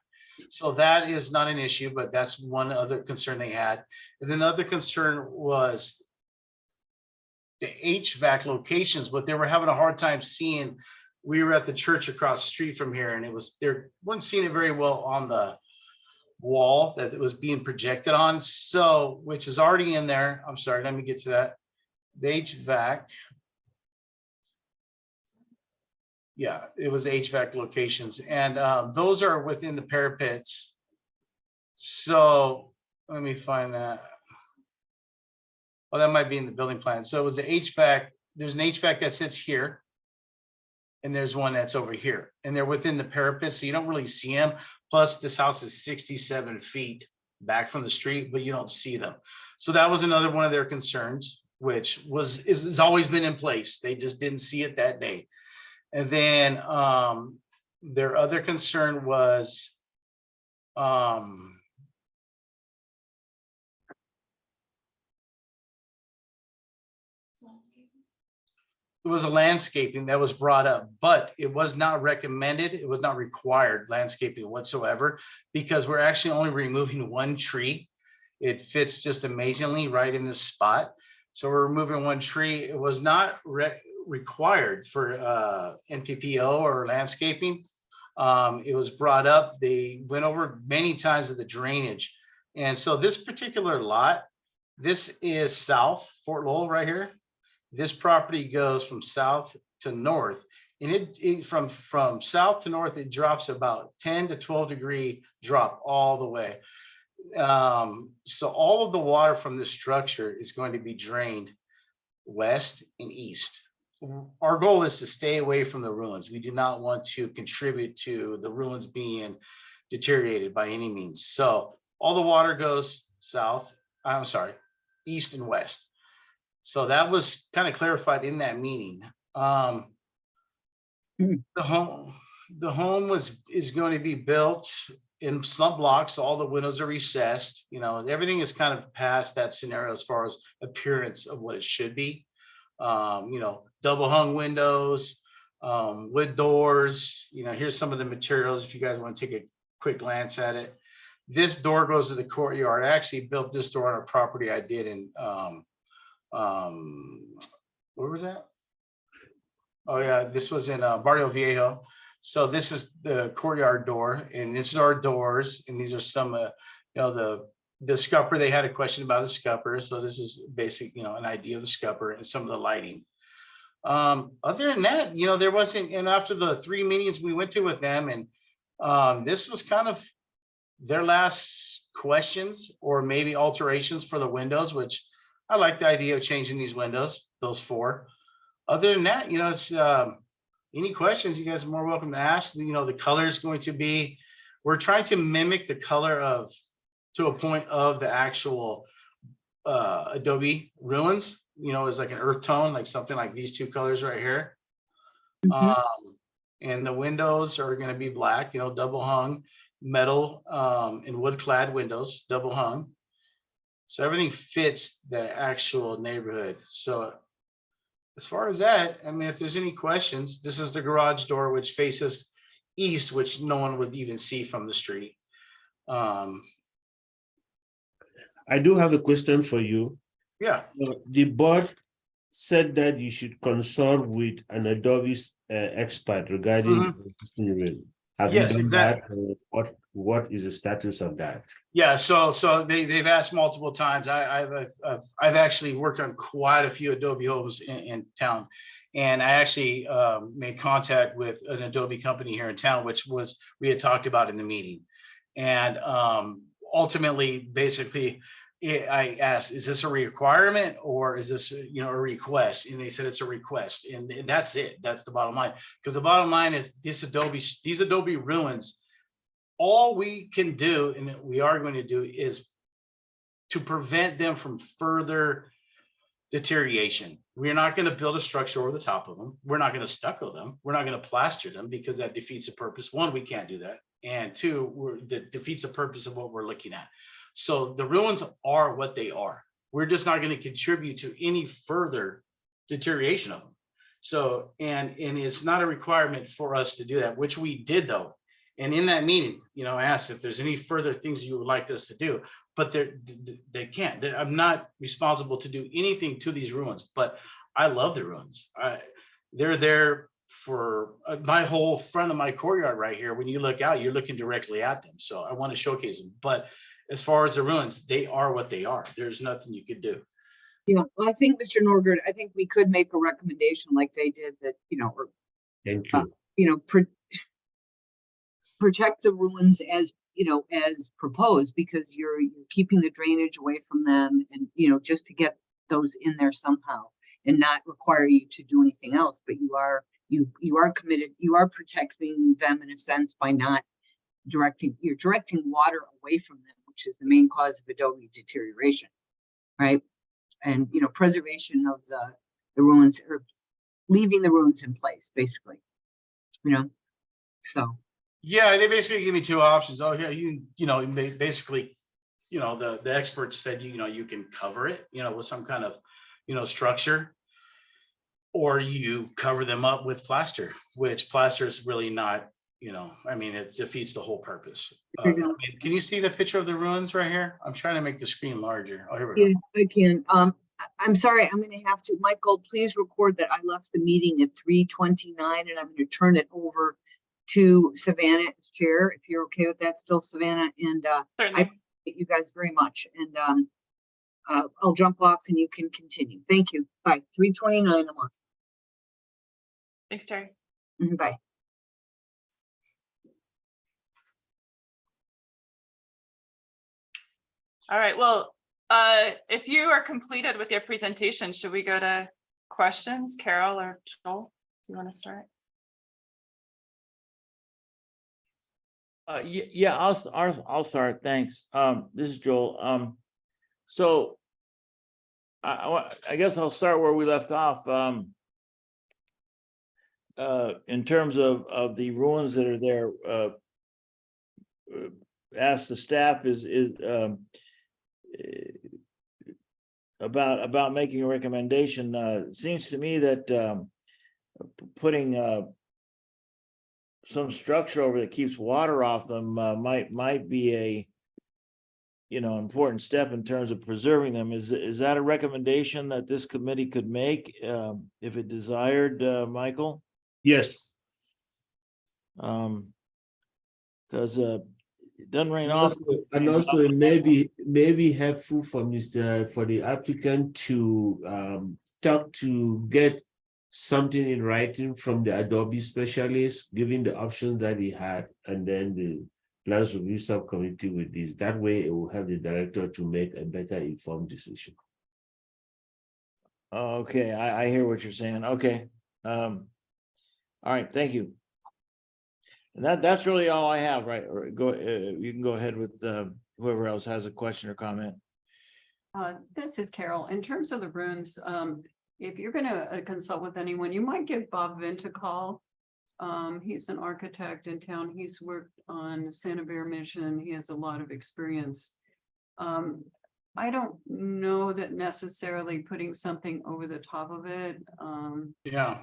So that is not an issue, but that's one other concern they had. And another concern was the HVAC locations, but they were having a hard time seeing. We were at the church across the street from here, and they weren't seeing it very well on the wall that it was being projected on. So, which is already in there. I'm sorry, let me get to that. The HVAC. Yeah, it was HVAC locations, and those are within the parapets. So let me find that. Well, that might be in the building plan. So it was the HVAC. There's an HVAC that sits here, and there's one that's over here, and they're within the parapet, so you don't really see them. Plus, this house is 67 feet back from the street, but you don't see them. So that was another one of their concerns, which has always been in place. They just didn't see it that day. And then their other concern was it was a landscaping that was brought up, but it was not recommended. It was not required landscaping whatsoever, because we're actually only removing one tree. It fits just amazingly right in this spot. So we're removing one tree. It was not required for NPPO or landscaping. It was brought up. They went over many times of the drainage. And so this particular lot, this is South Fort Lowell right here. This property goes from south to north, and it from south to north, it drops about 10 to 12 degree drop all the way. So all of the water from this structure is going to be drained west and east. Our goal is to stay away from the ruins. We do not want to contribute to the ruins being deteriorated by any means. So all the water goes east and west. So that was kind of clarified in that meeting. The home is going to be built in slump blocks. So all the windows are recessed. You know, everything is kind of past that scenario as far as appearance of what it should be. You know, double hung windows, wood doors. You know, here's some of the materials if you guys want to take a quick glance at it. This door goes to the courtyard. I actually built this door on a property I did in where was that? Oh yeah, this was in Barrio Viejo. So this is the courtyard door, and this is our doors, and these are some you know, the scupper. They had a question about the scupper, so this is basic, you know, an idea of the scupper and some of the lighting. Other than that, there wasn't, and after the 3 meetings we went to with them, and this was kind of their last questions or maybe alterations for the windows, which I like the idea of changing these windows, those 4. Other than that, it's any questions you guys are more welcome to ask. The color is going to be, we're trying to mimic the color of, to a point of the actual adobe ruins, is like an earth tone, like something like these 2 colors right here. And the windows are going to be black, double hung metal and wood clad windows, double hung. So everything fits the actual neighborhood. So as far as that, I mean, if there's any questions, this is the garage door, which faces east, which no one would even see from the street. I do have a question for you. Yeah. The board said that you should consult with an Adobe expert regarding existing rule. Have Yes, you done exactly. that? What is the status of that? Yeah, so they've asked multiple times. I've actually worked on quite a few Adobe homes in town, and I actually made contact with an Adobe company here in town, which was we had talked about in the meeting, and ultimately, basically, I asked, "Is this a requirement or is this a request?" And they said it's a request, and that's it. That's the bottom line. Because the bottom line is these Adobe ruins. All we can do, and we are going to do, is to prevent them from further deterioration. We're not going to build a structure over the top of them. We're not going to stucco them. We're not going to plaster them because that defeats the purpose. 1, we can't do that. And 2, that defeats the purpose of what we're looking at. So the ruins are what they are. We're just not going to contribute to any further deterioration of them. So, and it's not a requirement for us to do that, which we did though. And in that meeting, I asked if there's any further things you would like us to do, but they can't. I'm not responsible to do anything to these ruins, but I love the ruins. They're there for my whole front of my courtyard right here. When you look out, you're looking directly at them. So I want to showcase them. But as far as the ruins, they are what they are. There's nothing you could do. Yeah, well, I think, Mr. Norgard, I think we could make a recommendation like they did that, or, Thank you. protect the ruins as proposed, because you're keeping the drainage away from them, and just to get those in there somehow and not require you to do anything else. But you are committed, you are protecting them in a sense by not directing water away from them, which is the main cause of Adobe deterioration, right? And preservation of the ruins, or leaving the ruins in place, basically. So. Yeah, they basically give me 2 options. Oh yeah, basically, the experts said you can cover it, with some kind of structure, or you cover them up with plaster, which plaster is really not, I mean, it defeats the whole purpose. I mean, can you see the picture of the ruins right here? I'm trying to make the screen larger. Oh, here we go. Yeah, I can. I'm sorry, I'm going to have to, Michael, please record that I left the meeting at 3:29, and I'm going to turn it over to Savannah as chair, if you're okay with that still, Savannah. And I appreciate you guys very much. And I'll jump off and you can continue. Thank you. Bye. 3:29 a month. Thanks, Terry. Bye. All right, well, if you are completed with your presentation, should we go to questions? Carol or Joel, do you want to start? Yeah, I'll start. Thanks. This is Joel. So I guess I'll start where we left off. In terms of the ruins that are there, ask the staff is about making a recommendation. It seems to me that putting some structure over that keeps water off them might be a important step in terms of preserving them. Is that a recommendation that this committee could make if it desired, Michael? Yes. Because it doesn't rain off. And also it may be helpful for the applicant to talk to get something in writing from the Adobe specialist, giving the options that he had, and then the plans review subcommittee with this. That way it will help the director to make a better informed decision. Okay, I hear what you're saying. Okay. All right, thank you. And that's really all I have, right? Or go, you can go ahead with whoever else has a question or comment. This is Carol. In terms of the rooms, if you're gonna consult with anyone, you might give Bob Vint a call. He's an architect in town. He's worked on Santa Bear Mission. He has a lot of experience. I don't know that necessarily putting something over the top of it. Yeah.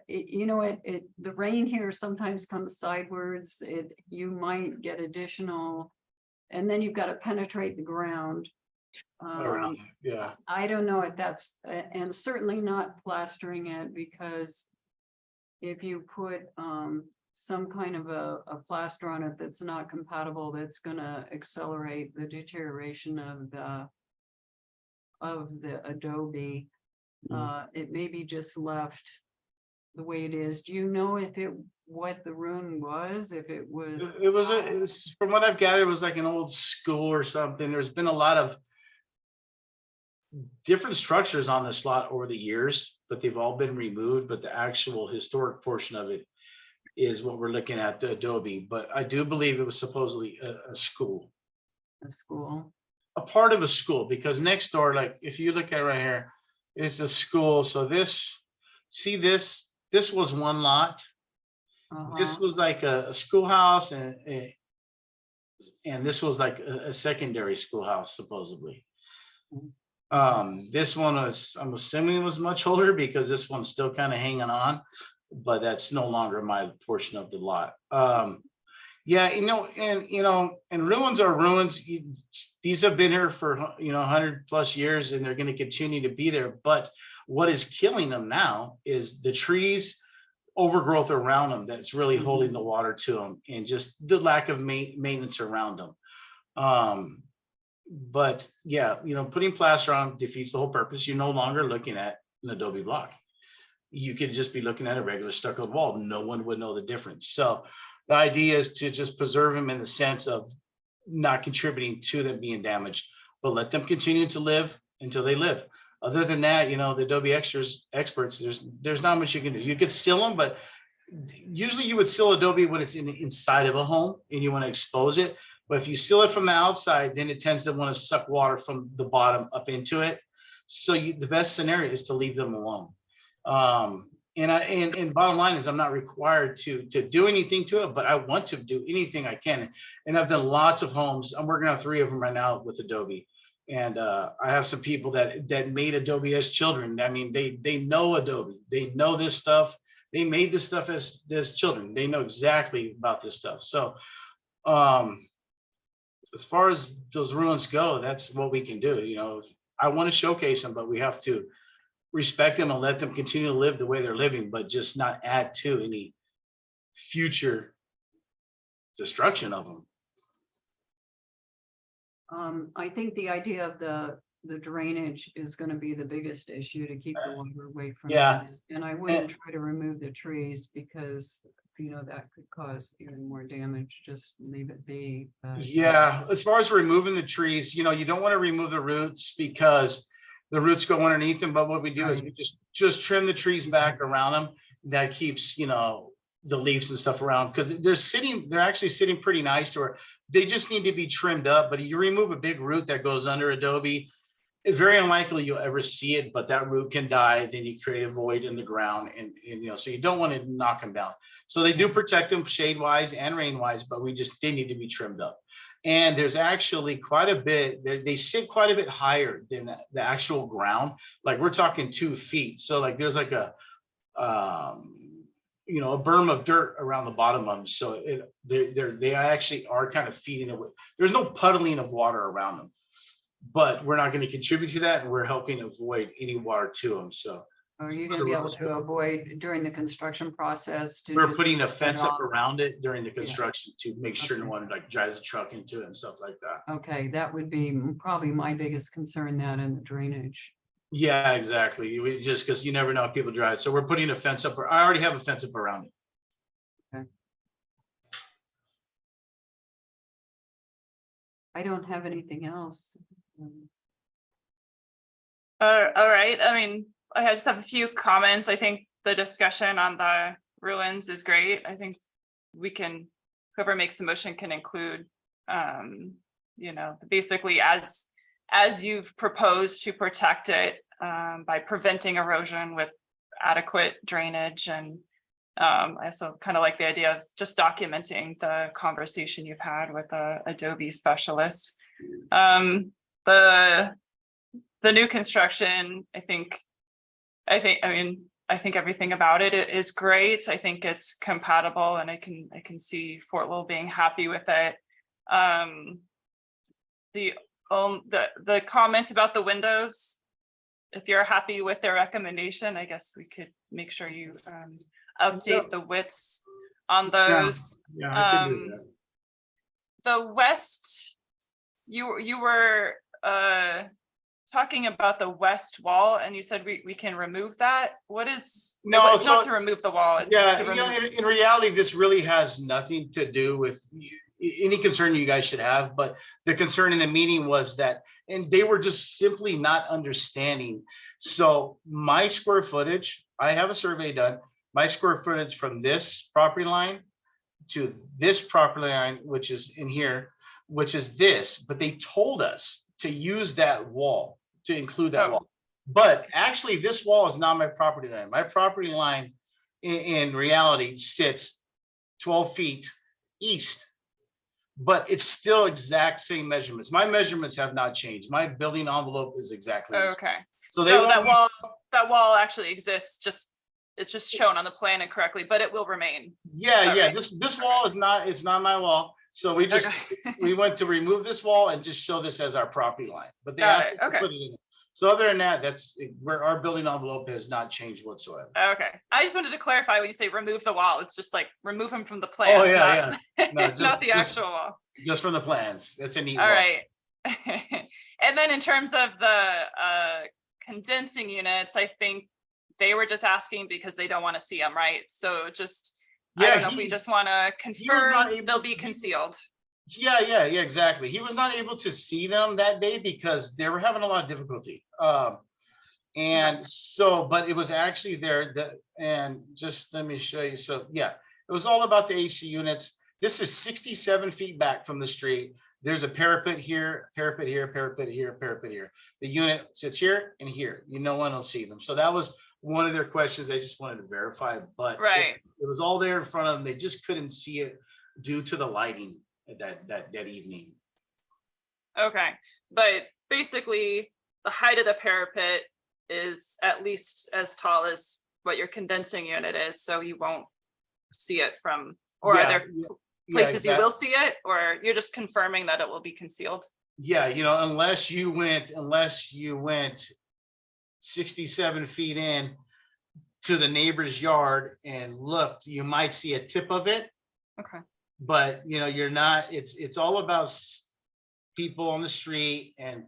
You know, the rain here sometimes comes sideways. You might get additional, and then you've got to penetrate the ground. Yeah. I don't know if that's, and certainly not plastering it, because if you put some kind of a plaster on it that's not compatible, that's gonna accelerate the deterioration of the Adobe. It may be just left the way it is. Do you know if what the room was, if it was? It's, from what I've gathered, it was like an old school or something. There's been a lot of different structures on this lot over the years, but they've all been removed. But the actual historic portion of it is what we're looking at, the Adobe. But I do believe it was supposedly a school. A school? A part of a school, because next door, like if you look at right here, it's a school. So this, see this was one lot. This was like a schoolhouse, and this was like a secondary schoolhouse, supposedly. This one was, I'm assuming it was much older, because this one's still kind of hanging on, but that's no longer my portion of the lot. Yeah, and ruins are ruins. These have been here for 100+ years, and they're going to continue to be there. But what is killing them now is the trees, overgrowth around them that's really holding the water to them, and just the lack of maintenance around them. But yeah, putting plaster on defeats the whole purpose. You're no longer looking at an Adobe block. You could just be looking at a regular stucco wall. No one would know the difference. So the idea is to just preserve them in the sense of not contributing to them being damaged, but let them continue to live until they live. Other than that, the Adobe experts, there's not much you can do. You could seal them, but usually you would seal Adobe when it's inside of a home and you want to expose it. But if you seal it from the outside, then it tends to want to suck water from the bottom up into it. So the best scenario is to leave them alone. And bottom line is, I'm not required to do anything to it, but I want to do anything I can. And I've done lots of homes. I'm working on 3 of them right now with Adobe. And I have some people that made Adobe as children. I mean, they know Adobe. They know this stuff. They made this stuff as children. They know exactly about this stuff. So as far as those ruins go, that's what we can do. I want to showcase them, but we have to respect them and let them continue to live the way they're living, but just not add to any future destruction of them. I think the idea of the drainage is going to be the biggest issue to keep the water away from. Yeah. It. And I wouldn't try to remove the trees, because that could cause even more damage. Just leave it be. Yeah, as far as removing the trees, you don't want to remove the roots, because the roots go underneath them. But what we do is we just trim the trees back around them. That keeps the leaves and stuff around, because they're actually sitting pretty nice to where they just need to be trimmed up. But you remove a big root that goes under Adobe, it's very unlikely you'll ever see it, but that root can die. Then you create a void in the ground, and so you don't want to knock them down. So they do protect them shade wise and rain wise, but they need to be trimmed up. And there's actually quite a bit, they sit quite a bit higher than the actual ground. Like we're talking 2 feet. So like there's like a berm of dirt around the bottom of them. So they actually are kind of feeding it. There's no puddling of water around them, but we're not going to contribute to that. And we're helping avoid any water to them. So are you going to be able to avoid during the construction process? We're putting a fence up around it during the construction to make sure no one drives a truck into it and stuff like that. Okay, that would be probably my biggest concern, that and the drainage. Yeah, exactly. We just, because you never know if people drive. So we're putting a fence up. I already have a fence up around it. I don't have anything else. All right, I mean, I just have a few comments. I think the discussion on the ruins is great. I think we can, whoever makes the motion can include, you know, basically as you've proposed to protect it by preventing erosion with adequate drainage. And I also kind of like the idea of just documenting the conversation you've had with a Adobe specialist. The new construction, I think everything about it is great. I think it's compatible, and I can see Fort Lowell being happy with it. The comment about the windows, if you're happy with their recommendation, I guess we could make sure you update the widths on those. Yeah, I can do that. The west, you were talking about the west wall, and you said we can remove that. What is, No, it's not to remove the wall, it's Yeah, to you know, remove. in reality, this really has nothing to do with any concern you guys should have, but the concern in the meeting was that, and they were just simply not understanding. So my square footage, I have a survey done, my square footage from this property line to this property line, which is in here, which is this, but they told us to use that wall, to include that wall. But actually, this wall is not my property line. My property line in reality sits 12 feet east, but it's still exact same measurements. My measurements have not changed. My building envelope is exactly the same. Okay, So that wall actually exists, just it's just shown on the plan incorrectly, but it will remain. Yeah, right? this wall is not, it's not my wall. So we just, we went to remove this wall and just show this as our property line, but they asked us to put it in. So other than that, that's where our building envelope has not changed whatsoever. Okay, I just wanted to clarify when you say remove the wall, it's just like remove them from the plans. Oh, yeah, no, not the actual wall. Just from the plans. That's a neat All wall. right. And then in terms of the condensing units, I think they were just asking because they don't want to see them, right? So just, I don't know if we just want to confirm they'll be concealed. Yeah, exactly. He was not able to see them that day because they were having a lot of difficulty. And so, but it was actually there, and just let me show you. So yeah, it was all about the AC units. This is 67 feet back from the street. There's a parapet here, parapet here, parapet here, parapet here. The unit sits here and here. No one will see them. So that was one of their questions. I just wanted to verify, but it was all there in front of them. They just couldn't see it due to the lighting that evening. Okay, but basically the height of the parapet is at least as tall as what your condensing unit is, so you won't see it from, or are there places you will see it, or you're just confirming that it will be concealed? Yeah, unless you went 67 feet in to the neighbor's yard and looked, you might see a tip of it. Okay. But you're not, it's all about people on the street and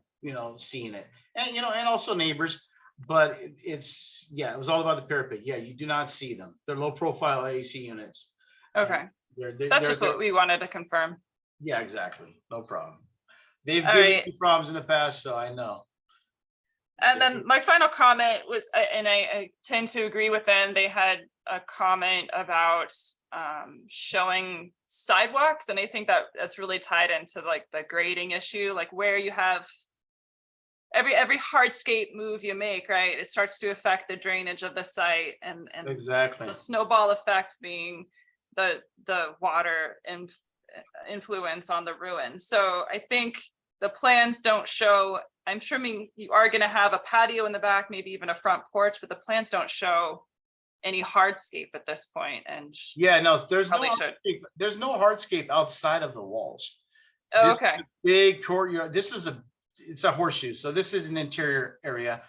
seeing it, and and also neighbors. But it was all about the parapet. Yeah, you do not see them. They're low profile AC units. Okay. That's just what we wanted to confirm. Yeah, exactly. No problem. They've given me problems in the past, so I know. And then my final comment was, and I tend to agree with them, they had a comment about showing sidewalks, and I think that's really tied into like the grading issue, like where you have every hardscape move you make, right? It starts to affect the drainage of the site, and exactly the snowball effect being the water and influence on the ruins. So I think the plans don't show, I'm assuming you are going to have a patio in the back, maybe even a front porch, but the plans don't show any hardscape at this point. And yeah, no, there's no hardscape outside of the walls. Oh, okay. Big courtyard. It's a horseshoe. So this is an interior area.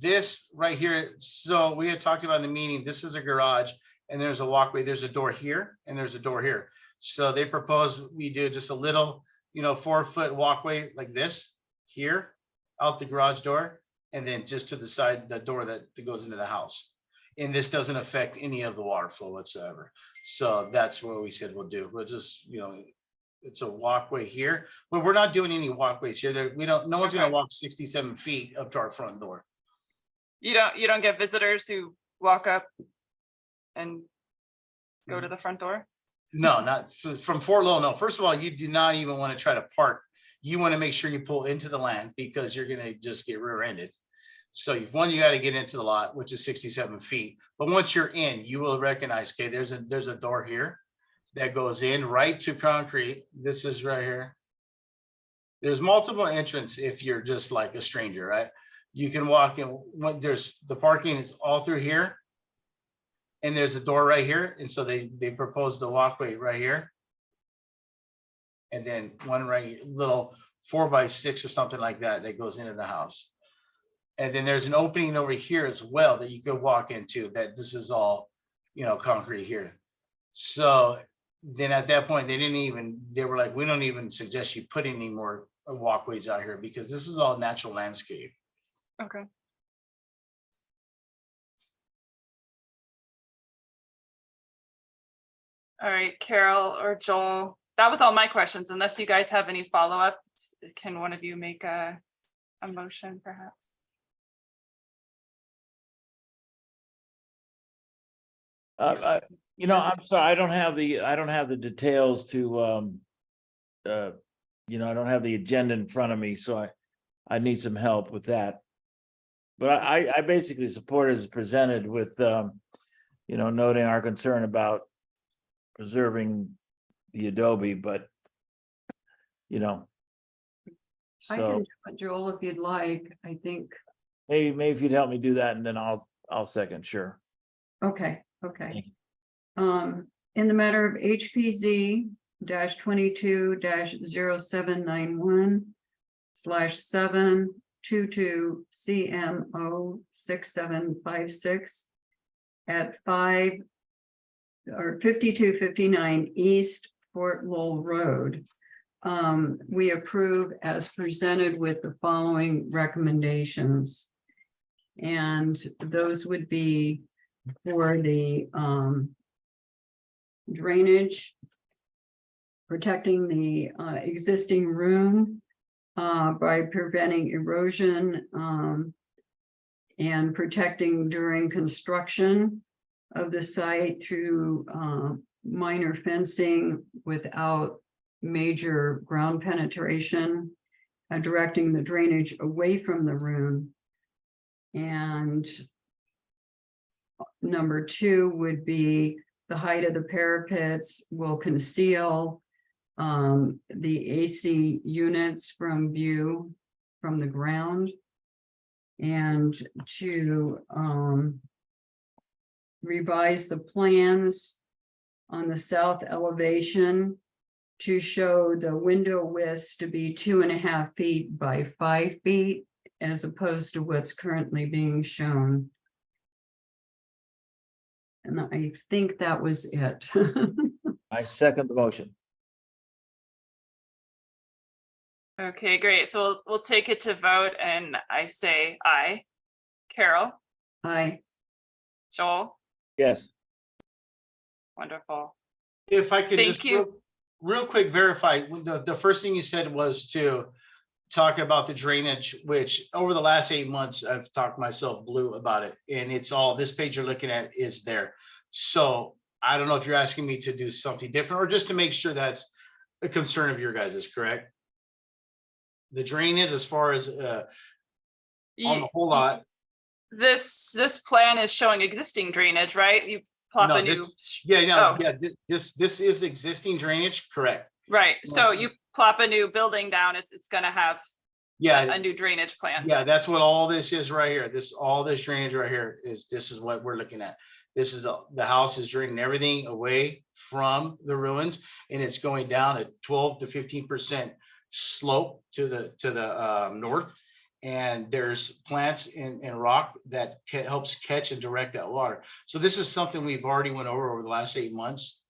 This right here. So we had talked about in the meeting, this is a garage and there's a walkway. There's a door here and there's a door here. So they propose we do just a little, 4-foot walkway like this here out the garage door. and then just to the side, the door that goes into the house. And this doesn't affect any of the water flow whatsoever. So that's what we said we'll do. We'll just, it's a walkway here, but we're not doing any walkways here. No one's gonna Okay. walk 67 feet up to our front door. You don't get visitors who walk up and go to the front door? No, not from Fort Lowell. No, first of all, you do not even want to try to park. You want to make sure you pull into the land because you're gonna just get rear-ended. So you got to get into the lot, which is 67 feet. But once you're in, you will recognize, okay, there's a door here that goes in right to concrete. This is right here. There's multiple entrance if you're just like a stranger, right? You can walk in. When there's the parking is all through here, and there's a door right here. And so they proposed the walkway right here, and then one little 4x6 or something like that goes into the house. And then there's an opening over here as well that you could walk into, that this is all, concrete here. So then at that point, they were like, we don't even suggest you put any more walkways out here because this is all natural landscape. Okay. All right, Carol or Joel, that was all my questions. Unless you guys have any follow-up, can one of you make a motion perhaps? I'm sorry, I don't have the details to, I don't have the agenda in front of me, so I need some help with that. But I basically support it as presented with, noting our concern about preserving the adobe, but, I so can do it, Joel, if you'd like, I think. maybe if you'd help me do that, and then I'll second, sure. Okay, Thank okay. you. In the matter of HPZ 22-0791/722 CMO 6756 at 5259 East Fort Lowell Road. We approve as presented with the following recommendations. And those would be for the drainage, protecting the existing room by preventing erosion and protecting during construction of the site through minor fencing without major ground penetration, directing the drainage away from the room. And number 2 would be the height of the parapets will conceal the AC units from view from the ground, and to revise the plans on the south elevation to show the window widths to be 2.5 feet by 5 feet, as opposed to what's currently being shown. And I think that was it. I second the motion. Okay, great. So we'll take it to vote, and I say aye. Carol, Aye. Joel, Yes. wonderful. If I could Thank just you. real quick verify, the first thing you said was to talk about the drainage, which over the last 8 months, I've talked myself blue about it. And it's all, this page you're looking at is there. So I don't know if you're asking me to do something different or just to make sure that's a concern of your guys is correct. The drainage as far as on the whole lot. This plan is showing existing drainage, right? You plop No, a new. This is existing drainage, correct? Right, so you plop a new building down, it's gonna have a new drainage plan. Yeah, that's what all this is right here. All this drainage right here this is what we're looking at. This is the house is draining everything away from the ruins, and it's going down at 12 to 15% slope to the north. And there's plants and rock that helps catch and direct that water. So this is something we've already went over the last 8 months.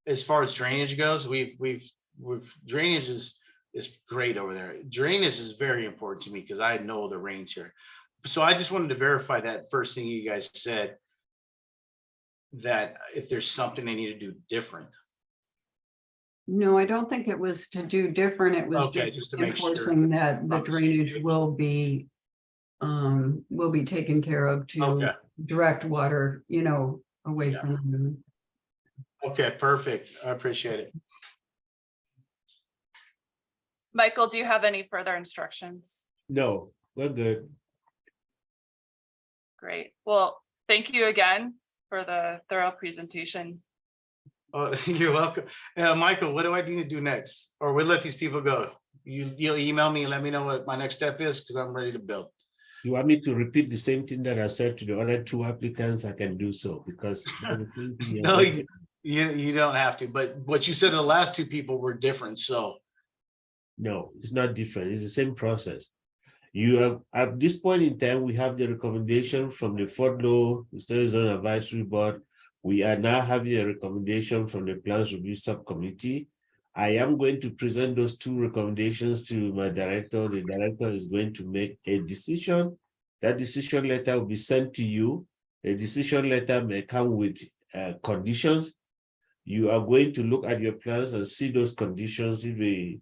As far as drainage goes, we've drainage is great over there. Drainage is very important to me because I know the rains here. So I just wanted to verify that first thing you guys said, that if there's something they need to do different. No, I don't think it was to do different. It was Okay, just to make sure. enforcing that the On the same drainage page. will be taken care of to Okay, direct water, away Yeah. from them. okay, perfect. I appreciate it. Michael, do you have any further instructions? No, we're good. Great. Well, thank you again for the thorough presentation. Oh, you're welcome. Michael, what do I need to do next? Or we'll let these people go? You'll email me and let me know what my next step is, because I'm ready to build. You want me to repeat the same thing that I said to the other two applicants? I can do so because the same thing No, you don't have to, but what you said to the last two people were different, so. No, it's not different. It's the same process. You have, at this point in time, we have the recommendation from the Fort Law Zone Advisory Board. We are now having a recommendation from the Plans Review Subcommittee. I am going to present those two recommendations to my director. The director is going to make a decision. That decision letter will be sent to you. A decision letter may come with conditions. You are going to look at your plans and see those conditions. If the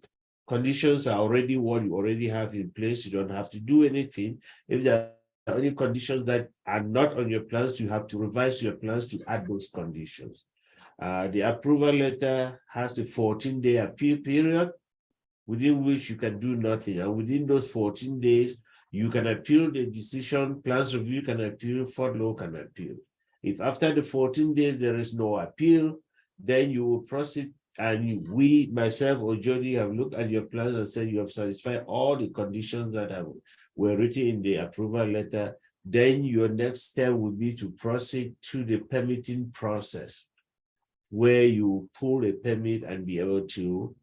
conditions are already what you already have in place, you don't have to do anything. If there are any conditions that are not on your plans, you have to revise your plans to add those conditions. The approval letter has a 14-day appeal period within which you can do nothing. And within those 14 days, you can appeal the decision, Plans Review can appeal, Fort Law can appeal. If after the 14 days there is no appeal, then you will proceed, and we, myself or Jody, have looked at your plans and said you have satisfied all the conditions that were written in the approval letter. Then your next step would be to proceed to the permitting process, where you pull a permit and be able to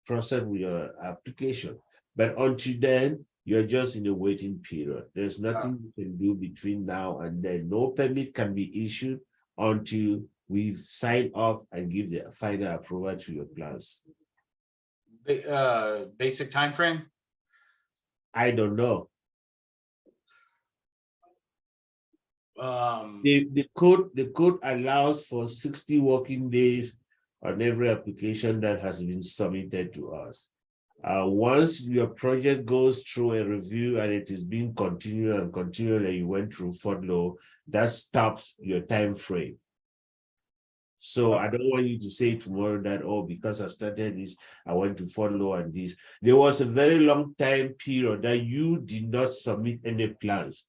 process with your application. But until then, you're just in a waiting period. There's nothing you can do between now and then. No permit can be issued until we sign off and give the final approval to your plans. Basic time frame? I don't know. Um, The code allows for 60 working days on every application that has been submitted to us. Once your project goes through a review and it is being continued and continually you went through Fort Law, that stops your time frame. So I don't want you to say tomorrow that, oh, because I started this, I went to Fort Law and this. There was a very long time period that you did not submit any plans.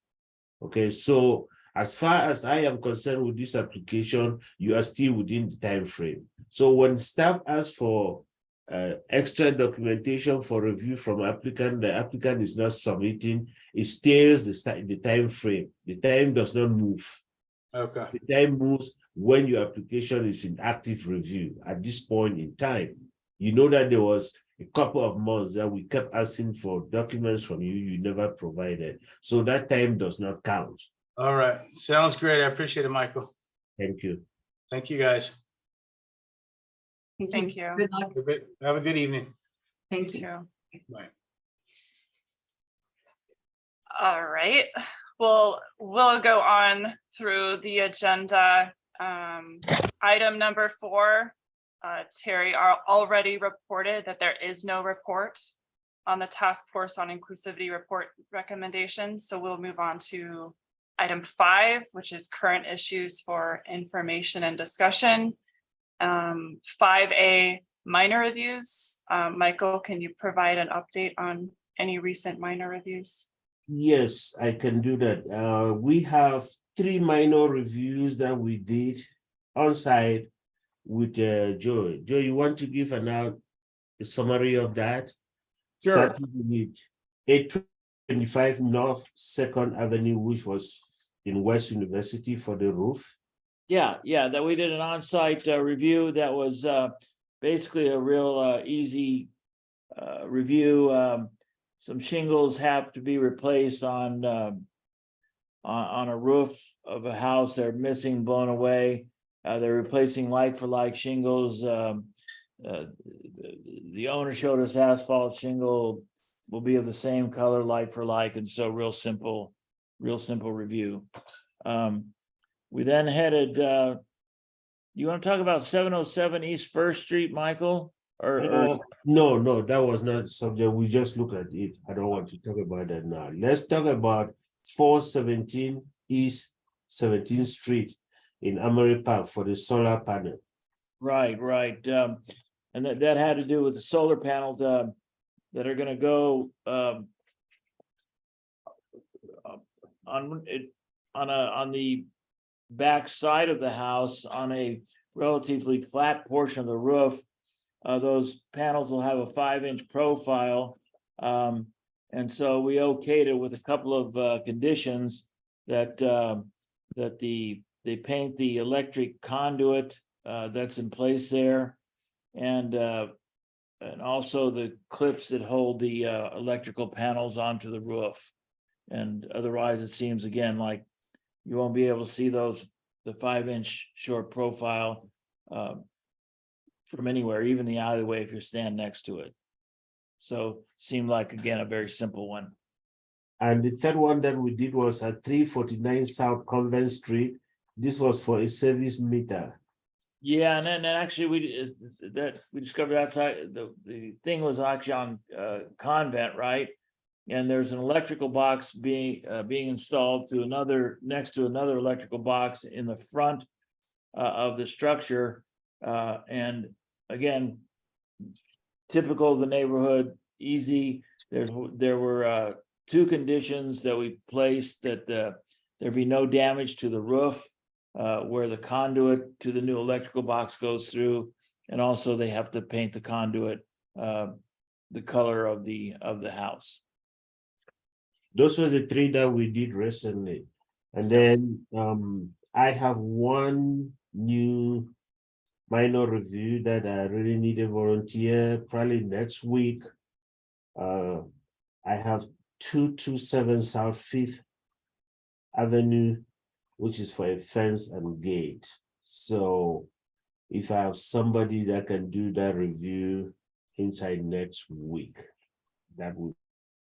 Okay, so as far as I am concerned with this application, you are still within the time frame. So when staff asks for extra documentation for review from applicant, the applicant is not submitting, it stays the time frame. The time does not move. okay. The time moves when your application is in active review. At this point in time, you know that there was a couple of months that we kept asking for documents from you, you never provided. So that time does not count. All right. Sounds great. I appreciate it, Michael. Thank you. Thank you, guys. Thank you. Good luck. Have a good evening. Thank you. Too. Bye. All right, well, we'll go on through the agenda. Item number 4, Terry already reported that there is no report on the Task Force on Inclusivity report recommendations. So we'll move on to item 5, which is current issues for information and discussion. 5A, minor reviews. Michael, can you provide an update on any recent minor reviews? Yes, I can do that. We have 3 minor reviews that we did on site with Joe. Joe, you want to give a summary of that? Sure. Starting with 825 North 2nd Avenue, which was in West University for the roof. Yeah, that we did an on-site review that was basically a real easy review. Some shingles have to be replaced on a roof of a house. They're missing, blown away. They're replacing like-for-like shingles. The owner showed us asphalt shingle. will be of the same color, like for like, and so real simple review. We then headed, you want to talk about 707 East First Street, Michael? Or No, that was not subject. We just look at it. I don't want to talk about that now. Let's talk about 417 East 17th Street in Amory Park for the solar panel. Right. And that had to do with the solar panels that are gonna go on the back side of the house on a relatively flat portion of the roof. Those panels will have a 5-inch profile. And so we okayed it with a couple of conditions that they paint the electric conduit that's in place there. And also the clips that hold the electrical panels onto the roof. And otherwise it seems again like you won't be able to see the 5-inch short profile from anywhere, even the alleyway if you're standing next to it. So seemed like, again, a very simple one. And the third one that we did was at 349 South Convent Street. This was for a service meter. Yeah, and then actually we discovered outside the thing was actually on Convent, right? And there's an electrical box being installed next to another electrical box in the front of the structure. And again, typical of the neighborhood, easy. There were 2 conditions that we placed, that there be no damage to the roof where the conduit to the new electrical box goes through, and also they have to paint the conduit the color of the house. Those were the 3 that we did recently. And then I have one new minor review that I really need a volunteer probably next week. I have 227 South 5th Avenue, which is for a fence and gate. So if I have somebody that can do that review inside next week, that would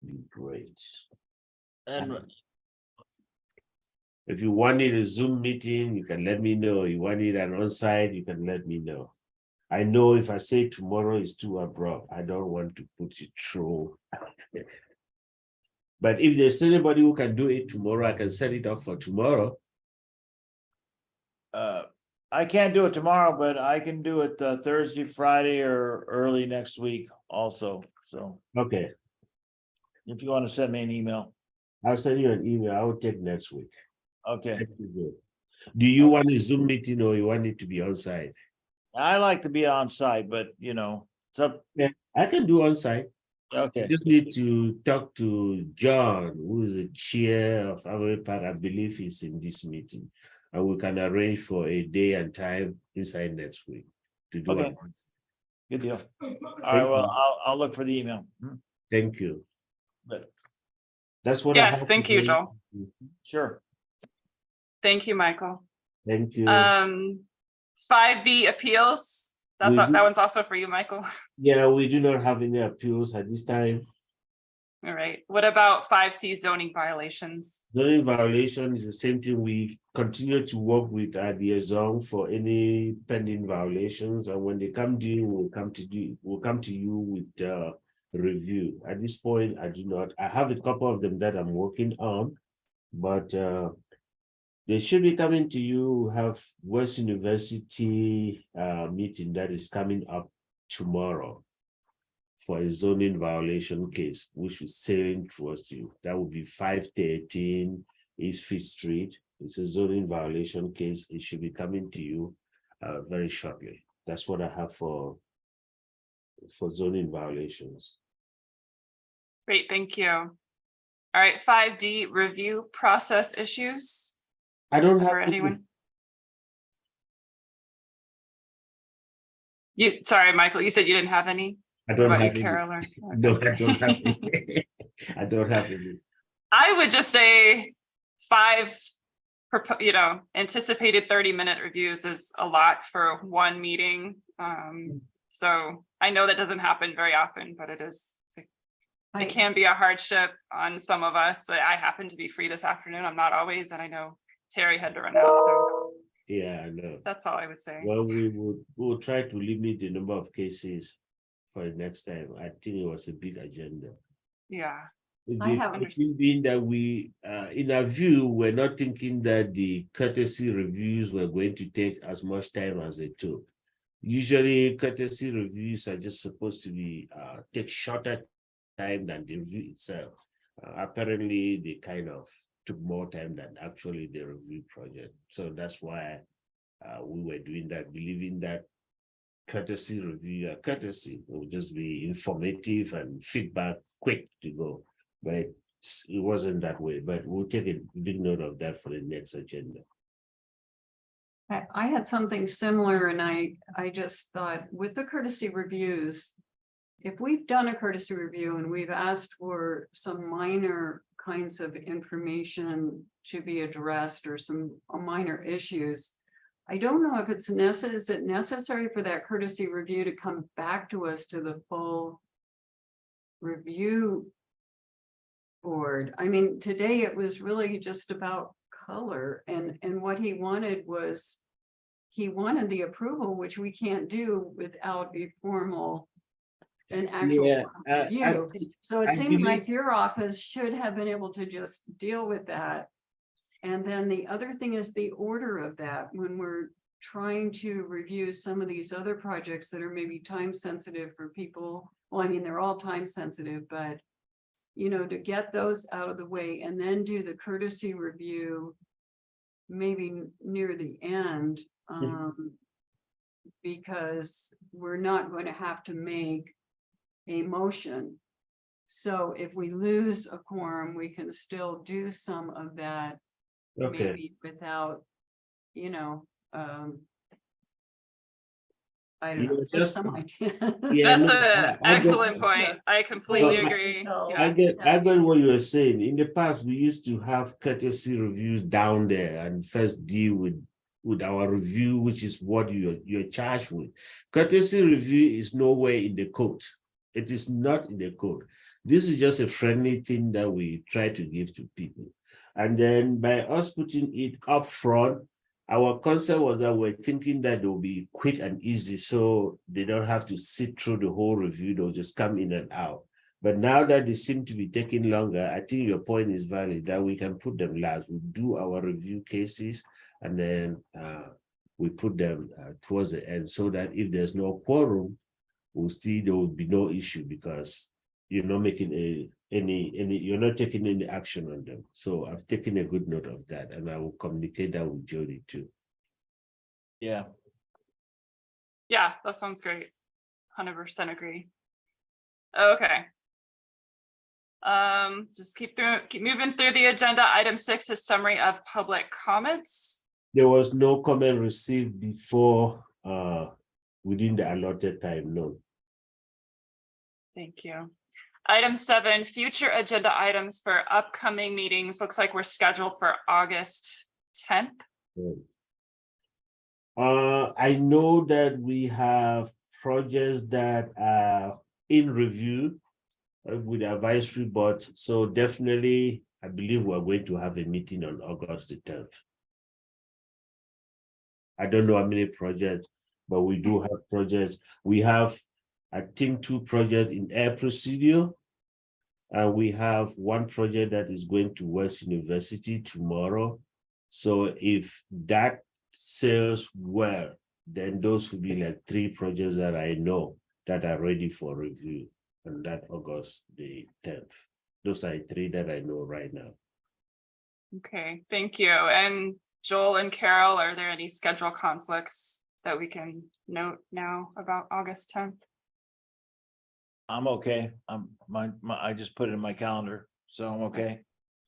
be great. And if you wanted a Zoom meeting, you can let me know. You wanted an on-site, you can let me know. I know if I say tomorrow is too abrupt, I don't want to put you through. But if there's anybody who can do it tomorrow, I can set it up for tomorrow. I can't do it tomorrow, but I can do it Thursday, Friday, or early next week also. So Okay, if you want to send me an email. I'll send you an email. I will take next week. Okay. Do you want a Zoom meeting or you want it to be on-site? I like to be on site, but it's up. Yeah, I can do on-site. Okay. I just need to talk to John, who is the chair of Amory Park. I believe he's in this meeting. And we can arrange for a day and time inside next week to do it. Good deal. All right, well, I'll look for the email. Thank you. But that's what Yes, thank you, Joel. Sure. Thank you, Michael. Thank you. 5B appeals. That one's also for you, Michael. Yeah, we do not have any appeals at this time. All right. What about 5C zoning violations? Zoning violation is the same thing. We continue to work with zone for any pending violations, and when they come due, we'll come to you with review. At this point, I do not. I have a couple of them that I'm working on, but they should be coming to you. We have West University meeting that is coming up tomorrow for a zoning violation case, which is sailing towards you. That would be 513 East 5th Street. It's a zoning violation case. It should be coming to you very shortly. That's what I have for zoning violations. Great, thank you. All right, 5D review process issues. I don't Is have there anyone. Sorry, Michael, you said you didn't have any? I don't What about have you, any. Carol, or- No, I don't have any. I don't have any. I would just say 5, anticipated 30-minute reviews is a lot for one meeting. So I know that doesn't happen very often, but it is it can be a hardship on some of us. I happen to be free this afternoon. I'm not always, and I know Terry had to run out, so Yeah, I know. that's all I would say. Well, we'll try to limit the number of cases for next time. I think it was a big agenda. Yeah. The thing being that we, in our view, we're not thinking that the courtesy reviews were going to take as much time as they took. Usually, courtesy reviews are just supposed to be take shorter time than the review itself. Apparently, they kind of took more time than actually the review project. So that's why we were doing that, believing that courtesy review, courtesy will just be informative and feedback quick to go. But it wasn't that way, but we'll take a big note of that for the next agenda. I had something similar and I just thought with the courtesy reviews, if we've done a courtesy review and we've asked for some minor kinds of information to be addressed or some minor issues, I don't know if it's necessary, is it necessary for that courtesy review to come back to us to the full review board? I mean, today it was really just about color and what he wanted was, he wanted the approval, which we can't do without a formal, an actual review. So it seemed like your office should have been able to just deal with that. And then the other thing is the order of that when we're trying to review some of these other projects that are maybe time sensitive for people. Well, I mean, they're all time sensitive, but you know, to get those out of the way and then do the courtesy review maybe near the end, because we're not going to have to make a motion. So if we lose a quorum, we can still do some of that. Okay. Maybe without, you know, I don't know, just some idea. Yeah, That's no, an I get- excellent point. I completely No, agree. Yeah. I get what you were saying. In the past, we used to have courtesy reviews down there and first deal with our review, which is what you're charged with. Courtesy review is nowhere in the code. It is not in the code. This is just a friendly thing that we try to give to people. And then by us putting it up front, our concept was that we're thinking that it will be quick and easy, so they don't have to sit through the whole review, they'll just come in and out. But now that they seem to be taking longer, I think your point is valid, that we can put them last. We do our review cases, and then we put them towards the end, so that if there's no quorum, there will be no issue, because you're not making you're not taking any action on them. So I've taken a good note of that, and I will communicate that with Jody too. Yeah. Yeah, that sounds great. 100% agree. Okay. Just keep moving through the agenda. Item 6 is summary of public comments. There was no comment received before within the allotted time. No. Thank you. Item 7, future agenda items for upcoming meetings. Looks like we're scheduled for August 10th. I know that we have projects that are in review with the advisory board. So definitely, I believe we're going to have a meeting on August the 10th. I don't know how many projects, but we do have projects. We have, I think, 2 projects in air procedure. And we have 1 project that is going to West University tomorrow. So if that sells well, then those will be like 3 projects that I know that are ready for review on that August the 10th. Those are 3 that I know right now. Okay, thank you. And Joel and Carol, are there any schedule conflicts that we can note now about August 10th? I'm okay. I just put it in my calendar, so I'm okay.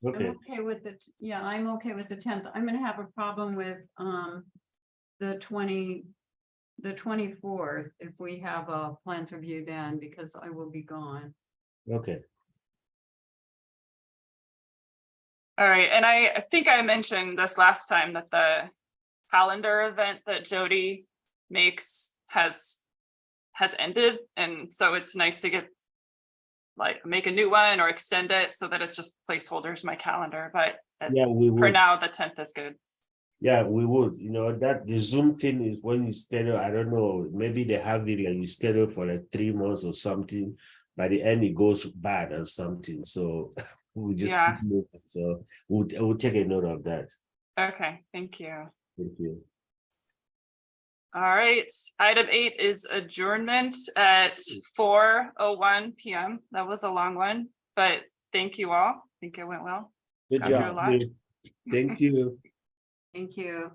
Okay. I'm okay with it. Yeah, I'm okay with the 10th. I'm gonna have a problem with the 24th if we have a plans review then, because I will be gone. Okay. All right, and I think I mentioned this last time that the calendar event that Jody makes has ended, and so it's nice to get like make a new one or extend it so that it's just placeholders in my calendar, but Yeah, we for would. now, the 10th is good. Yeah, we would. You know, that the Zoom thing is when you schedule, I don't know, maybe they have it like you schedule for like 3 months or something. By the end, it goes bad or something. So we just Yeah. keep moving. So we'll take a note of that. Okay, thank you. Thank you. All right, item 8 is adjournment at 4:01 p.m. That was a long one, but thank you all. I think it went well. Good Got through a job. lot. Thank you. Thank you.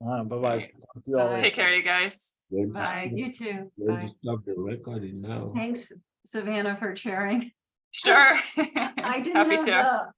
Bye-bye. Talk to you all Bye. later. Take care, you guys. We'll just Bye. stop- You too. we'll Bye. just stop the recording now. Thanks, Savannah, for chairing. Sure. I didn't Happy have to. the